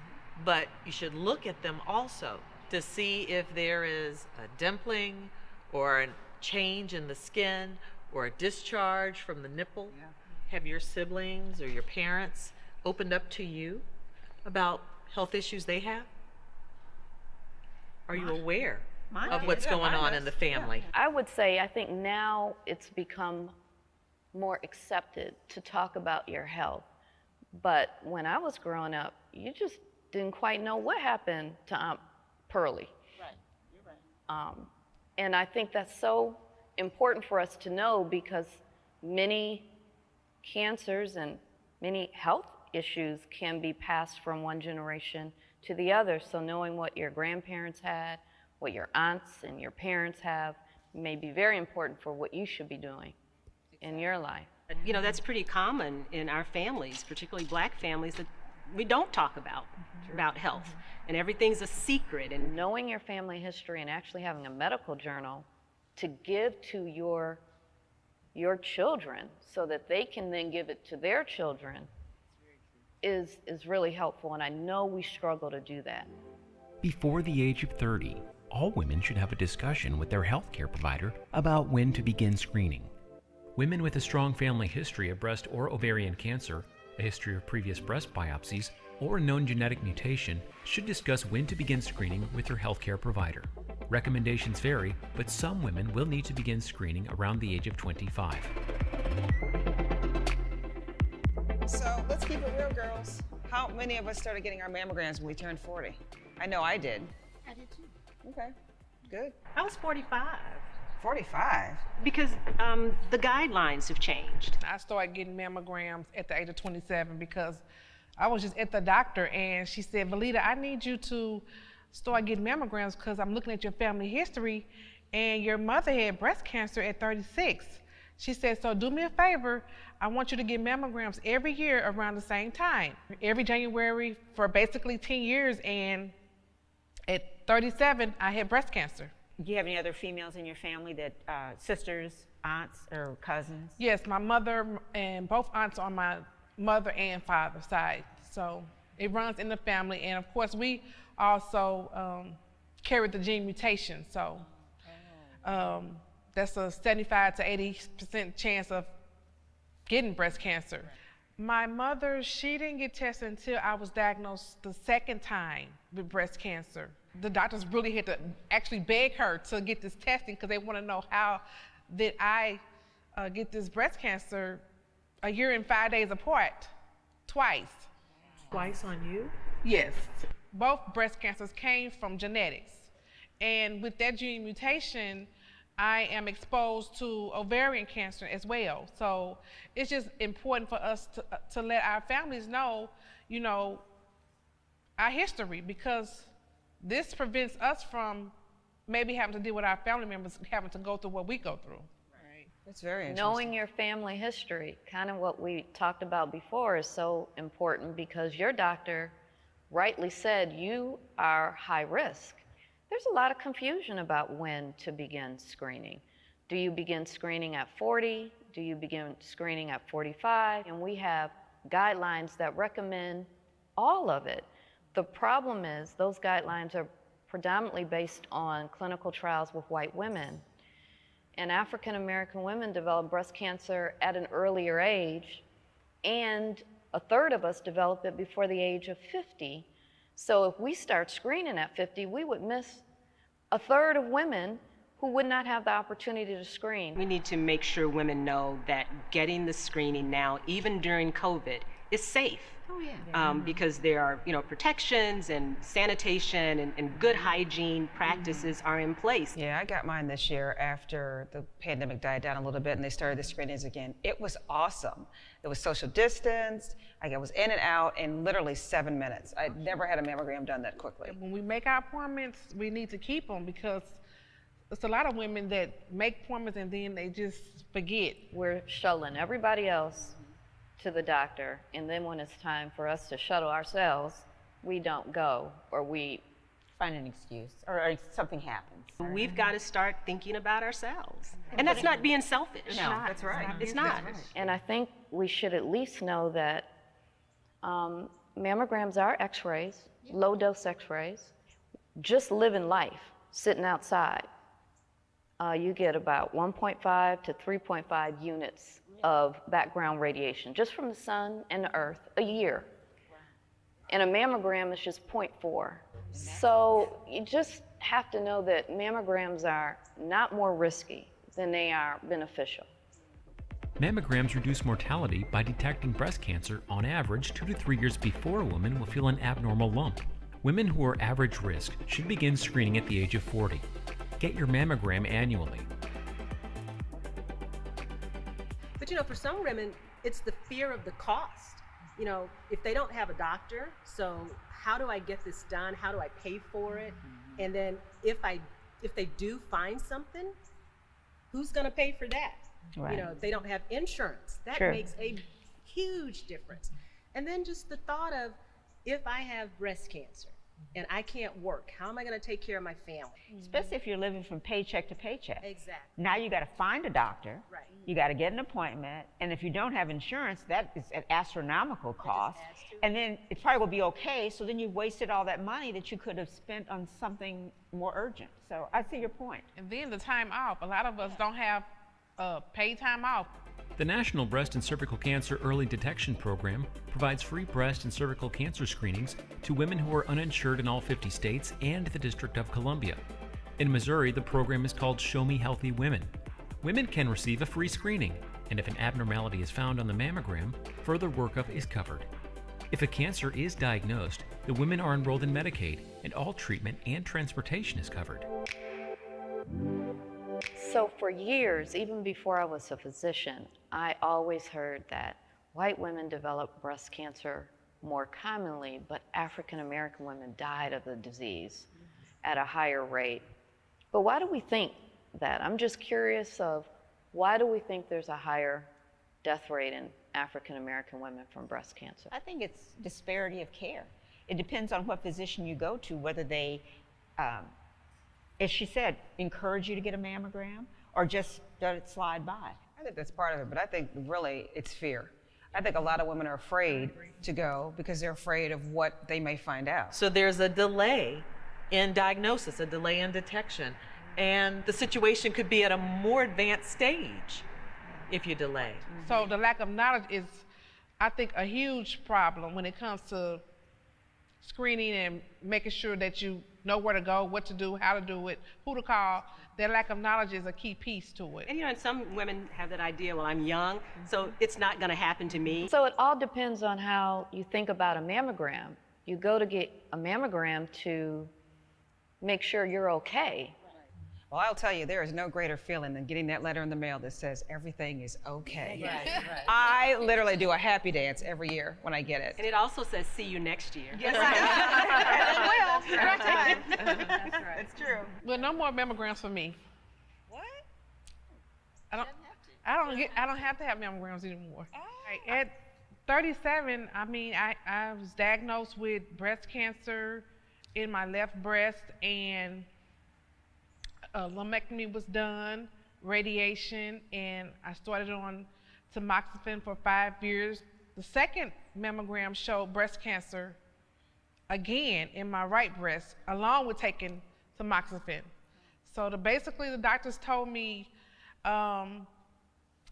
but you should look at them also to see if there is a dimpling or a change in the skin or a discharge from the nipple. Yeah. Have your siblings or your parents opened up to you about health issues they have? Are you aware of what's going on in the family? I would say, I think now it's become more accepted to talk about your health. But when I was growing up, you just didn't quite know what happened to Aunt Pearlie. Right, you're right. And I think that's so important for us to know because many cancers and many health issues can be passed from one generation to the other. So knowing what your grandparents had, what your aunts and your parents have, may be very important for what you should be doing in your life. That's pretty common in our families, particularly Black families, that we don't talk about health, and everything's a secret. And knowing your family history and actually having a medical journal to give to your children so that they can then give it to their children is really helpful, and I know we struggle to do that. Before the age of 30, all women should have a discussion with their healthcare provider about when to begin screening. Women with a strong family history of breast or ovarian cancer, a history of previous breast biopsies, or a known genetic mutation should discuss when to begin screening with their healthcare provider. Recommendations vary, but some women will need to begin screening around the age of 25. So let's keep it real, girls. How many of us started getting our mammograms when we turned 40? I know I did. I did too. Okay, good. I was 45 45? because the guidelines have changed. I started getting mammograms at the age of 27 because I was just at the doctor and she said, Valita, I need you to start getting mammograms because I'm looking at your family history and your mother had breast cancer at 36. She said, so do me a favor, I want you to get mammograms every year around the same time, every January for basically 10 years, and at 37, I had breast cancer. Do you have any other females in your family that, sisters, aunts, or cousins? Yes, my mother and both aunts on my mother and father side. So it runs in the family. And of course, we also carry the gene mutation. So that's a 75 to 80% chance of getting breast cancer. My mother, she didn't get tested until I was diagnosed the second time with breast cancer. The doctors really had to actually beg her to get this testing because they want to know how did I get this breast cancer a year and 5 days apart, twice. Twice on you? Yes. Both breast cancers came from genetics. And with that gene mutation, I am exposed to ovarian cancer as well. So it's just important for us to let our families know, you know, our history, because this prevents us from maybe having to deal with our family members having to go through what we go through. Right. That's very interesting. Knowing your family history, kind of what we talked about before, is so important because your doctor rightly said you are high risk. There's a lot of confusion about when to begin screening. Do you begin screening at 40? Do you begin screening at 45? And we have guidelines that recommend all of it. The problem is those guidelines are predominantly based on clinical trials with white women. And African American women develop breast cancer at an earlier age, and a third of us develop it before the age of 50. So if we start screening at 50, we would miss a third of women who would not have the opportunity to screen. We need to make sure women know that getting the screening now, even during COVID, is safe. Oh, yeah. Because there are, you know, protections and sanitation and good hygiene practices are in place. Yeah, I got mine this year after the pandemic died down a little bit and they started the screenings again. It was awesome. It was social distanced. I was in and out in literally 7 minutes. I'd never had a mammogram done that quickly. When we make our appointments, we need to keep them because there's a lot of women that make appointments and then they just forget. We're shuttling everybody else to the doctor, and then when it's time for us to shuttle ourselves, we don't go, or we find an excuse, or something happens. We've got to start thinking about ourselves. And that's not being selfish. No, that's right. It's not. And I think we should at least know that mammograms are x-rays, low-dose x-rays. Just living life, sitting outside, you get about 1.5 to 3.5 units of background radiation, just from the sun and the earth, a year. And a mammogram is just 0.4. So you just have to know that mammograms are not more risky than they are beneficial. Mammograms reduce mortality by detecting breast cancer on average 2 to 3 years before a woman will feel an abnormal lump. Women who are average risk should begin screening at the age of 40. Get your mammogram annually. But you know, for some women, it's the fear of the cost. You know, if they don't have a doctor, so how do I get this done? How do I pay for it? And then if they do find something, who's going to pay for that? Right. You know, if they don't have insurance, that Sure. makes a huge difference. And then just the thought of, if I have breast cancer and I can't work, how am I going to take care of my family? Especially if you're living from paycheck to paycheck. Exactly. Now you got to find a doctor. Right. You got to get an appointment, and if you don't have insurance, that is an astronomical cost. And then it probably will be okay. So then you've wasted all that money that you could have spent on something more urgent. So I see your point. And then the time off. A lot of us don't have paid time off. The National Breast and Cervical Cancer Early Detection Program provides free breast and cervical cancer screenings to women who are uninsured in all 50 states and the District of Columbia. In Missouri, the program is called Show Me Healthy Women. Women can receive a free screening, and if an abnormality is found on the mammogram, further workup is covered. If a cancer is diagnosed, the women are enrolled in Medicaid, and all treatment and transportation is covered. So for years, even before I was a physician, I always heard that white women develop breast cancer more commonly, but African American women died of the disease at a higher rate. But why do we think that? I'm just curious of why do we think there's a higher death rate in African American women from breast cancer? I think it's disparity of care. It depends on what physician you go to, whether they, as she said, encourage you to get a mammogram or just let it slide by. I think that's part of it, but I think really it's fear. I think a lot of women are afraid to go because they're afraid of what they may find out. So there's a delay in diagnosis, a delay in detection, and the situation could be at a more advanced stage if you delay. So the lack of knowledge is, I think, a huge problem when it comes to screening and making sure that you know where to go, what to do, how to do it, who to call. That lack of knowledge is a key piece to it. And you know, and some women have that idea, well, I'm young, so it's not going to happen to me. So it all depends on how you think about a mammogram. You go to get a mammogram to make sure you're okay. Well, I'll tell you, there is no greater feeling than getting that letter in the mail that says everything is okay. Right. I literally do a happy dance every year when I get it. And it also says, see you next year. Yes, It will. That's right. It's true. Well, no more mammograms for me. What? I don't have to have mammograms anymore. At 37, I mean, I was diagnosed with breast cancer in my left breast, and a lumpectomy was done, radiation, and I started on tamoxifen for 5 years. The second mammogram showed breast cancer again in my right breast, along with taking tamoxifen. So basically the doctors told me,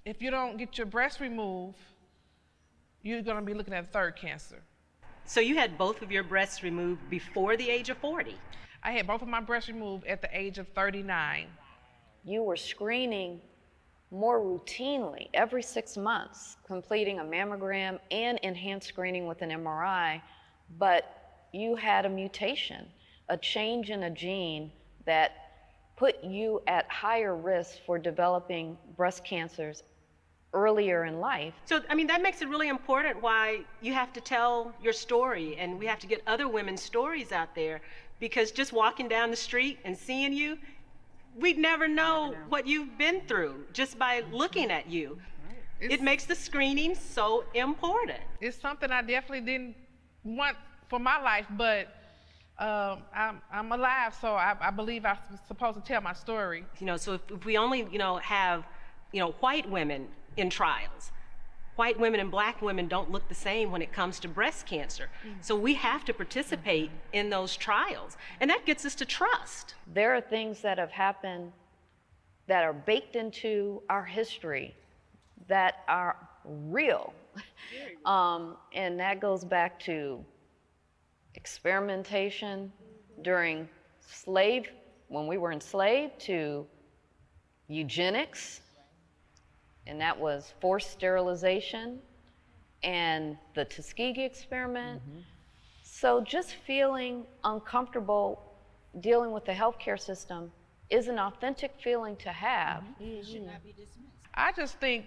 if you don't get your breast removed, you're gonna be looking at third cancer. So you had both of your breasts removed before the age of 40? I had both of my breasts removed at the age of 39. You were screening more routinely every 6 months, completing a mammogram and enhanced screening with an MRI, but you had a mutation, a change in a gene that put you at higher risk for developing breast cancers earlier in life. So, I mean, that makes it really important why you have to tell your story, and we have to get other women's stories out there, because just walking down the street and seeing you, we'd never know what you've been through just by looking at you. It makes the screening so important. It's something I definitely didn't want for my life, but I'm alive, so I believe I'm supposed to tell my story. You know, so if we only, have, white women in trials, white women and black women don't look the same when it comes to breast cancer. So we have to participate in those trials, and that gets us to trust. There are things that have happened that are baked into our history that are real. And that goes back to experimentation during when we were enslaved, to eugenics, and that was forced sterilization, and the Tuskegee experiment. So just feeling uncomfortable dealing with the healthcare system is an authentic feeling to have. I just think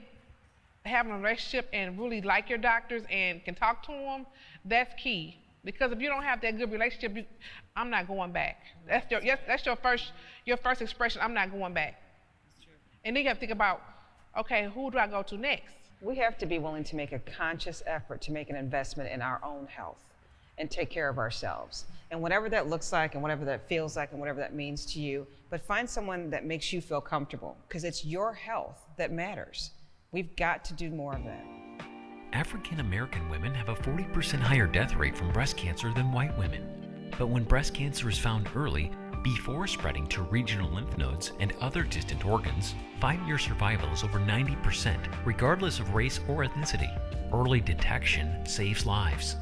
having a relationship and really like your doctors and can talk to them, that's key. Because if you don't have that good relationship, I'm not going back. That's your first expression, I'm not going back. And then you have to think about, okay, who do I go to next? We have to be willing to make a conscious effort to make an investment in our own health and take care of ourselves. And whatever that looks like and whatever that feels like and whatever that means to you, but find someone that makes you feel comfortable, because it's your health that matters. We've got to do more of that. African American women have a 40% higher death rate from breast cancer than white women. But when breast cancer is found early, before spreading to regional lymph nodes and other distant organs. 5-year survival is over 90%, regardless of race or ethnicity. Early detection saves lives.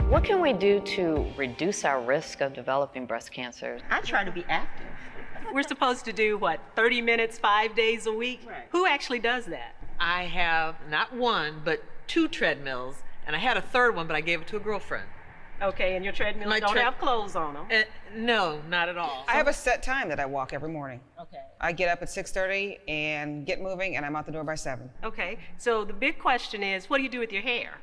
What can we do to reduce our risk of developing breast cancer? I try to be active. We're supposed to do what, 30 minutes, 5 days a week? Right. Who actually does that? I have not one, but 2 treadmills, and I had a third one, but I gave it to a girlfriend. Okay, and your treadmills don't have clothes on them? No, not at all. I have a set time that I walk every morning. Okay. I get up at 6:30 and get moving, and I'm out the door by 7. Okay, so the big question is, what do you do with your hair?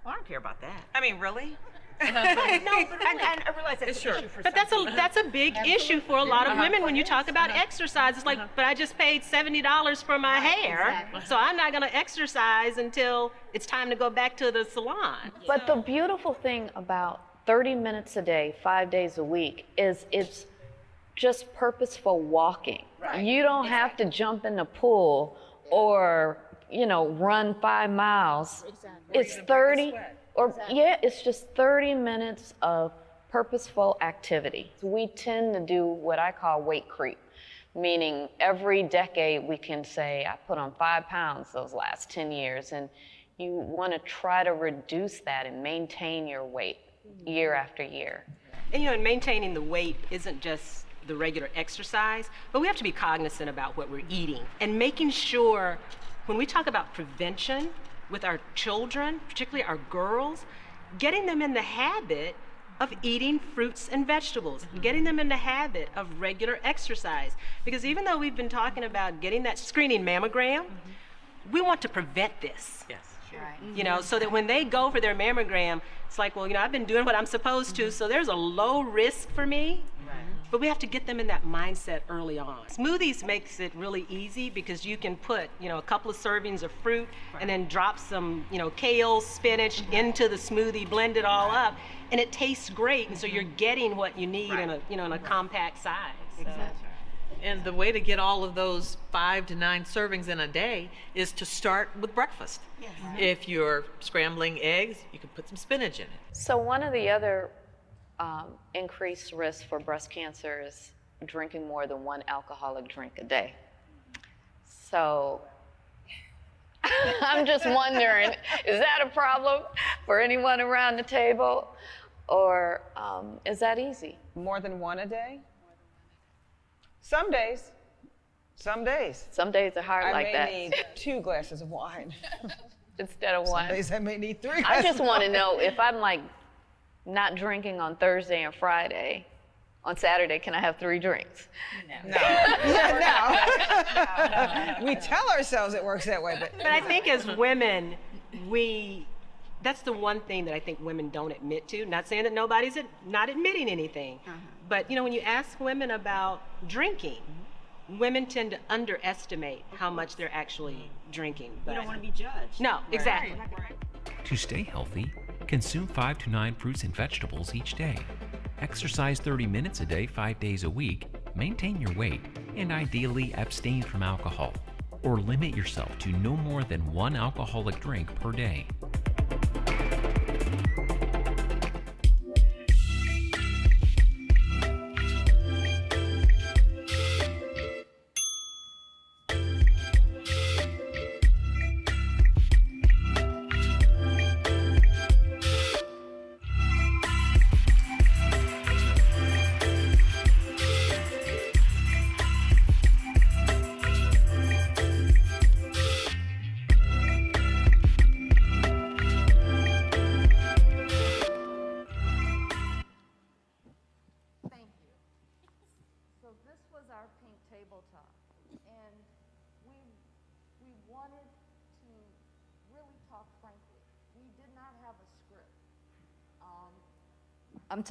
Well, I don't care about that. I mean, really? No, but I realize that's an issue for but that's a big issue for a lot of women when you talk about exercise. It's like, but I just paid $70 for my hair, so I'm not going to exercise until it's time to go back to the salon. But the beautiful thing about 30 minutes a day, 5 days a week, is it's just purposeful walking. Right. You don't have to jump in the pool or, run 5 miles. Exactly. It's 30. It's just 30 minutes of purposeful activity. We tend to do what I call weight creep, meaning every decade we can say, I put on 5 pounds those last 10 years, and you want to try to reduce that and maintain your weight year after year. And and maintaining the weight isn't just the regular exercise, but we have to be cognizant about what we're eating and making sure when we talk about prevention, with our children, particularly our girls, getting them in the habit of eating fruits and vegetables, getting them in the habit of regular exercise. Because even though we've been talking about getting that screening mammogram, we want to prevent this. Yes. Right. So that when they go for their mammogram, it's like, well, I've been doing what I'm supposed to, so there's a low risk for me. But we have to get them in that mindset early on. Smoothies makes it really easy because you can put, a couple of servings of fruit and then drop some, kale, spinach into the smoothie, blend it all up, and it tastes great. And so you're getting what you need in a, in a compact size. Exactly. And the way to get all of those 5 to 9 servings in a day is to start with breakfast. Yes. If you're scrambling eggs, you can put some spinach in it. So one of the other increased risk for breast cancer is drinking more than 1 alcoholic drink a day. So I'm just wondering, is that a problem for anyone around the table, or is that easy? More than 1 a day? Some days. Some days. Some days are hard like that. I may need 2 glasses of wine. Instead of 1. Some days I may need 3 I just want to know, if I'm not drinking on Thursday and Friday, on Saturday, can I have 3 drinks? No. We tell ourselves it works that way, but I think as women, that's the one thing that I think women don't admit to. Not saying that nobody's not admitting anything, but when you ask women about drinking, women tend to underestimate how much they're actually drinking. You don't want to be judged. No, exactly. To stay healthy, consume 5 to 9 fruits and vegetables each day. Exercise 30 minutes a day, 5 days a week. Maintain your weight, and ideally abstain from alcohol, or limit yourself to no more than 1 alcoholic drink per day.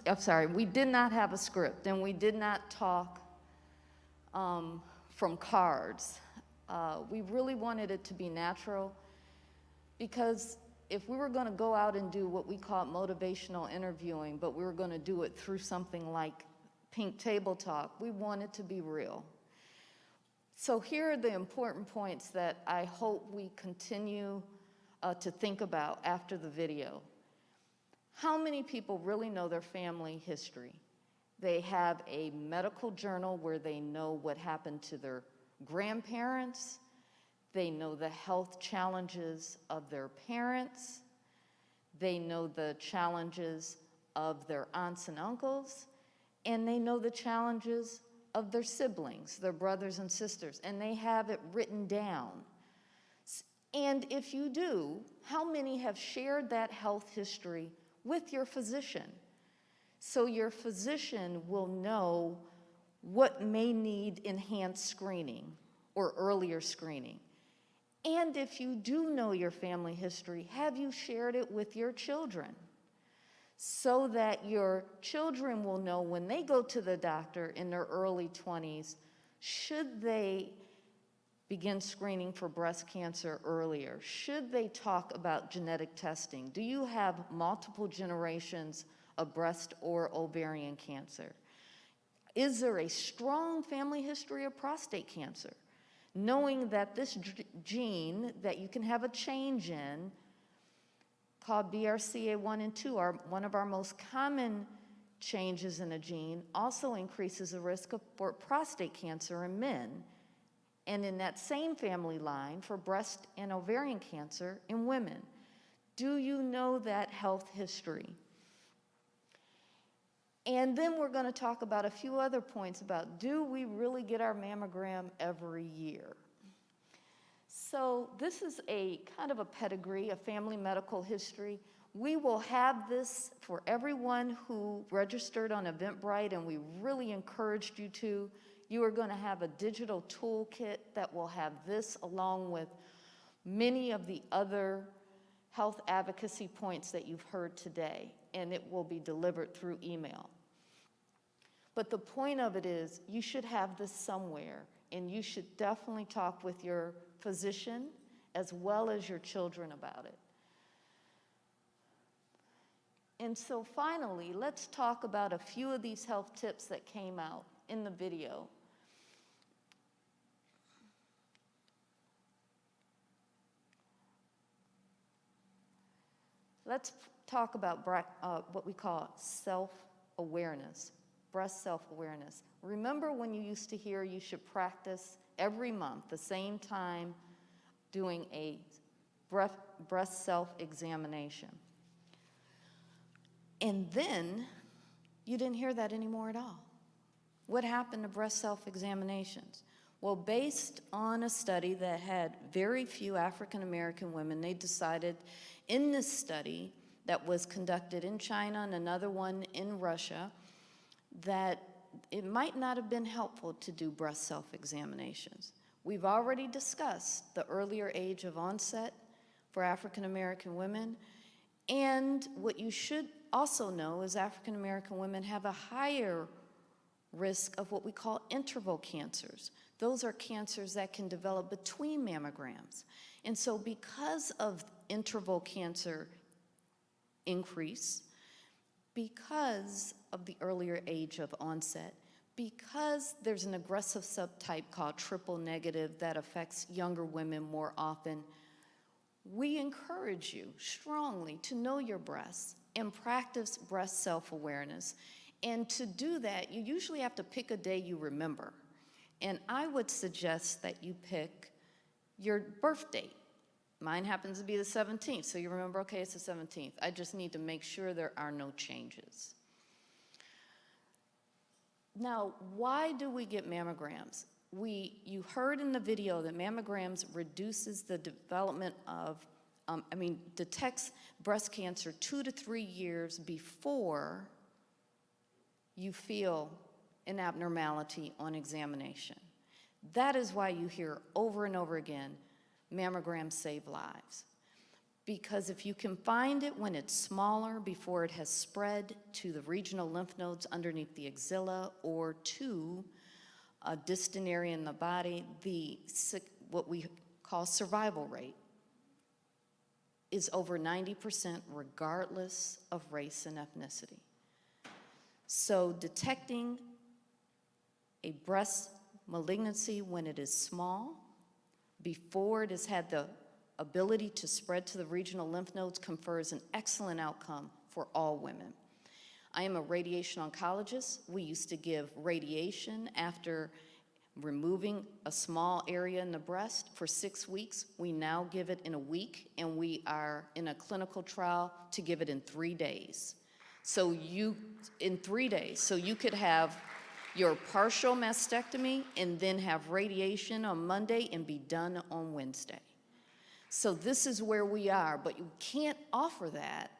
I'm sorry, we did not have a script, and we did not talk from cards. We really wanted it to be natural, because if we were going to go out and do what we call motivational interviewing, but we were going to do it through something like Pink Table Talk, we wanted to be real. So here are the important points that I hope we continue to think about after the video. How many people really know their family history? They have a medical journal where they know what happened to their grandparents. They know the health challenges of their parents. They know the challenges of their aunts and uncles. And they know the challenges of their siblings, their brothers and sisters. And they have it written down. And if you do, how many have shared that health history with your physician? So your physician will know what may need enhanced screening or earlier screening. And if you do know your family history, have you shared it with your children? So that your children will know when they go to the doctor in their early 20s, should they begin screening for breast cancer earlier? Should they talk about genetic testing? Do you have multiple generations of breast or ovarian cancer? Is there a strong family history of prostate cancer? Knowing that this gene that you can have a change in, called BRCA1 and 2, are one of our most common changes in a gene, also increases the risk for prostate cancer in men, and in that same family line for breast and ovarian cancer in women. Do you know that health history? And then we're going to talk about a few other points about, do we really get our mammogram every year? So this is a kind of a pedigree, a family medical history. We will have this for everyone who registered on Eventbrite, and we really encouraged you to. You are going to have a digital toolkit that will have this along with many of the other health advocacy points that you've heard today, and it will be delivered through email. But the point of it is you should have this somewhere, and you should definitely talk with your physician as well as your children about it. And so finally, let's talk about a few of these health tips that came out in the video. Let's talk about what we call self-awareness, breast self-awareness. Remember when you used to hear you should practice every month, the same time, doing a breast self-examination. And then you didn't hear that anymore at all. What happened to breast self-examinations? Well, based on a study that had very few African American women, they decided in this study that was conducted in China and another one in Russia, that it might not have been helpful to do breast self-examinations. We've already discussed the earlier age of onset for African American women, and what you should also know is African American women have a higher risk of what we call interval cancers. Those are cancers that can develop between mammograms. And so because of interval cancer increase, because of the earlier age of onset, because there's an aggressive subtype called triple negative that affects younger women more often, we encourage you strongly to know your breasts and practice breast self-awareness. And to do that, you usually have to pick a day you remember. And I would suggest that you pick your birth date. Mine happens to be the 17th, so you remember, okay, it's the 17th. I just need to make sure there are no changes. Now, why do we get mammograms? You heard in the video that mammograms reduces the development of, detects breast cancer 2 to 3 years before you feel an abnormality on examination. That is why you hear over and over again, mammograms save lives. Because if you can find it when it's smaller, before it has spread to the regional lymph nodes underneath the axilla or to a distant area in the body, what we call survival rate is over 90% regardless of race and ethnicity. So detecting a breast malignancy when it is small, before it has had the ability to spread to the regional lymph nodes, confers an excellent outcome for all women. I am a radiation oncologist. We used to give radiation after removing a small area in the breast for 6 weeks. We now give it in a week, and we are in a clinical trial to give it in 3 days. So in 3 days, so you could have your partial mastectomy and then have radiation on Monday and be done on Wednesday. So this is where we are, but you can't offer that,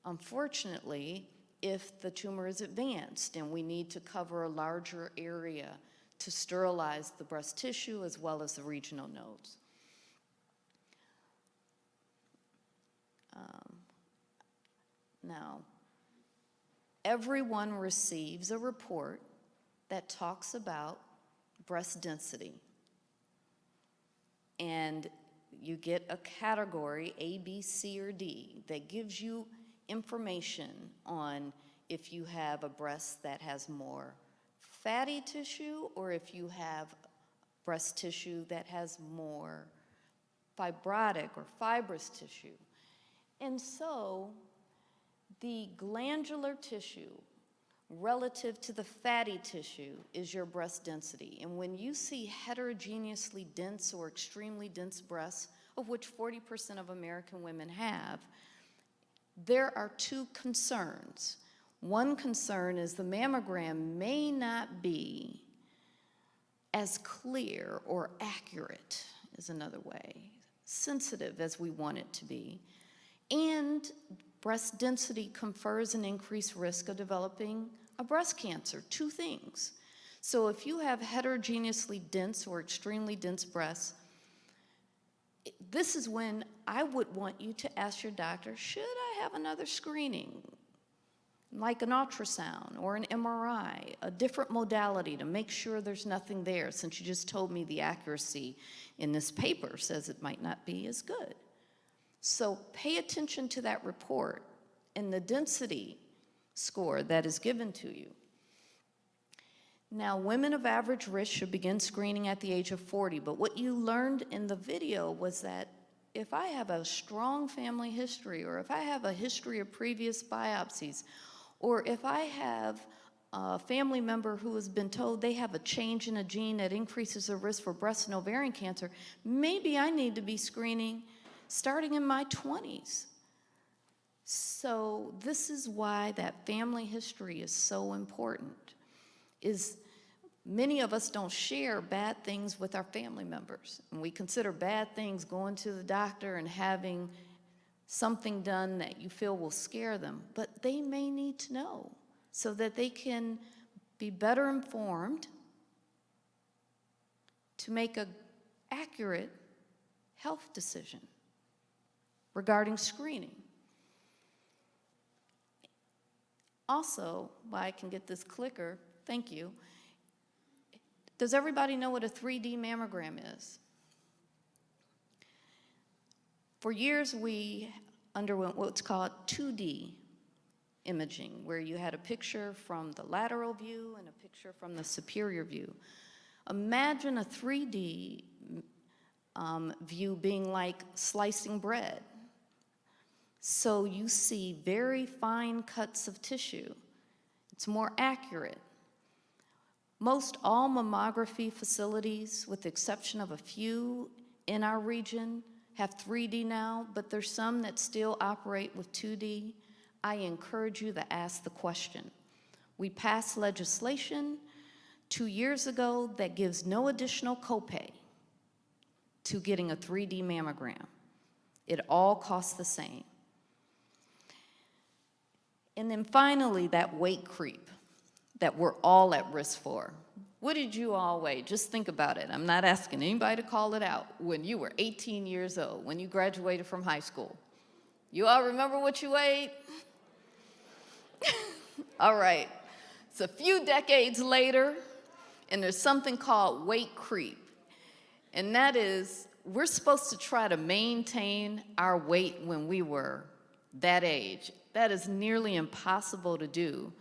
unfortunately, if the tumor is advanced and we need to cover a larger area to sterilize the breast tissue as well as the regional nodes. Now, everyone receives a report that talks about breast density. And you get a category, A, B, C, or D, that gives you information on if you have a breast that has more fatty tissue or if you have breast tissue that has more fibrotic or fibrous tissue. And so the glandular tissue relative to the fatty tissue is your breast density. And when you see heterogeneously dense or extremely dense breasts, of which 40% of American women have, there are two concerns. One concern is the mammogram may not be as clear or accurate, is another way, sensitive as we want it to be. And breast density confers an increased risk of developing a breast cancer, two things. So if you have heterogeneously dense or extremely dense breasts, this is when I would want you to ask your doctor, should I have another screening, like an ultrasound or an MRI, a different modality to make sure there's nothing there, since you just told me the accuracy in this paper says it might not be as good. So pay attention to that report and the density score that is given to you. Now, women of average risk should begin screening at the age of 40, but what you learned in the video was that if I have a strong family history, or if I have a history of previous biopsies, or if I have a family member who has been told they have a change in a gene that increases their risk for breast and ovarian cancer, maybe I need to be screening starting in my 20s. So this is why that family history is so important, is many of us don't share bad things with our family members. And we consider bad things going to the doctor and having something done that you feel will scare them, but they may need to know so that they can be better informed to make an accurate health decision regarding screening. Also, while I can get this clicker, thank you. Does everybody know what a 3D mammogram is? For years, we underwent what's called 2D imaging, where you had a picture from the lateral view and a picture from the superior view. Imagine a 3D view being like slicing bread. So you see very fine cuts of tissue. It's more accurate. Most all mammography facilities, with the exception of a few in our region, have 3D now, but there's some that still operate with 2D. I encourage you to ask the question. We passed legislation 2 years ago that gives no additional copay to getting a 3D mammogram. It all costs the same. And then finally, that weight creep that we're all at risk for. What did you all weigh? Just think about it. I'm not asking anybody to call it out. When you were 18 years old, when you graduated from high school, you all remember what you weighed? All right. It's a few decades later, and there's something called weight creep. And that is, we're supposed to try to maintain our weight when we were that age. That is nearly impossible to do.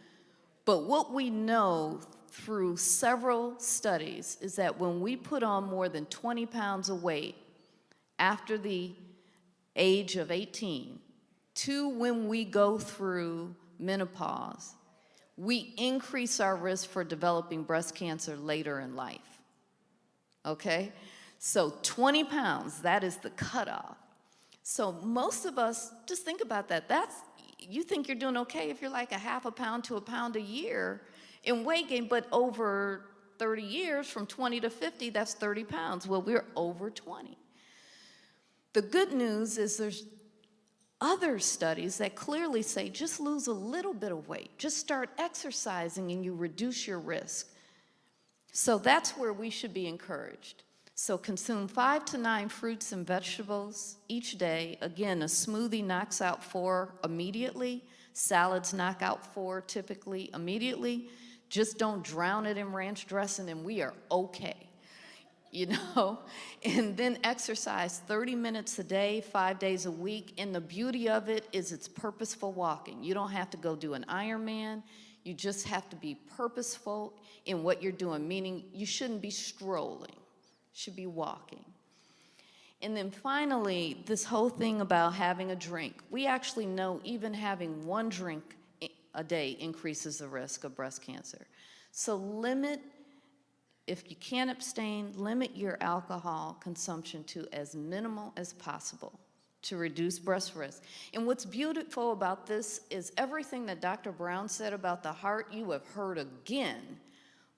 But what we know through several studies is that when we put on more than 20 pounds of weight after the age of 18 to when we go through menopause, we increase our risk for developing breast cancer later in life. Okay? So 20 pounds, that is the cutoff. So most of us, just think about that. You think you're doing okay if you're like a half a pound to a pound a year in weight gain, but over 30 years, from 20 to 50, that's 30 pounds. Well, we're over 20. The good news is there's other studies that clearly say just lose a little bit of weight. Just start exercising and you reduce your risk. So that's where we should be encouraged. So consume 5 to 9 fruits and vegetables each day. Again, a smoothie knocks out 4 immediately. Salads knock out 4 typically immediately. Just don't drown it in ranch dressing and we are okay. You know, and then exercise 30 minutes a day, 5 days a week. And the beauty of it is it's purposeful walking. You don't have to go do an Ironman. You just have to be purposeful in what you're doing, meaning you shouldn't be strolling, you should be walking. And then finally, this whole thing about having a drink. We actually know even having 1 drink a day increases the risk of breast cancer. So limit, if you can't abstain, limit your alcohol consumption to as minimal as possible to reduce breast risk. And what's beautiful about this is everything that Dr. Brown said about the heart, you have heard again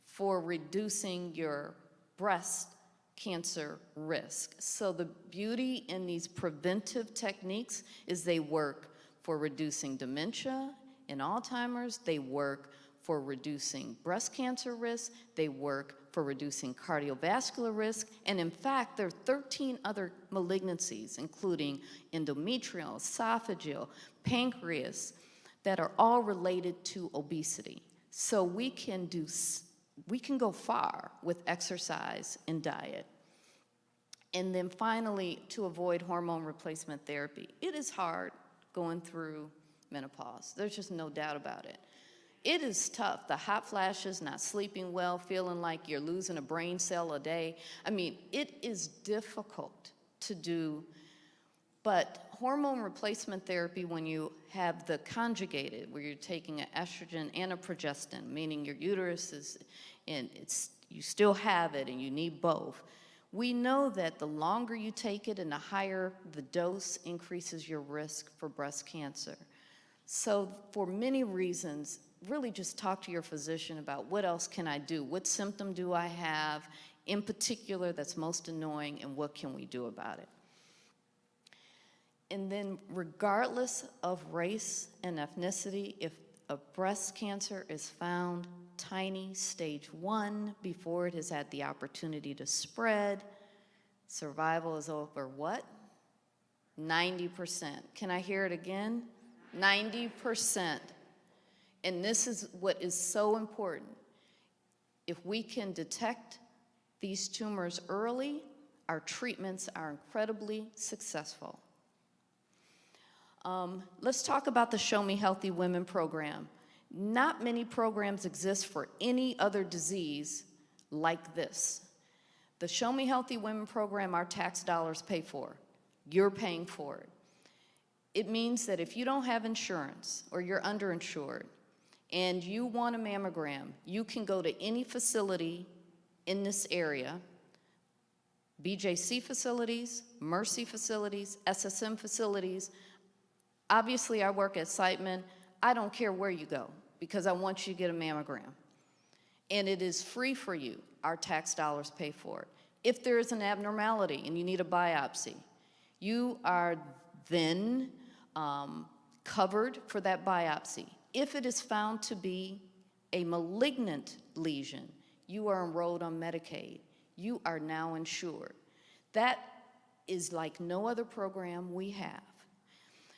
for reducing your breast cancer risk. So the beauty in these preventive techniques is they work for reducing dementia and Alzheimer's, they work for reducing breast cancer risk, they work for reducing cardiovascular risk, and in fact, there are 13 other malignancies, including endometrial, esophageal, pancreas, that are all related to obesity. So we can go far with exercise and diet. And then finally, to avoid hormone replacement therapy. It is hard going through menopause. There's just no doubt about it. It is tough. The hot flashes, not sleeping well, feeling like you're losing a brain cell a day. I mean, it is difficult to do, but hormone replacement therapy, when you have the conjugated, where you're taking an estrogen and a progestin, meaning your uterus is, and you still have it and you need both, we know that the longer you take it and the higher the dose increases your risk for breast cancer. So for many reasons, really just talk to your physician about what else can I do? What symptom do I have in particular that's most annoying, and what can we do about it? And then regardless of race and ethnicity, if a breast cancer is found tiny, stage 1, before it has had the opportunity to spread, survival is over what? 90%. Can I hear it again? 90%. And this is what is so important. If we can detect these tumors early, our treatments are incredibly successful. Let's talk about the Show Me Healthy Women program. Not many programs exist for any other disease like this. The Show Me Healthy Women program, our tax dollars pay for. You're paying for it. It means that if you don't have insurance or you're underinsured and you want a mammogram, you can go to any facility in this area, BJC facilities, Mercy facilities, SSM facilities. Obviously, I work at Siteman. I don't care where you go because I want you to get a mammogram. And it is free for you. Our tax dollars pay for it. If there is an abnormality and you need a biopsy, you are then covered for that biopsy. If it is found to be a malignant lesion, you are enrolled on Medicaid. You are now insured. That is like no other program we have.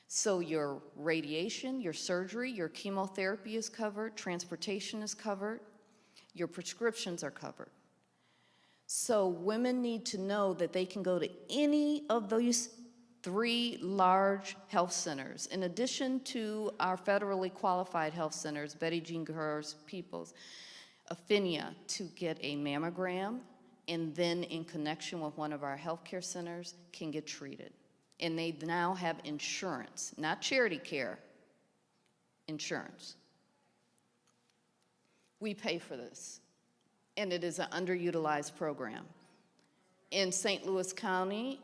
So your radiation, your surgery, your chemotherapy is covered, transportation is covered, your prescriptions are covered. So women need to know that they can go to any of those 3 large health centers, in addition to our federally qualified health centers, Betty Jean Gers, Peoples, Affinia, to get a mammogram, and then in connection with one of our healthcare centers, can get treated. And they now have insurance, not charity care, insurance. We pay for this, and it is an underutilized program. In St. Louis County,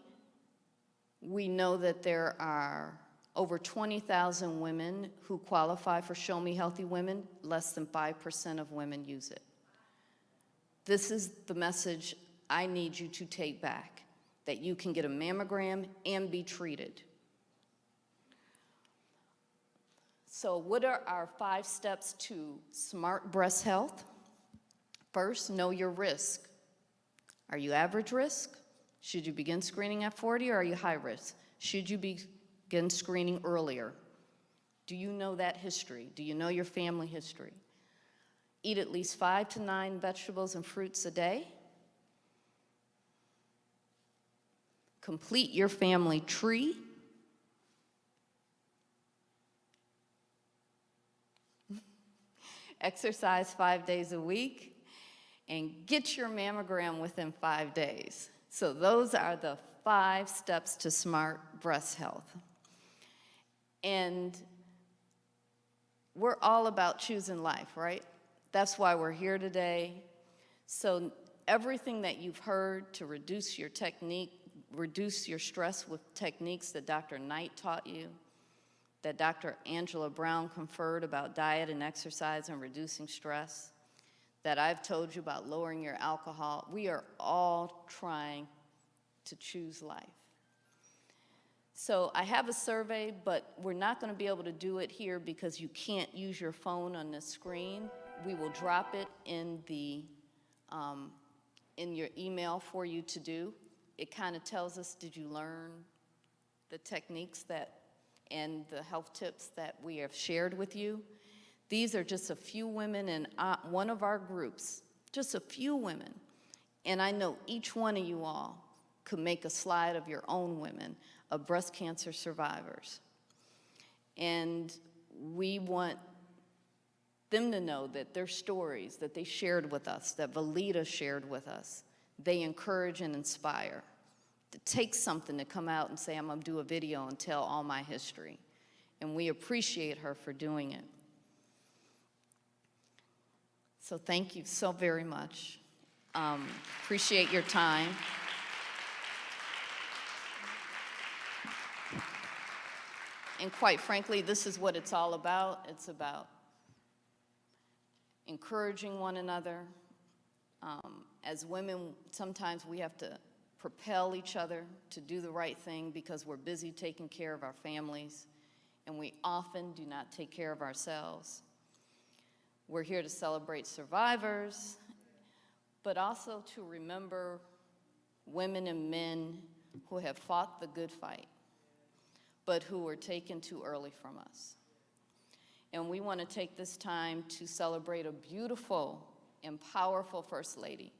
we know that there are over 20,000 women who qualify for Show Me Healthy Women. Less than 5% of women use it. This is the message I need you to take back, that you can get a mammogram and be treated. So what are our 5 steps to smart breast health? First, know your risk. Are you average risk? Should you begin screening at 40, or are you high risk? Should you begin screening earlier? Do you know that history? Do you know your family history? Eat at least 5 to 9 vegetables and fruits a day. Complete your family tree. Exercise 5 days a week, and get your mammogram within 5 days. So those are the 5 steps to smart breast health. And we're all about choosing life, right? That's why we're here today. So everything that you've heard to reduce your stress with techniques that Dr. Knight taught you, that Dr. Angela Brown conferred about diet and exercise and reducing stress, that I've told you about lowering your alcohol, we are all trying to choose life. So I have a survey, but we're not going to be able to do it here because you can't use your phone on the screen. We will drop it in your email for you to do. It kind of tells us, did you learn the techniques and the health tips that we have shared with you? These are just a few women in one of our groups, just a few women. And I know each one of you all could make a slide of your own women, of breast cancer survivors. And we want them to know that their stories that they shared with us, that Valita shared with us, they encourage and inspire. It takes something to come out and say, I'm going to do a video and tell all my history. And we appreciate her for doing it. So thank you so very much. Appreciate your time. And quite frankly, this is what it's all about. It's about encouraging one another. As women, sometimes we have to propel each other to do the right thing because we're busy taking care of our families, and we often do not take care of ourselves. We're here to celebrate survivors, but also to remember women and men who have fought the good fight, but who were taken too early from us. And we want to take this time to celebrate a beautiful and powerful First Lady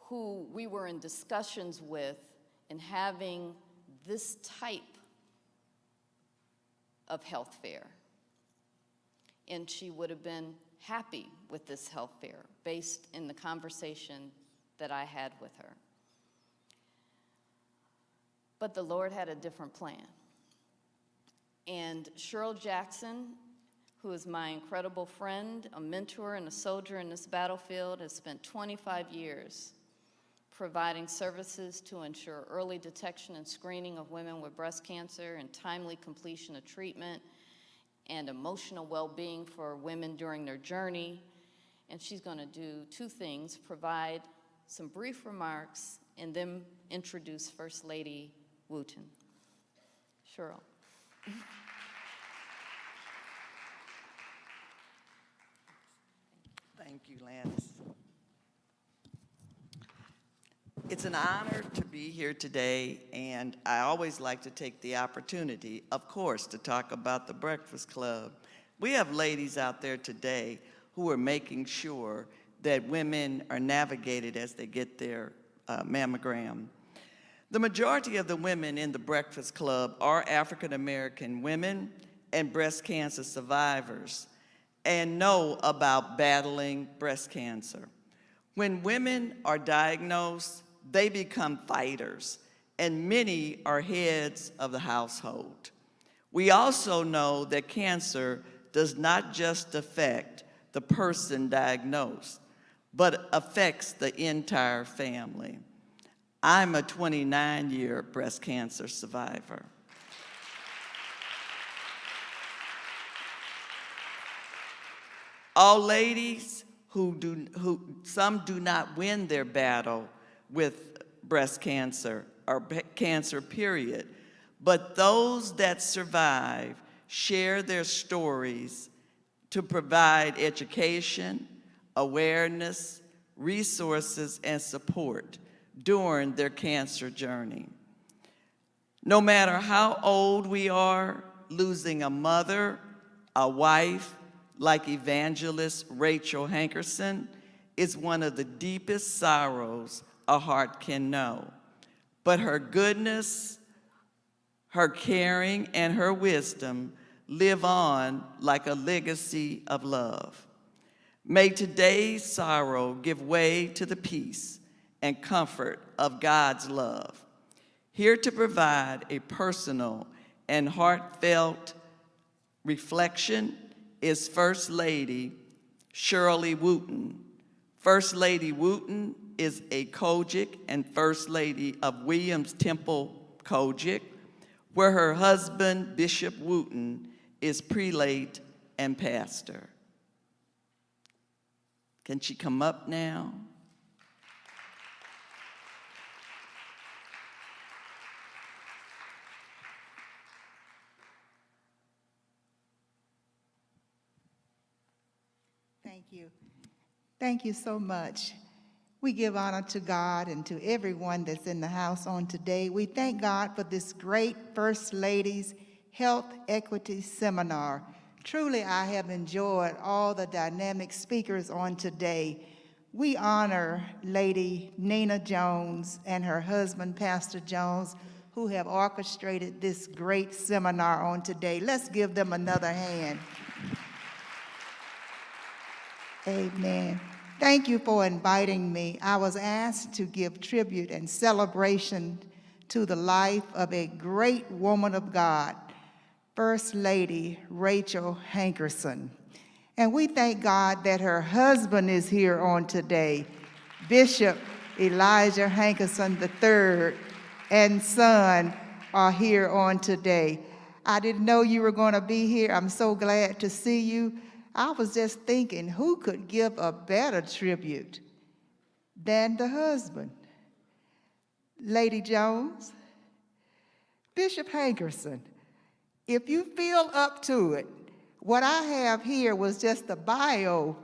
who we were in discussions with in having this type of health fair. And she would have been happy with this health fair based in the conversation that I had with her. But the Lord had a different plan. And Cheryl Jackson, who is my incredible friend, a mentor, and a soldier in this battlefield, has spent 25 years providing services to ensure early detection and screening of women with breast cancer and timely completion of treatment and emotional well-being for women during their journey. And she's going to do 2 things: provide some brief remarks and then introduce First Lady Wooten. Cheryl. Thank you, Landis. It's an honor to be here today, and I always like to take the opportunity, of course, to talk about the Breakfast Club. We have ladies out there today who are making sure that women are navigated as they get their mammogram. The majority of the women in the Breakfast Club are African American women and breast cancer survivors and know about battling breast cancer. When women are diagnosed, they become fighters, and many are heads of the household. We also know that cancer does not just affect the person diagnosed, but affects the entire family. I'm a 29-year breast cancer survivor. All ladies some do not win their battle with breast cancer or cancer period, but those that survive share their stories to provide education, awareness, resources, and support during their cancer journey. No matter how old we are, losing a mother, a wife, like evangelist Rachel Hankerson, is one of the deepest sorrows a heart can know. But her goodness, her caring, and her wisdom live on like a legacy of love. May today's sorrow give way to the peace and comfort of God's love. Here to provide a personal and heartfelt reflection is First Lady Shirley Wooten. First Lady Wooten is a Kojic and First Lady of Williams Temple Kojic, where her husband, Bishop Wooten, is prelate and pastor. Can she come up now? Thank you. Thank you so much. We give honor to God and to everyone that's in the house on today. We thank God for this great First Ladies Health Equity Seminar. Truly, I have enjoyed all the dynamic speakers on today. We honor Lady Nina Jones and her husband, Pastor Jones, who have orchestrated this great seminar on today. Let's give them another hand. Amen. Thank you for inviting me. I was asked to give tribute and celebration to the life of a great woman of God, First Lady Rachel Hankerson. And we thank God that her husband is here on today, Bishop Elijah Hankerson III and son are here on today. I didn't know you were going to be here. I'm so glad to see you. I was just thinking, who could give a better tribute than the husband? Lady Jones, Bishop Hankerson, if you feel up to it, what I have here was just the bio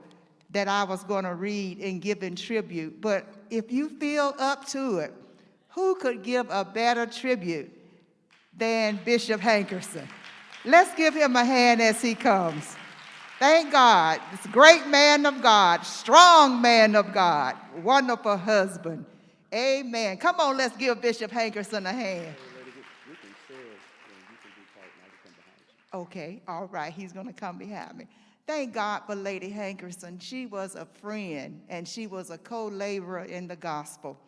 that I was going to read and give in tribute. But if you feel up to it, who could give a better tribute than Bishop Hankerson? Let's give him a hand as he comes. Thank God, this great man of God, strong man of God, wonderful husband. Amen. Come on, let's give Bishop Hankerson a hand. Okay, all right, he's going to come behind me. Thank God for Lady Hankerson. She was a friend, and she was a co-laborer in the gospel.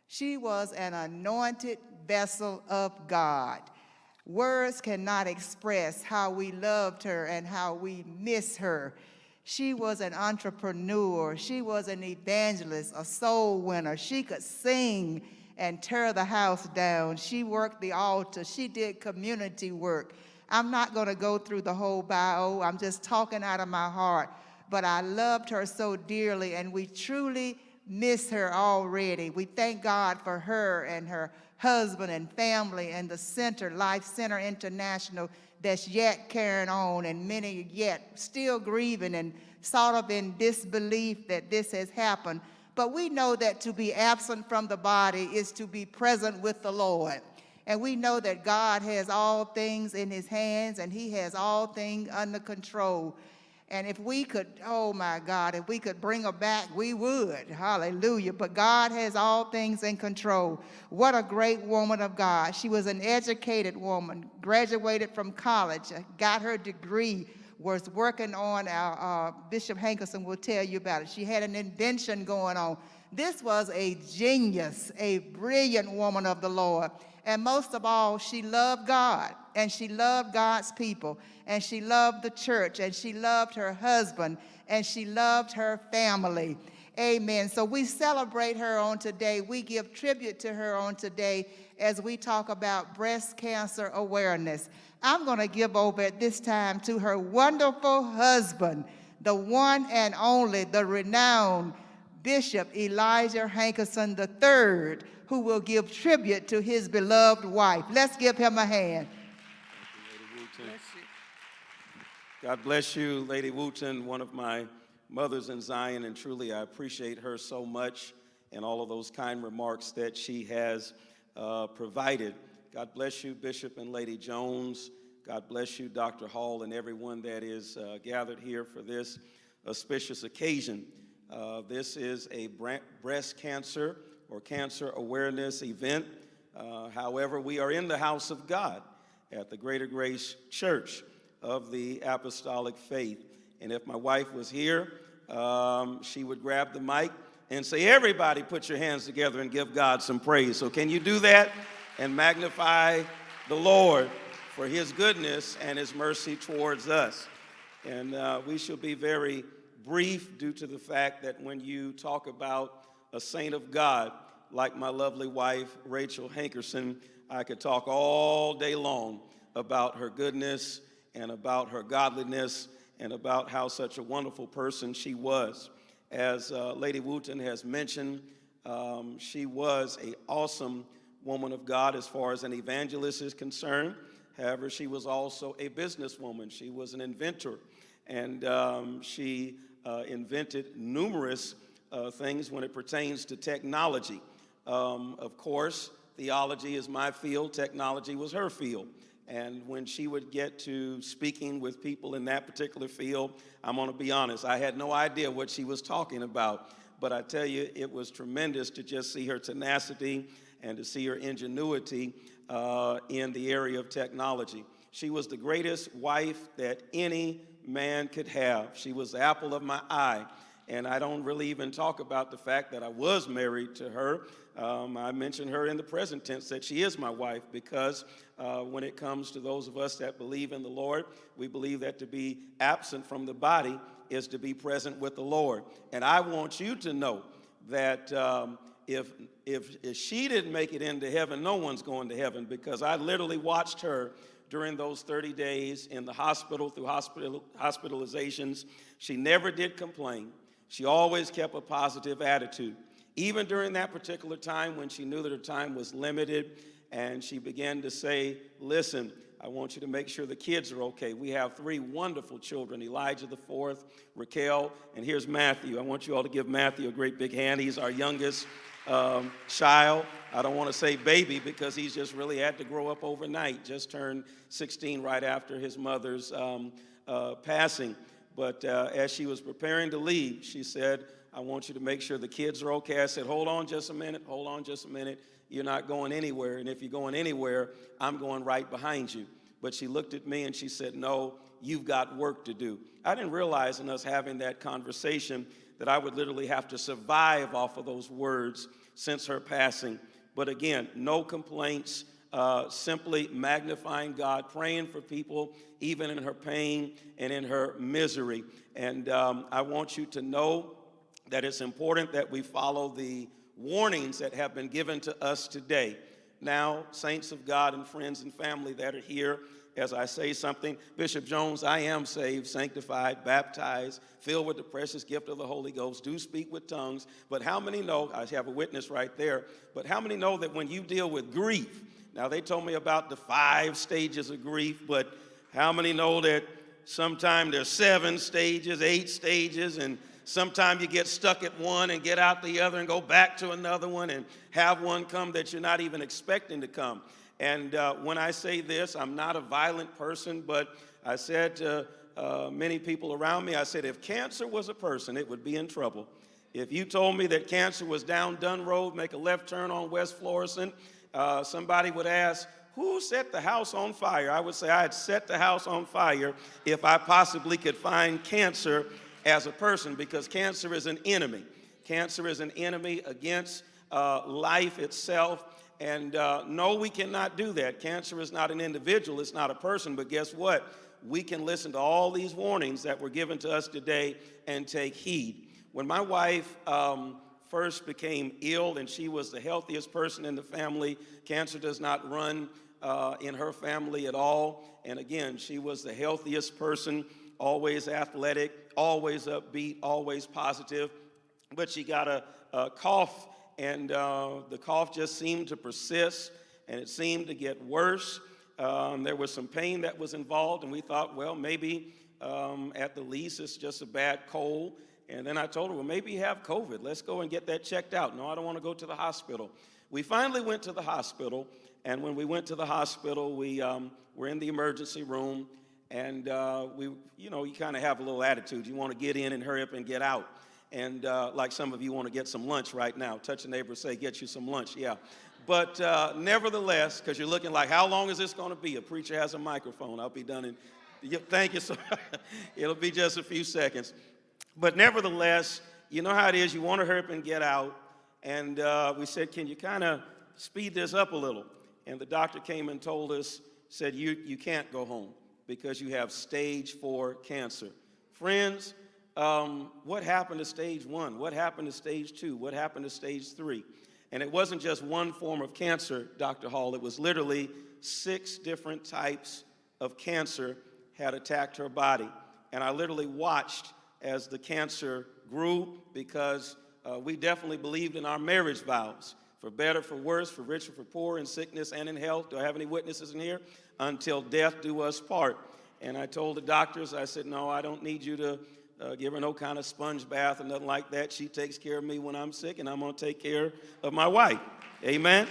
She was an anointed vessel of God. Words cannot express how we loved her and how we miss her. She was an entrepreneur. She was an evangelist, a soul winner. She could sing and tear the house down. She worked the altar. She did community work. I'm not going to go through the whole bio. I'm just talking out of my heart. But I loved her so dearly, and we truly miss her already. We thank God for her and her husband and family and the center, Life Center International, that's yet carrying on, and many yet still grieving and sort of in disbelief that this has happened. But we know that to be absent from the body is to be present with the Lord. And we know that God has all things in his hands, and he has all things under control. And if we could, oh my God, if we could bring her back, we would. Hallelujah. But God has all things in control. What a great woman of God. She was an educated woman, graduated from college, got her degree, was working on Bishop Hankerson will tell you about it. She had an invention going on. This was a genius, a brilliant woman of the Lord. And most of all, she loved God. and she loved God's people, and she loved the church, and she loved her husband, and she loved her family. Amen. So we celebrate her on today. We give tribute to her on today as we talk about breast cancer awareness. I'm going to give over at this time to her wonderful husband, the one and only, the renowned Bishop Elijah Hankerson III, who will give tribute to his beloved wife. Let's give him a hand. God bless you, Lady Wooten, one of my mothers in Zion, and truly I appreciate her so much and all of those kind remarks that she has provided. God bless you, Bishop and Lady Jones. God bless you, Dr. Hall, and everyone that is gathered here for this auspicious occasion. This is a breast cancer or cancer awareness event. However, we are in the house of God at the Greater Grace Church of the Apostolic Faith. And if my wife was here, she would grab the mic and say, everybody put your hands together and give God some praise. So can you do that and magnify the Lord for his goodness and his mercy towards us? And we shall be very brief due to the fact that when you talk about a saint of God like my lovely wife, Rachel Hankerson, I could talk all day long about her goodness and about her godliness and about how such a wonderful person she was. As Lady Wooten has mentioned, she was an awesome woman of God as far as an evangelist is concerned. However, she was also a businesswoman. She was an inventor, and she invented numerous things when it pertains to technology. Of course, theology is my field, technology was her field. And when she would get to speaking with people in that particular field, I'm going to be honest, I had no idea what she was talking about. But I tell you, it was tremendous to just see her tenacity and to see her ingenuity in the area of technology. She was the greatest wife that any man could have. She was the apple of my eye. And I don't really even talk about the fact that I was married to her. I mention her in the present tense that she is my wife because when it comes to those of us that believe in the Lord, we believe that to be absent from the body is to be present with the Lord. And I want you to know that if she didn't make it into heaven, no one's going to heaven, because I literally watched her during those 30 days in the hospital through hospitalizations. She never did complain. She always kept a positive attitude. Even during that particular time when she knew that her time was limited, and she began to say, listen, I want you to make sure the kids are okay. We have 3 wonderful children, Elijah the 4th, Raquel, and here's Matthew. I want you all to give Matthew a great big hand. He's our youngest child. I don't want to say baby because he's just really had to grow up overnight, just turned 16 right after his mother's passing. But as she was preparing to leave, she said, I want you to make sure the kids are okay. I said, hold on just a minute, hold on just a minute. You're not going anywhere, and if you're going anywhere, I'm going right behind you. But she looked at me and she said, no, you've got work to do. I didn't realize in us having that conversation that I would literally have to survive off of those words since her passing. But again, no complaints, simply magnifying God, praying for people, even in her pain and in her misery. And I want you to know that it's important that we follow the warnings that have been given to us today. Now, saints of God and friends and family that are here, as I say something, Bishop Jones, I am saved, sanctified, baptized, filled with the precious gift of the Holy Ghost, do speak with tongues. But how many know, I have a witness right there, but how many know that when you deal with grief, now they told me about the 5 stages of grief, but how many know that sometimes there's 7 stages, 8 stages, and sometimes you get stuck at one and get out the other and go back to another one and have one come that you're not even expecting to come. And when I say this, I'm not a violent person, but I said to many people around me, I said, if cancer was a person, it would be in trouble. If you told me that cancer was down Dunn Road, make a left turn on West Florissant, somebody would ask, who set the house on fire? I would say I had set the house on fire if I possibly could find cancer as a person, because cancer is an enemy. Cancer is an enemy against life itself. And no, we cannot do that. Cancer is not an individual, it's not a person, but guess what? We can listen to all these warnings that were given to us today and take heed. When my wife first became ill, and she was the healthiest person in the family, cancer does not run in her family at all. And again, she was the healthiest person, always athletic, always upbeat, always positive. But she got a cough, and the cough just seemed to persist, and it seemed to get worse. There was some pain that was involved, and we thought, well, maybe at the least it's just a bad cold. And then I told her, well, maybe you have COVID. Let's go and get that checked out. No, I don't want to go to the hospital. We finally went to the hospital, and when we went to the hospital, we were in the emergency room, and you kind of have a little attitude. You want to get in and hurry up and get out. And like some of you want to get some lunch right now. Touch a neighbor, say, get you some lunch, yeah. But nevertheless, because you're looking like, how long is this going to be? A preacher has a microphone. I'll be done in, thank you, sir. It'll be just a few seconds. But nevertheless, you know how it is. You want to hurry up and get out. And we said, can you kind of speed this up a little? And the doctor came and told us, said, you can't go home because you have stage 4 cancer. Friends, what happened to stage 1? What happened to stage 2? What happened to stage 3? And it wasn't just one form of cancer, Dr. Hall. It was literally 6 different types of cancer had attacked her body. And I literally watched as the cancer grew because we definitely believed in our marriage vows. For better, for worse, for richer, for poor, in sickness and in health. Do I have any witnesses in here? Until death do us part. And I told the doctors, I said, no, I don't need you to give her no kind of sponge bath or nothing like that. She takes care of me when I'm sick, and I'm going to take care of my wife. Amen?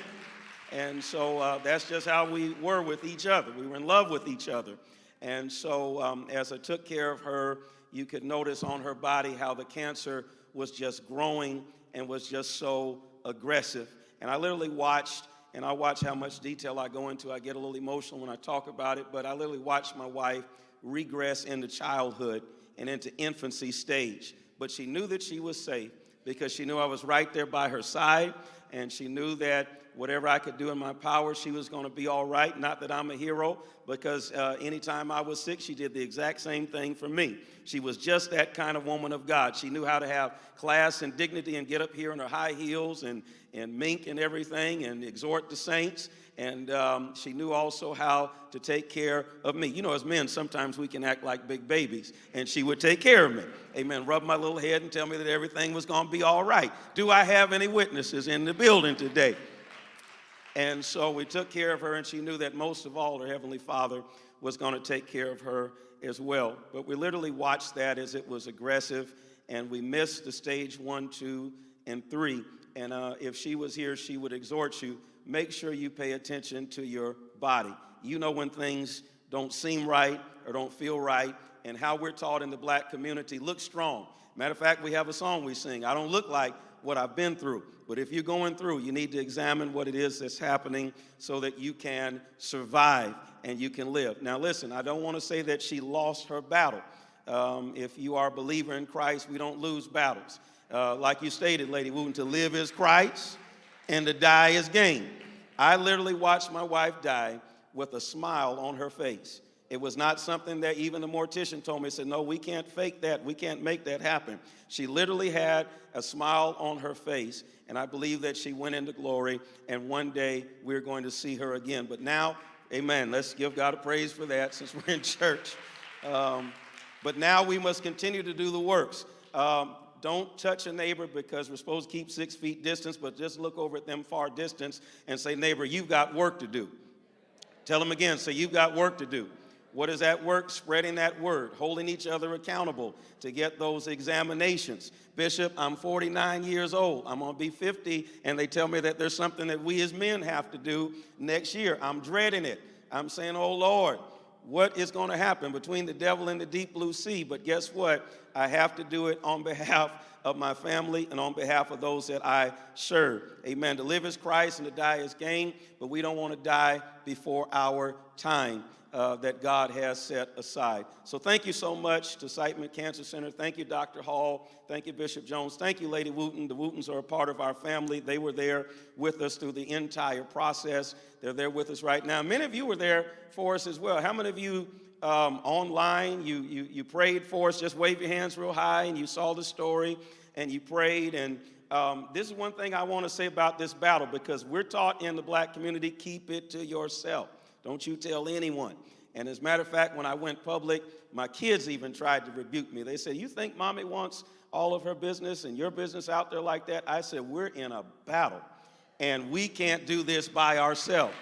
And so that's just how we were with each other. We were in love with each other. And so as I took care of her, you could notice on her body how the cancer was just growing and was just so aggressive. And I literally watched, and I watch how much detail I go into. I get a little emotional when I talk about it, but I literally watched my wife regress into childhood and into infancy stage. But she knew that she was safe because she knew I was right there by her side, and she knew that whatever I could do in my power, she was going to be all right. Not that I'm a hero, because anytime I was sick, she did the exact same thing for me. She was just that kind of woman of God. She knew how to have class and dignity and get up here in her high heels and mink and everything and exhort the saints. And she knew also how to take care of me. You know, as men, sometimes we can act like big babies, and she would take care of me. Amen. Rub my little head and tell me that everything was going to be all right. Do I have any witnesses in the building today? And so we took care of her, and she knew that most of all, her Heavenly Father was going to take care of her as well. But we literally watched that as it was aggressive, and we missed the stage 1, 2, and 3. And if she was here, she would exhort you, make sure you pay attention to your body. You know when things don't seem right or don't feel right, and how we're taught in the black community, look strong. Matter of fact, we have a song we sing, I don't look like what I've been through. But if you're going through, you need to examine what it is that's happening so that you can survive and you can live. Now listen, I don't want to say that she lost her battle. If you are a believer in Christ, we don't lose battles. Like you stated, Lady Wooten, to live is Christ and to die is gain. I literally watched my wife die with a smile on her face. It was not something that even the mortician told me. He said, no, we can't fake that. We can't make that happen. She literally had a smile on her face, and I believe that she went into glory, and one day we're going to see her again. But now, amen, let's give God a praise for that since we're in church. But now we must continue to do the works. Don't touch a neighbor because we're supposed to keep 6 feet distance, but just look over at them far distance and say, neighbor, you've got work to do. Tell them again, say, you've got work to do. What is that work? Spreading that word, holding each other accountable to get those examinations. Bishop, I'm 49 years old. I'm going to be 50, and they tell me that there's something that we as men have to do next year. I'm dreading it. I'm saying, oh, Lord, what is going to happen between the devil and the deep blue sea? But guess what? I have to do it on behalf of my family and on behalf of those that I serve. Amen. To live is Christ and to die is gain, but we don't want to die before our time. that God has set aside. So thank you so much to Sightman Cancer Center. Thank you, Dr. Hall. Thank you, Bishop Jones. Thank you, Lady Wooten. The Wootens are a part of our family. They were there with us through the entire process. They're there with us right now. Many of you were there for us as well. How many of you online, you prayed for us? Just wave your hands real high, and you saw the story, and you prayed. And this is one thing I want to say about this battle, because we're taught in the black community, keep it to yourself. Don't you tell anyone. And as a matter of fact, when I went public, my kids even tried to rebuke me. They said, you think mommy wants all of her business and your business out there like that? I said, we're in a battle, and we can't do this by ourselves.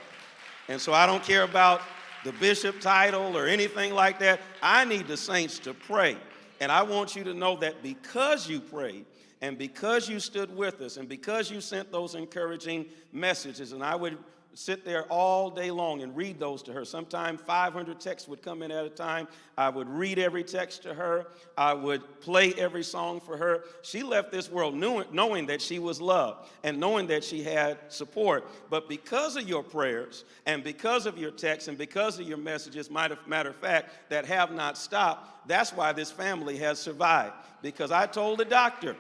And so I don't care about the bishop title or anything like that. I need the saints to pray. And I want you to know that because you prayed, and because you stood with us, and because you sent those encouraging messages, and I would sit there all day long and read those to her. Sometimes 500 texts would come in at a time. I would read every text to her. I would play every song for her. She left this world knowing that she was loved and knowing that she had support. But because of your prayers and because of your texts and because of your messages, matter of fact, that have not stopped, that's why this family has survived. Because I told the doctor,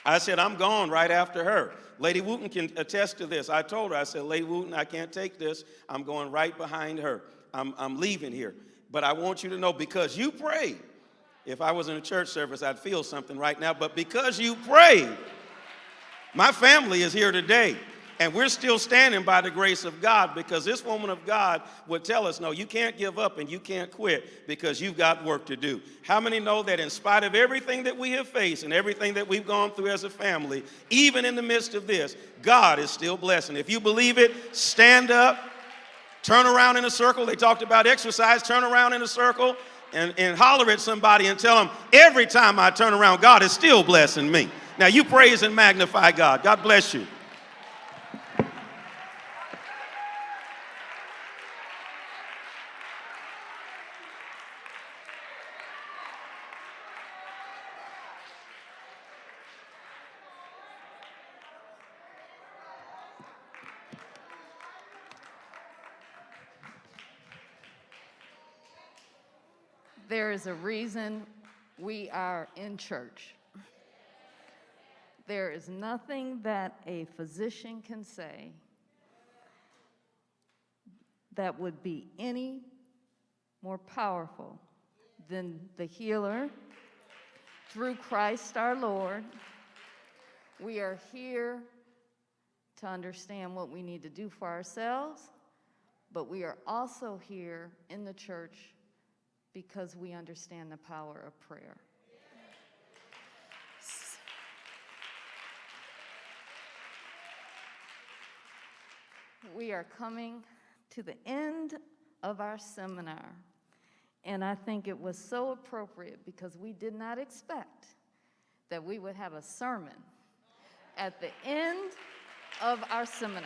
I said, I'm gone right after her. Lady Wooten can attest to this. I told her, I said, Lady Wooten, I can't take this. I'm going right behind her. I'm leaving here. But I want you to know, because you prayed, if I was in a church service, I'd feel something right now. But because you prayed, my family is here today. And we're still standing by the grace of God, because this woman of God would tell us, no, you can't give up and you can't quit, because you've got work to do. How many know that in spite of everything that we have faced and everything that we've gone through as a family, even in the midst of this, God is still blessing? If you believe it, stand up, turn around in a circle. They talked about exercise. Turn around in a circle and holler at somebody and tell them, every time I turn around, God is still blessing me. Now you praise and magnify God. God bless you. There is a reason we are in church. There is nothing that a physician can say that would be any more powerful than the healer through Christ our Lord. We are here to understand what we need to do for ourselves, but we are also here in the church because we understand the power of prayer. We are coming to the end of our seminar, and I think it was so appropriate because we did not expect that we would have a sermon at the end of our seminar.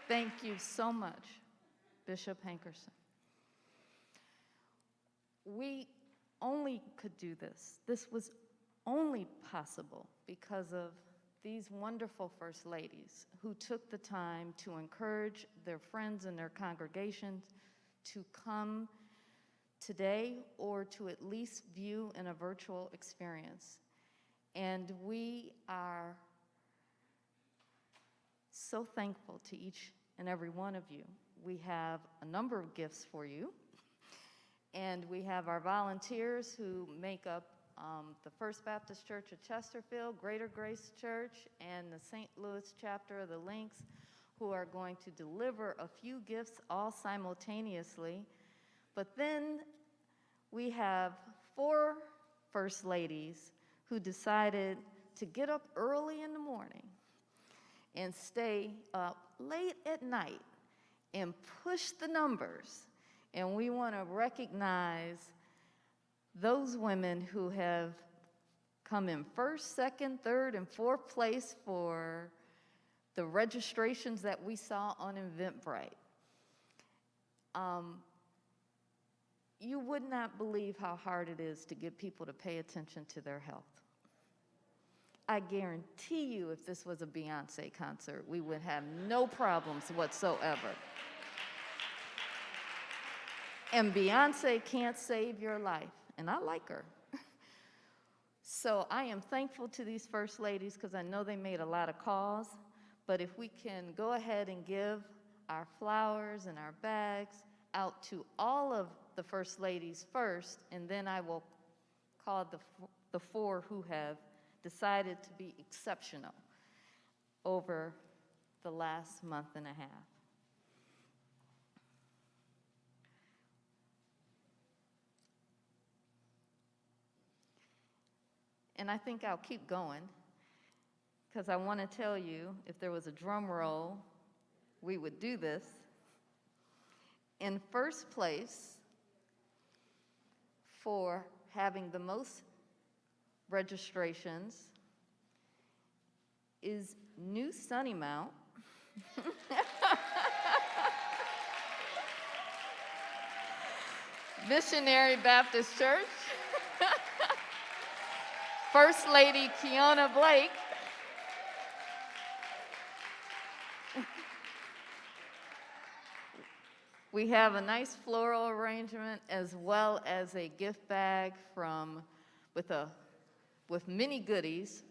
Thank you so much, Bishop Hankerson. We only could do this. This was only possible because of these wonderful First Ladies who took the time to encourage their friends and their congregations to come today or to at least view in a virtual experience. And we are so thankful to each and every one of you. We have a number of gifts for you, and we have our volunteers who make up the First Baptist Church of Chesterfield, Greater Grace Church, and the St. Louis chapter of the Links, who are going to deliver a few gifts all simultaneously. But then we have 4 First Ladies who decided to get up early in the morning and stay up late at night and push the numbers. And we want to recognize those women who have come in 1st, 2nd, 3rd, and 4th place for the registrations that we saw on Eventbrite. You would not believe how hard it is to get people to pay attention to their health. I guarantee you if this was a Beyonce concert, we would have no problems whatsoever. And Beyonce can't save your life, and I like her. So I am thankful to these first ladies because I know they made a lot of calls, but if we can go ahead and give our flowers and our bags out to all of the first ladies first, and then I will call the four who have decided to be exceptional over the last month and a half. And I think I'll keep going because I want to tell you, if there was a drum roll, we would do this. In first place for having the most registrations is New Sunnymount. Missionary Baptist Church. First Lady Kiona Blake. We have a nice floral arrangement as well as a gift bag with many goodies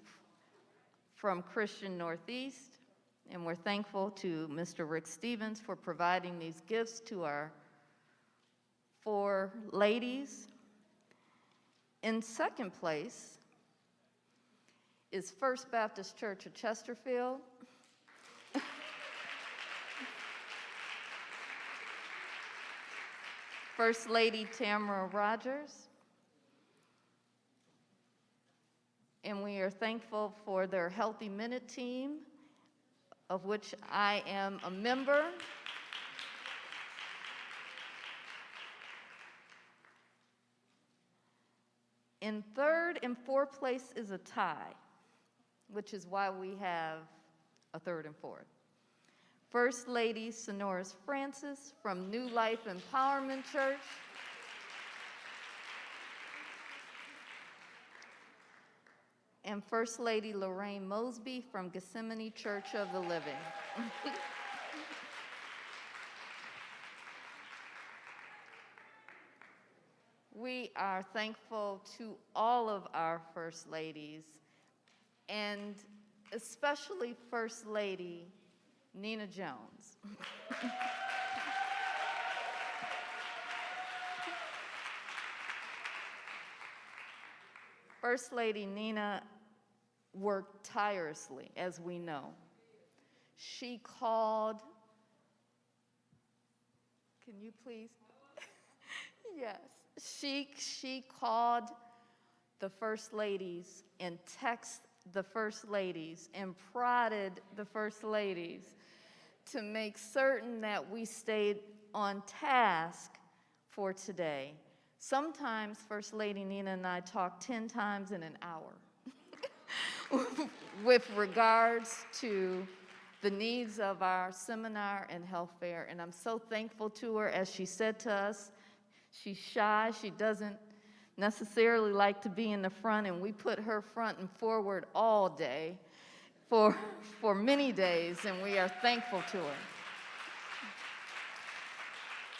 from Christian Northeast. And we're thankful to Mr. Rick Stevens for providing these gifts to our four ladies. In second place is First Baptist Church of Chesterfield. First Lady Tamara Rogers. And we are thankful for their Healthy Minute team, of which I am a member. In third and fourth place is a tie, which is why we have a third and fourth. First Lady Sonoris Francis from New Life Empowerment Church. And First Lady Lorraine Mosby from Gethsemane Church of the Living. We are thankful to all of our First Ladies, and especially First Lady Nina Jones. First Lady Nina worked tirelessly, as we know. She called, can you please? Yes. She called the First Ladies and texted the First Ladies and prodded the First Ladies to make certain that we stayed on task for today. Sometimes First Lady Nina and I talk 10 times in an hour with regards to the needs of our seminar and health fair. And I'm so thankful to her. As she said to us, she's shy. She doesn't necessarily like to be in the front, and we put her front and forward all day for many days, and we are thankful to her.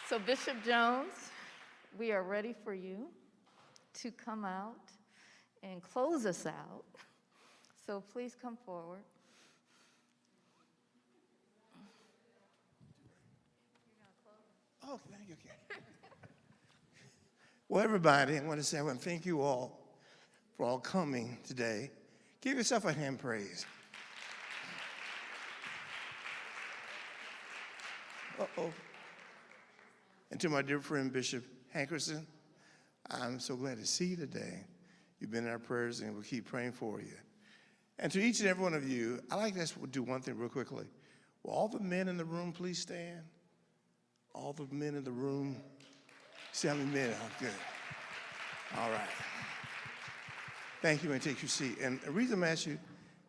So Bishop Jones, we are ready for you to come out and close us out. So please come forward. Oh, thank you, Karen. Well, everybody, I want to say I want to thank you all for all coming today. Give yourself a hand praise. Uh-oh. And to my dear friend, Bishop Hankerson, I'm so glad to see you today. You've been in our prayers, and we'll keep praying for you. And to each and every one of you, I'd like to do one thing real quickly. Will all the men in the room please stand? All the men in the room. See how many men? Oh, good. All right. Thank you, and take your seat. And the reason I'm asking you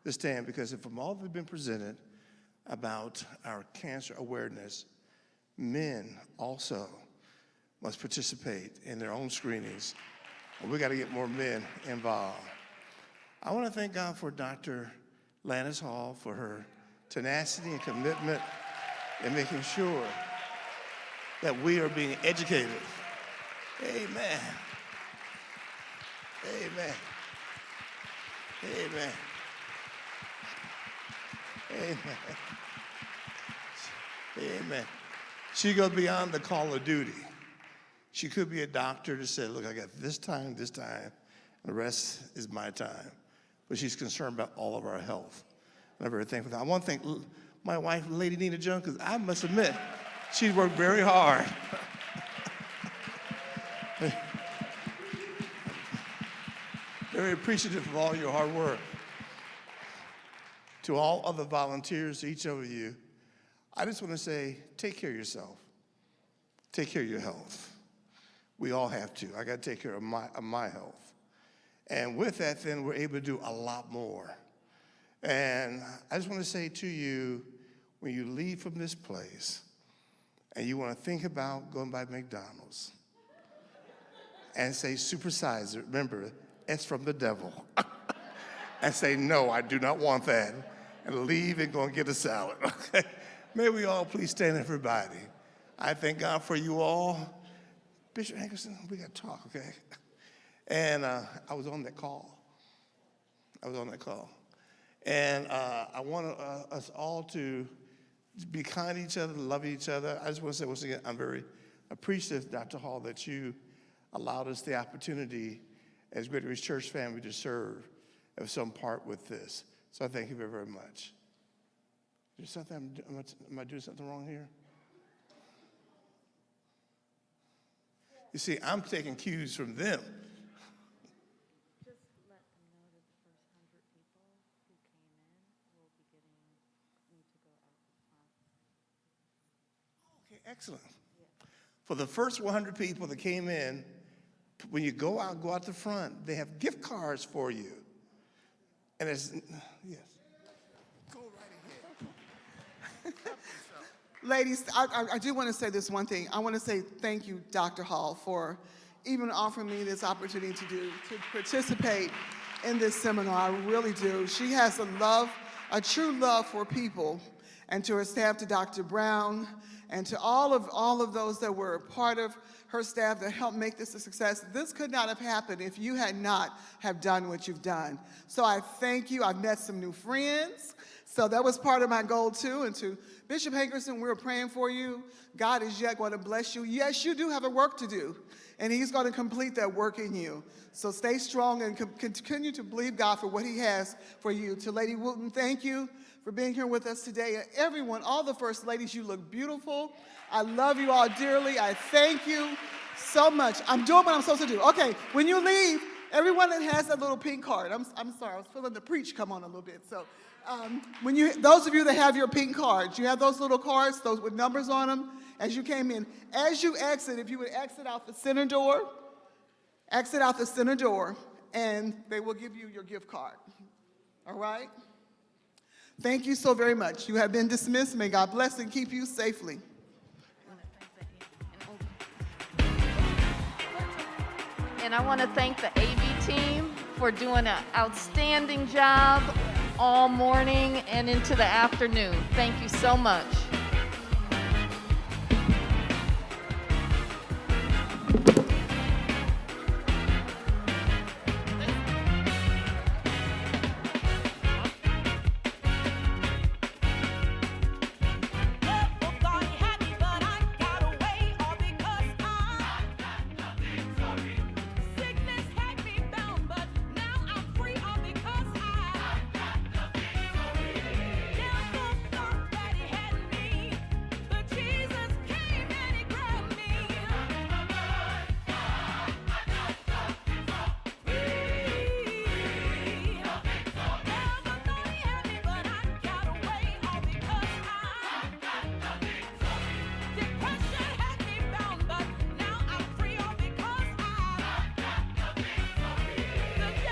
to stand, because from all that have been presented about our cancer awareness, men also must participate in their own screenings. And we got to get more men involved. I want to thank God for Dr. Landis Hall for her tenacity and commitment in making sure that we are being educated. Amen. Amen. Amen. Amen. Amen. She goes beyond the call of duty. She could be a doctor to say, look, I got this time, and the rest is my time. But she's concerned about all of our health. And I'm very thankful for that. I want to thank my wife, Lady Nina Jones, because I must admit, she's worked very hard. Very appreciative of all your hard work. To all other volunteers, to each of you, I just want to say, take care of yourself. Take care of your health. We all have to. I got to take care of my health. And with that, then, we're able to do a lot more. And I just want to say to you, when you leave from this place, and you want to think about going by McDonald's, and say, supersize it, remember, it's from the devil. And say, no, I do not want that. And leave and go and get a salad, okay? May we all please stand, everybody. I thank God for you all. Bishop Hankerson, we got to talk, okay? And I was on that call. And I want us all to be kind to each other, love each other. I just want to say once again, I'm very appreciative, Dr. Hall, that you allowed us the opportunity as Greater Reach Church family to serve of some part with this. So I thank you very, very much. Is there something, am I doing something wrong here? You see, I'm taking cues from them. Just let them know that the first 100 people who came in will be need to go out the front. Okay, excellent. For the first 100 people that came in, when you go out the front, they have gift cards for you. And it's, yes. Go right ahead. Ladies, I do want to say this one thing. I want to say thank you, Dr. Hall, for even offering me this opportunity to participate in this seminar. I really do. She has a true love for people, and to her staff, to Dr. Brown, and to all of those that were part of her staff that helped make this a success. This could not have happened if you had not have done what you've done. So I thank you. I've met some new friends. So that was part of my goal too. And to Bishop Hankerson, we're praying for you. God is yet going to bless you. Yes, you do have a work to do, and he's going to complete that work in you. So stay strong and continue to believe God for what he has for you. To Lady Wooten, thank you for being here with us today. And everyone, all the first ladies, you look beautiful. I love you all dearly. I thank you so much. I'm doing what I'm supposed to do. Okay, when you leave, everyone that has that little pink card, I'm sorry, I was feeling the preach come on a little bit. So those of you that have your pink cards, you have those little cards, those with numbers on them, as you came in. As you exit, if you would exit out the center door, and they will give you your gift card. All right? Thank you so very much. You have been dismissed. May God bless and keep you safely. And I want to thank the AV team for doing an outstanding job all morning and into the afternoon. Thank you so much.